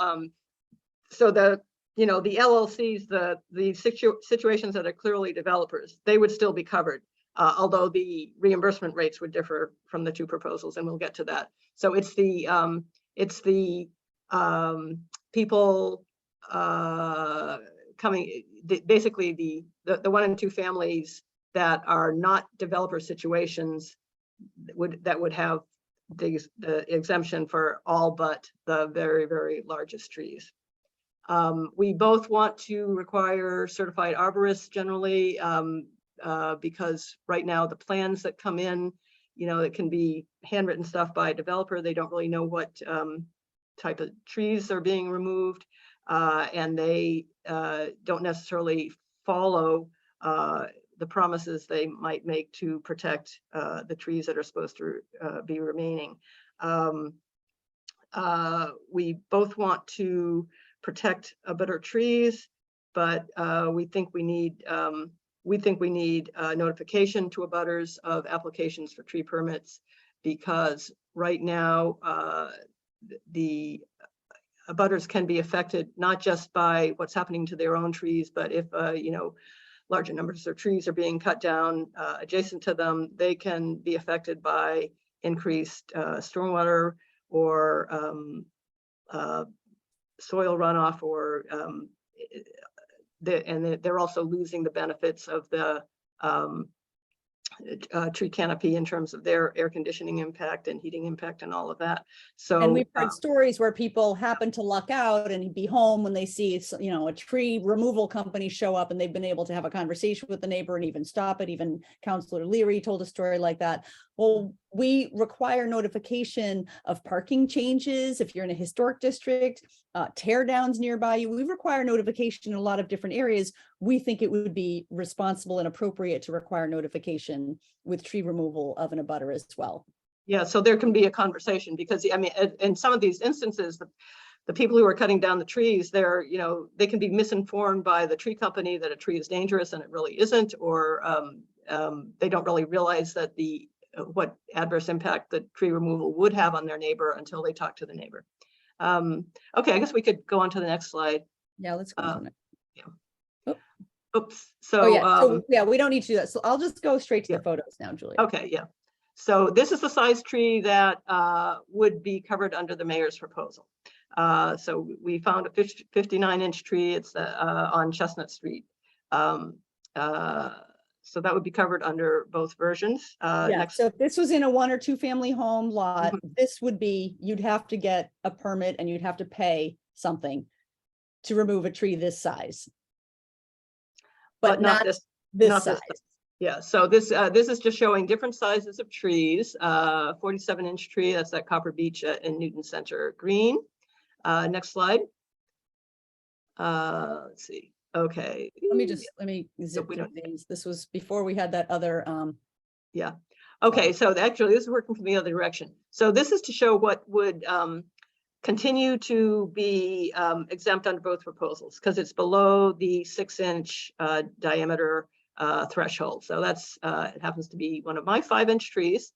so the LLCs, the situations that are clearly developers, they would still be covered, although the reimbursement rates would differ from the two proposals, and we'll get to that. So it's the people coming, basically the 1 and 2 families that are not developer situations that would have the exemption for all but the very, very largest trees. We both want to require certified arborists generally, because right now the plans that come in, you know, it can be handwritten stuff by a developer. They don't really know what type of trees are being removed, and they don't necessarily follow the promises they might make to protect the trees that are supposed to be remaining. We both want to protect abutter trees, but we think we need notification to abutters of applications for tree permits, because right now the abutters can be affected not just by what's happening to their own trees, but if you know, larger numbers of trees are being cut down adjacent to them, they can be affected by increased stormwater or soil runoff, or they're also losing the benefits of the tree canopy in terms of their air conditioning impact and heating impact and all of that. So, and we've heard stories where people happen to luck out and be home when they see, you know, a tree removal company show up, and they've been able to have a conversation with the neighbor and even stop it. Even Councilor Leary told a story like that. Well, we require notification of parking changes if you're in a historic district, tear downs nearby you. We require notification in a lot of different areas. We think it would be responsible and appropriate to require notification with tree removal of an abutter as well. Yeah, so there can be a conversation, because I mean, in some of these instances, the people who are cutting down the trees, they're, you know, they can be misinformed by the tree company that a tree is dangerous and it really isn't, or they don't really realize that what adverse impact the tree removal would have on their neighbor until they talk to the neighbor. Okay, I guess we could go on to the next slide. Yeah, let's go on it. Yeah. Oops. So, yeah, we don't need to do that. So I'll just go straight to the photos now, Julia. Okay, yeah. So this is the size tree that would be covered under the mayor's proposal. So we found a 59-inch tree. It's on Chestnut Street. So that would be covered under both versions. Yeah, so if this was in a 1 or 2 family home lot, this would be, you'd have to get a permit and you'd have to pay something to remove a tree this size. But not this size. Yeah, so this is just showing different sizes of trees. 47-inch tree, that's that Copper Beech in Newton Center green. Next slide. Let's see. Okay. Let me zip through these. This was before we had that other. Yeah. Okay. So actually, this is working from the other direction. So this is to show what would continue to be exempt under both proposals, because it's below the 6-inch diameter threshold. So that's it happens to be one of my 5-inch trees.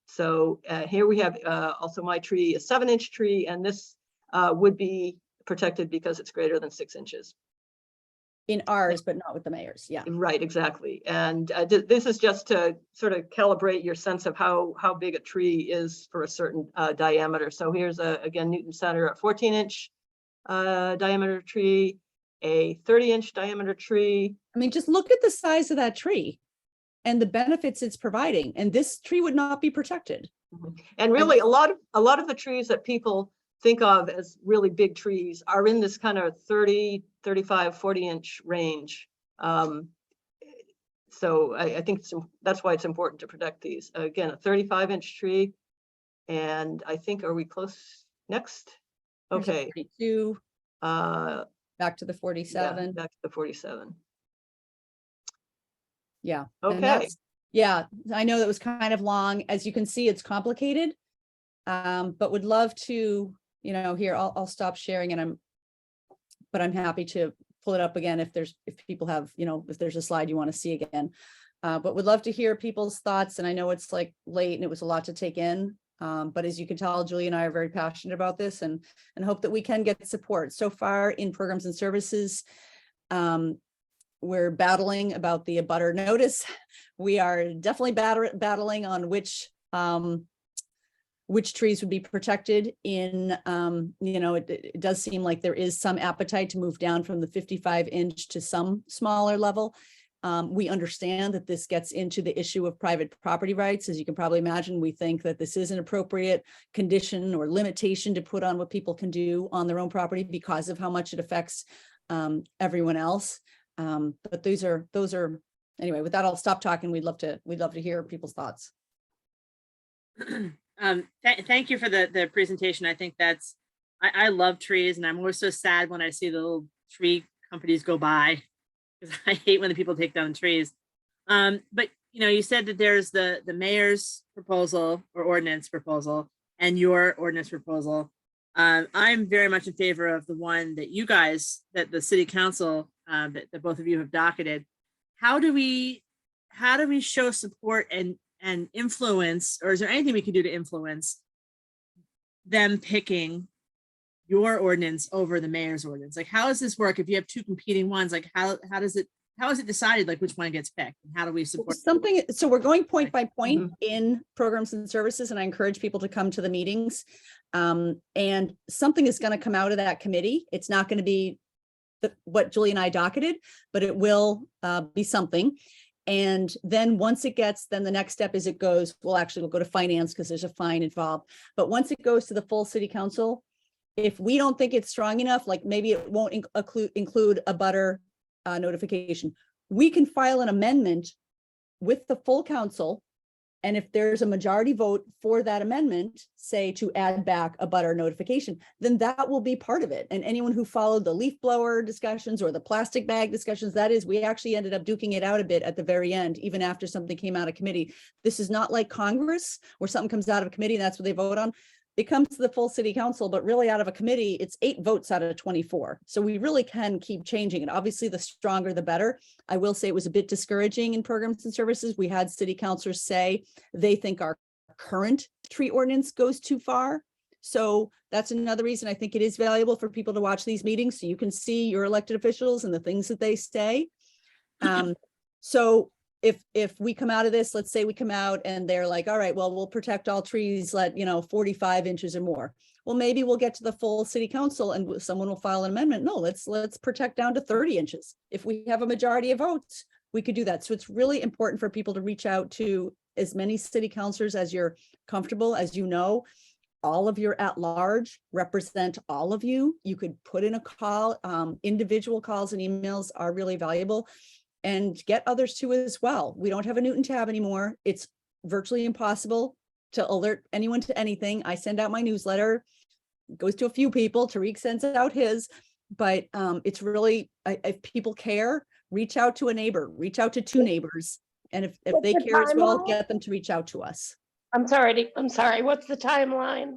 So here we have also my tree, a 7-inch tree, and this would be protected because it's greater than 6 inches. In ours, but not with the mayor's. Yeah. Right, exactly. And this is just to sort of calibrate your sense of how big a tree is for a certain diameter. So here's again, Newton Center, a 14-inch diameter tree, a 30-inch diameter tree. I mean, just look at the size of that tree and the benefits it's providing. And this tree would not be protected. And really, a lot of the trees that people think of as really big trees are in this kind of 30, 35, 40-inch range. So I think that's why it's important to protect these. Again, a 35-inch tree. And I think, are we close next? Okay. 42, back to the 47. Yeah, back to the 47. Yeah. Okay. Yeah, I know that was kind of long. As you can see, it's complicated. But would love to, here, I'll stop sharing and but I'm happy to pull it up again if people have, if there's a slide you want to see again. But would love to hear people's thoughts. And I know it's like late and it was a lot to take in. But as you can tell, Julie and I are very passionate about this and hope that we can get support. So far in programs and services, we're battling about the abutter notice. We are definitely battling on which trees would be protected in, it does seem like there is some appetite to move down from the 55-inch to some smaller level. We understand that this gets into the issue of private property rights. As you can probably imagine, we think that this is an appropriate condition or limitation to put on what people can do on their own property because of how much it affects everyone else. But those are, anyway, with that, I'll stop talking. We'd love to hear people's thoughts. Thank you for the presentation. I think I love trees, and I'm always so sad when I see the little tree companies go by, because I hate when the people take down trees. But you said that there's the mayor's proposal or ordinance proposal and your ordinance proposal. I'm very much in favor of the one that you guys, that the city council, that both of you have docketed. How do we show support and influence, or is there anything we can do to influence them picking your ordinance over the mayor's ordinance? Like, how does this work if you have two competing ones? Like, how is it decided, like, which one gets picked, and how do we support something? So we're going point by point in programs and services, and I encourage people to come to the meetings. And something is going to come out of that committee. It's not going to be what Julie and I docketed, but it will be something. And then once it gets, then the next step is we'll go to finance because there's a fine involved. But once it goes to the full city council, if we don't think it's strong enough, like maybe it won't include a butter notification, we can file an amendment with the full council. And if there's a majority vote for that amendment, say to add back a butter notification, then that will be part of it. And anyone who followed the leaf blower discussions or the plastic bag discussions, we actually ended up duking it out a bit at the very end, even after something came out of committee. This is not like Congress where something comes out of committee and that's what they vote on. It comes to the full city council, but really out of a committee, it's 8 votes out of 24. So we really can keep changing it. Obviously, the stronger, the better. I will say it was a bit discouraging in programs and services. We had city councilors say they think our current tree ordinance goes too far. So that's another reason I think it is valuable for people to watch these meetings so you can see your elected officials and the things that they say. So if we come out of this, let's say we come out and they're like, all right, well, we'll protect all trees at 45 inches or more. Well, maybe we'll get to the full city council and someone will file an amendment. No, let's protect down to 30 inches. If we have a majority of votes, we could do that. So it's really important for people to reach out to as many city councilors as you're comfortable. As you know, all of your at-large represent all of you. You could put in a call. Individual calls and emails are really valuable. And get others too as well. We don't have a Newton tab anymore. It's virtually impossible to alert anyone to anything. I send out my newsletter, it goes to a few people. Tariq sends out his, but it's really, if people care, reach out to a neighbor, reach out to 2 neighbors. And if they care as well, get them to reach out to us. I'm sorry. What's the timeline?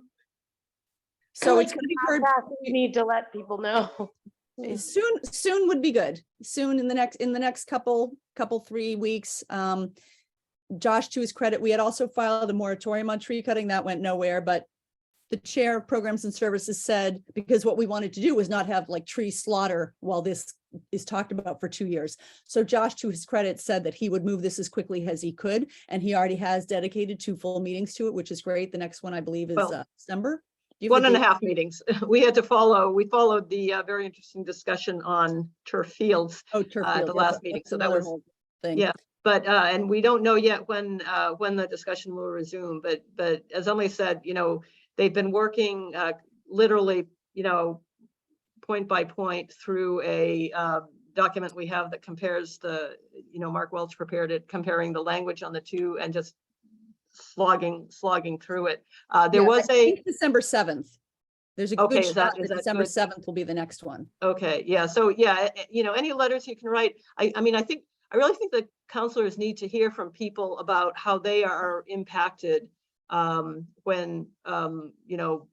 So it's going to be heard. We need to let people know. Soon would be good. Soon in the next couple 3 weeks. Josh, to his credit, we had also filed a moratorium on tree cutting. That went nowhere, but the chair of programs and services said, because what we wanted to do was not have like tree slaughter while this is talked about for 2 years. So Josh, to his credit, said that he would move this as quickly as he could. And he already has dedicated 2 full meetings to it, which is great. The next one, I believe, is December. 1.5 meetings. We followed the very interesting discussion on turf fields at the last meeting. So that was thing. Yeah. But and we don't know yet when the discussion will resume. But as Emily said, they've been working literally, point by point through a document we have that compares Mark Welch prepared it, comparing the language on the 2 and just slogging through it. There was December 7th. There's a good shot that December 7th will be the next one. Okay, yeah. So yeah, any letters you can write. I I really think that counselors need to hear from people about how they are impacted when, you know,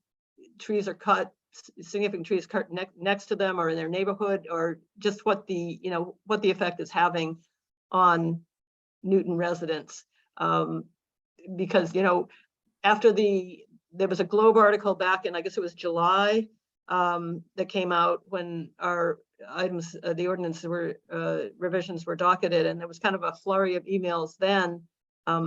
trees are cut, significant trees cut next to them or in their neighborhood, or just what the, you know, what the effect is having on Newton residents. Because, you know, after there was a Globe article back in, I guess it was July, that came out when our items, the ordinance were, revisions were docketed, and there was kind of a flurry of emails then,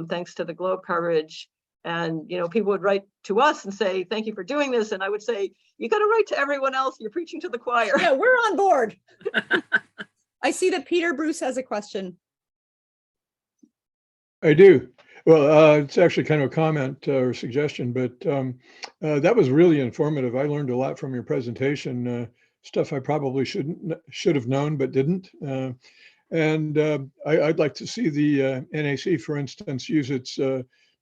thanks to the Globe coverage. And, you know, people would write to us and say, thank you for doing this. And I would say, you got to write to everyone else. You're preaching to the choir. Yeah, we're on board. I see that Peter Bruce has a question. I do. Well, it's actually kind of a comment or suggestion, but that was really informative. I learned a lot from your presentation, stuff I probably should have known, but didn't. I'd like to see the NAC, for instance, use its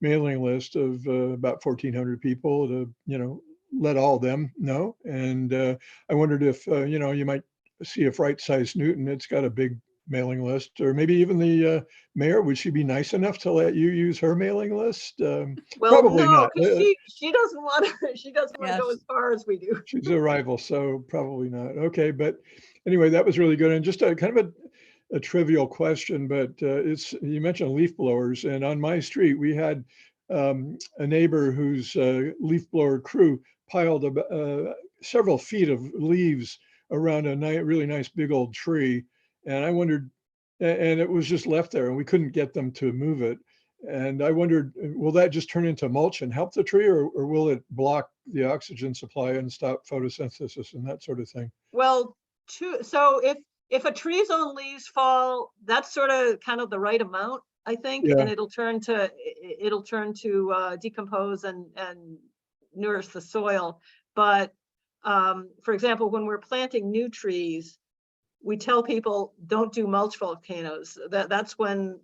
mailing list of about 1,400 people to, you know, let all of them know. And I wondered if, you know, you might see if Right Size Newton, it's got a big mailing list, or maybe even the mayor, would she be nice enough to let you use her mailing list? Well, probably no, not. because she doesn't want to, she doesn't want to go as far as we do. She's a rival, so probably not. Okay, but anyway, that was really good. And just a kind of a trivial question, but it's, you mentioned leaf blowers, and on my street, we had a neighbor whose leaf blower crew piled several feet of leaves around a really nice big old tree. And I wondered, and it was just left there and we couldn't get them to move it. And I wondered, will that just turn into mulch and help the tree, or will it block the oxygen supply and stop photosynthesis and that sort of thing? Well, so if a tree's own leaves fall, that's sort of kind of the right amount, I think, Yeah. and it'll turn to decompose and nourish the soil. But for example, when we're planting new trees, we tell people don't do mulch volcanoes. That's when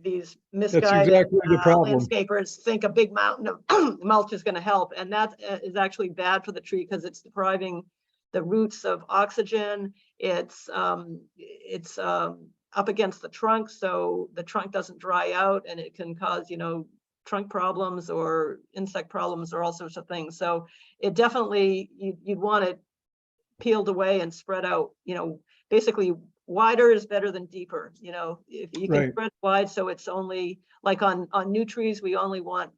these misguided exactly the problem. landscapers think a big mountain of mulch is going to help, and that is actually bad for the tree because it's depriving the roots of oxygen. It's up against the trunk, so the trunk doesn't dry out, and it can cause, you know, trunk problems or insect problems or all sorts of things. So it definitely, you'd want it peeled away and spread out, you know, basically wider is better than deeper. You know, if you can spread wide, so it's only like on new trees, we only want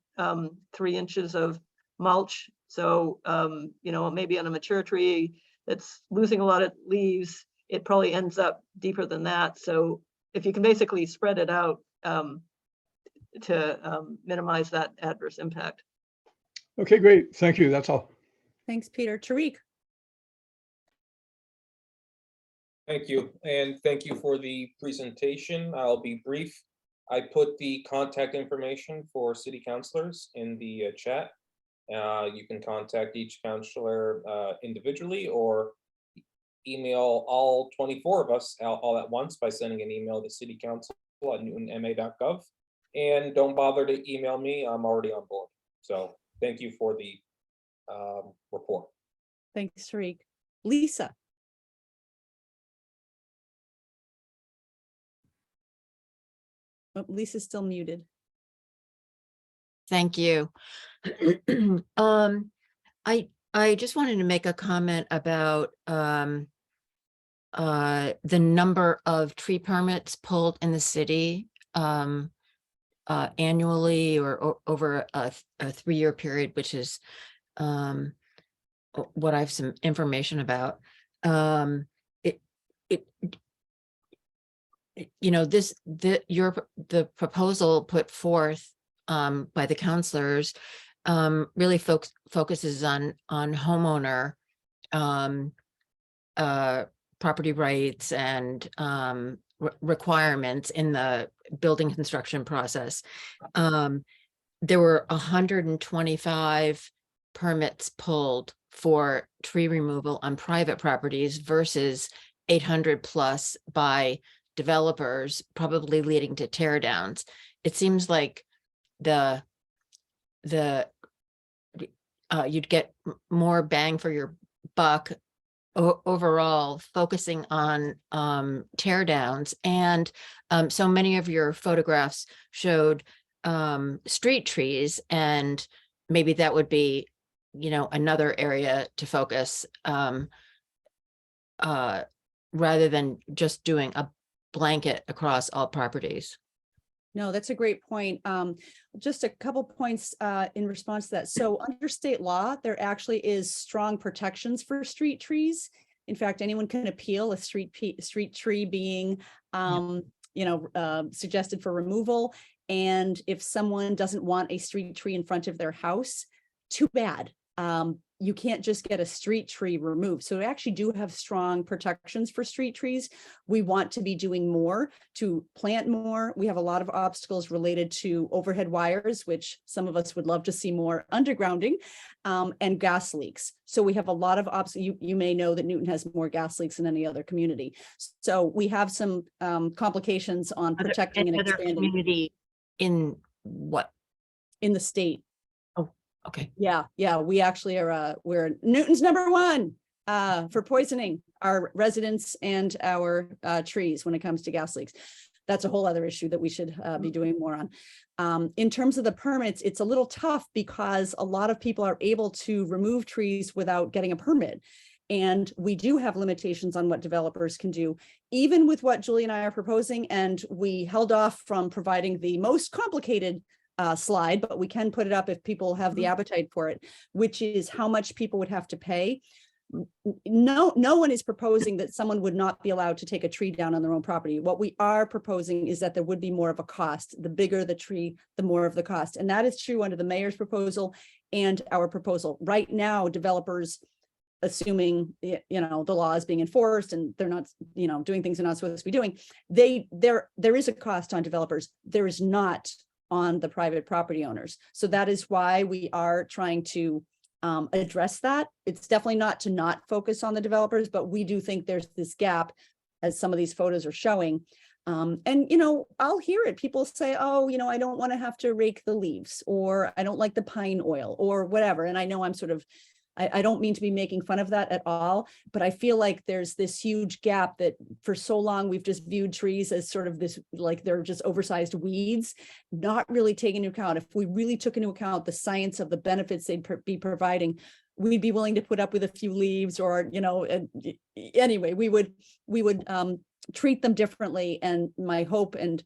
3 inches of mulch. So, you know, maybe on a mature tree that's losing a lot of leaves, it probably ends up deeper than that. So if you can basically spread it out to minimize that adverse impact. Okay, great. Thank you. That's all. Thanks, Peter. Tariq. Thank you, and thank you for the presentation. I'll be brief. I put the contact information for city councilors in the chat. You can contact each councilor individually or email all 24 of us all at once by sending an email to citycouncil@newtonma.gov. And don't bother to email me. I'm already on board. So thank you for the report. Thanks, Tariq. Lisa. Oh, Lisa's still muted. Thank you. I just wanted to make a comment about the number of tree permits pulled in the city annually or over a 3-year period, which is what I have some information about. You know, the proposal put forth by the councilors really focuses on homeowner property rights and requirements in the building construction process. There were 125 permits pulled for tree removal on private properties versus 800 plus by developers, probably leading to tear downs. It seems like you'd get more bang for your buck overall focusing on tear downs, and so many of your photographs showed street trees, and maybe that would be, you know, another area to focus rather than just doing a blanket across all properties. No, that's a great point. Just a couple points in response to that. So under state law, there actually is strong protections for street trees. In fact, anyone can appeal a street tree being, suggested for removal. And if someone doesn't want a street tree in front of their house, too bad. You can't just get a street tree removed. So we actually do have strong protections for street trees. We want to be doing more to plant more. We have a lot of obstacles related to overhead wires, which some of us would love to see more undergrounding, and gas leaks. So we have a lot of obstacles. You may know that Newton has more gas leaks than any other community. So we have some complications on protecting and expanding. Community in what? In the state. Okay. Yeah. We actually are, we're Newton's #1 for poisoning our residents and our trees when it comes to gas leaks. That's a whole other issue that we should be doing more on. In terms of the permits, it's a little tough because a lot of people are able to remove trees without getting a permit. And we do have limitations on what developers can do, even with what Julie and I are proposing. And we held off from providing the most complicated slide, but we can put it up if people have the appetite for it, which is how much people would have to pay. No one is proposing that someone would not be allowed to take a tree down on their own property. What we are proposing is that there would be more of a cost. The bigger the tree, the more of the cost. And that is true under the mayor's proposal and our proposal. Right now, developers, assuming, the law is being enforced and they're not, doing things they're not supposed to be doing, there is a cost on developers. There is not on the private property owners. So that is why we are trying to address that. It's definitely not to not focus on the developers, but we do think there's this gap, as some of these photos are showing. And I'll hear it. People say, oh, I don't want to have to rake the leaves, or I don't like the pine oil, or whatever. And I know I'm sort of, I don't mean to be making fun of that at all, but I feel like there's this huge gap that for so long we've just viewed trees as sort of this, like they're just oversized weeds, not really taking into account. If we really took into account the science of the benefits they'd be providing, we'd be willing to put up with a few leaves, or, anyway, we would treat them differently. And my hope and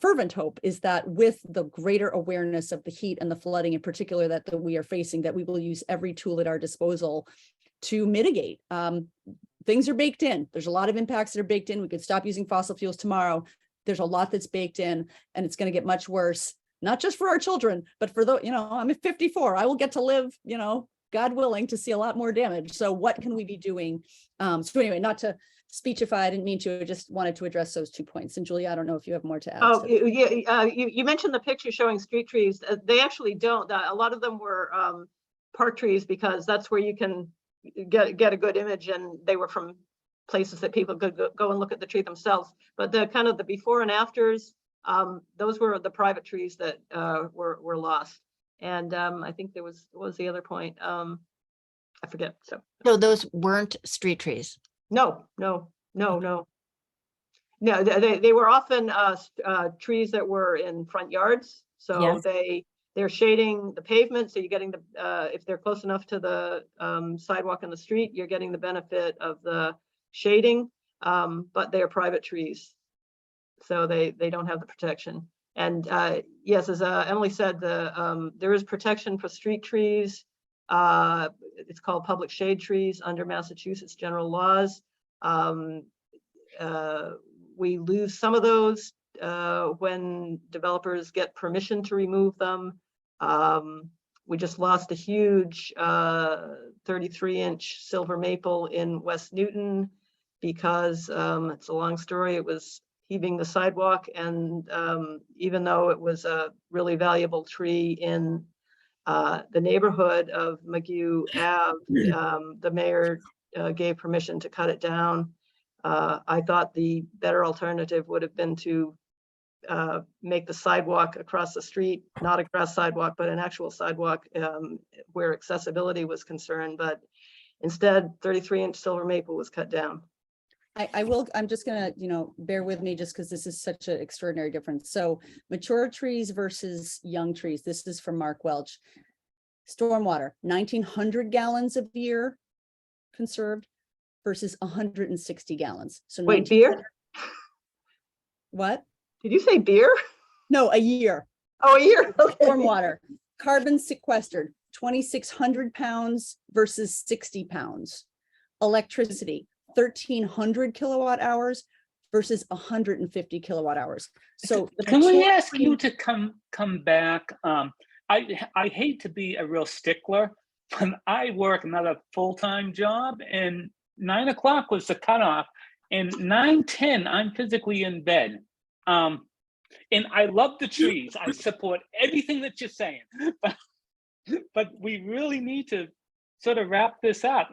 fervent hope is that with the greater awareness of the heat and the flooding in particular that we are facing, that we will use every tool at our disposal to mitigate. Things are baked in. There's a lot of impacts that are baked in. We could stop using fossil fuels tomorrow. There's a lot that's baked in, and it's going to get much worse, not just for our children, but for I'm at 54. I will get to live, God willing, to see a lot more damage. So what can we be doing? So anyway, not to speechify, I didn't mean to, I just wanted to address those 2 points. And Julia, I don't know if you have more to add. Oh, yeah, you mentioned the picture showing street trees. They actually don't. A lot of them were park trees, because that's where you can get a good image, and they were from places that people could go and look at the tree themselves. But the kind of the before and afters, those were the private trees that were lost. And I think what was the other point? I forget. So those weren't street trees. No. They were often trees that were in front yards. So Yes. they're shading the pavement. So you're getting if they're close enough to the sidewalk and the street, you're getting the benefit of the shading. But they're private trees, so they don't have the protection. And yes, as Emily said, there is protection for street trees. It's called public shade trees under Massachusetts general laws. We lose some of those when developers get permission to remove them. We just lost a huge 33-inch silver maple in West Newton because it's a long story. It was heaving the sidewalk, and even though it was a really valuable tree in the neighborhood of McGew Ave, the mayor gave permission to cut it down. I thought the better alternative would have been to make the sidewalk across the street, not a grass sidewalk, but an actual sidewalk where accessibility was concerned. But Instead, 33-inch silver maple was cut down. I'm just gonna, bear with me just because this is such an extraordinary difference. So mature trees versus young trees. This is from Mark Welch. Stormwater, 1,900 gallons a year conserved versus 160 gallons. So Wait, beer? What? Did you say beer? No, a year. Oh, a year. Okay. Stormwater, carbon sequestered, 2,600 pounds versus 60 pounds. Electricity, 1,300 kilowatt hours versus 150 kilowatt hours. So can we ask you to come back? I hate to be a real stickler, but I work another full-time job, and 9 o'clock was the cutoff, and 9:10 I'm physically in bed. And I love the trees. I support everything that you're saying, but we really need to sort of wrap this up.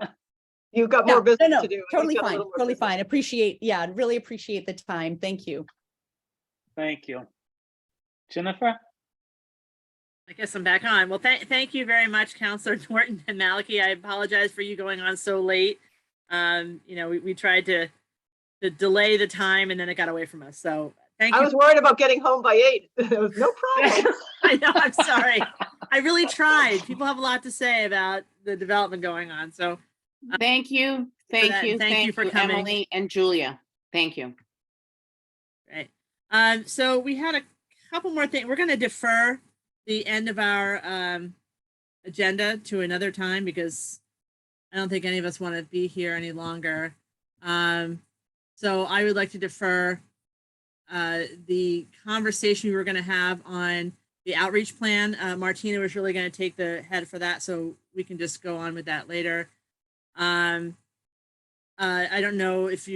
You've got more business to do. Totally fine, totally fine. Really appreciate the time. Thank you. Thank you. Jennifer? I guess I'm back on. Well, thank you very much, Councilor Norton and Malakie. I apologize for you going on so late. We tried to delay the time and then it got away from us. So thank you. I was worried about getting home by 8. It was no problem. I know, I'm sorry. I really tried. People have a lot to say about the development going on. So Thank you, thank you for coming. Emily and Julia. Thank you. Right. So we had a couple more things. We're going to defer the end of our agenda to another time because I don't think any of us want to be here any longer. So I would like to defer the conversation we were going to have on the outreach plan. Martina was really going to take the head for that, so we can just go on with that later. I don't know if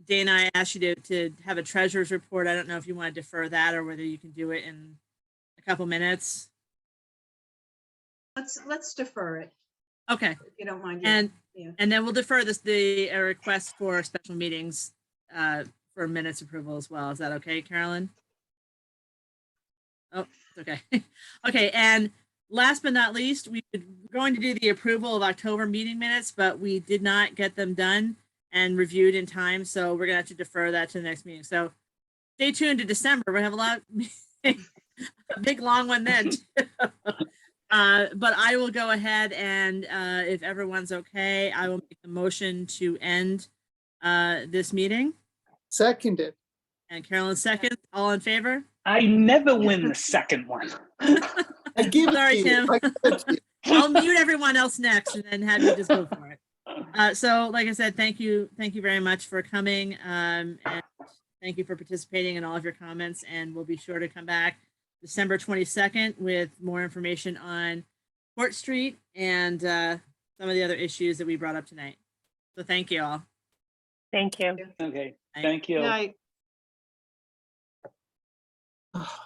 Dana, I asked you to have a treasurer's report. I don't know if you want to defer that or whether you can do it in a couple minutes. Let's defer it. Okay. If you don't mind. And Yeah. and then we'll defer the request for special meetings for minutes approval as well. Is that okay, Carolyn? Oh, it's okay. Okay, and last but not least, we were going to do the approval of October meeting minutes, but we did not get them done and reviewed in time, so we're gonna have to defer that to the next meeting. So stay tuned to December. We have a lot, a big long one then. But I will go ahead and if everyone's okay, I will make the motion to end this meeting. Seconded. And Carolyn seconds. All in favor? I never win the second one. I give it Sorry, to you. Tim. I give it to you. I'll mute everyone else next and then have you just go for it. So like I said, thank you very much for coming. And thank you for participating in all of your comments, and we'll be sure to come back December 22nd with more information on Court Street and some of the other issues that we brought up tonight. So thank you all. Thank you. Okay, thank you. Good night. Oh.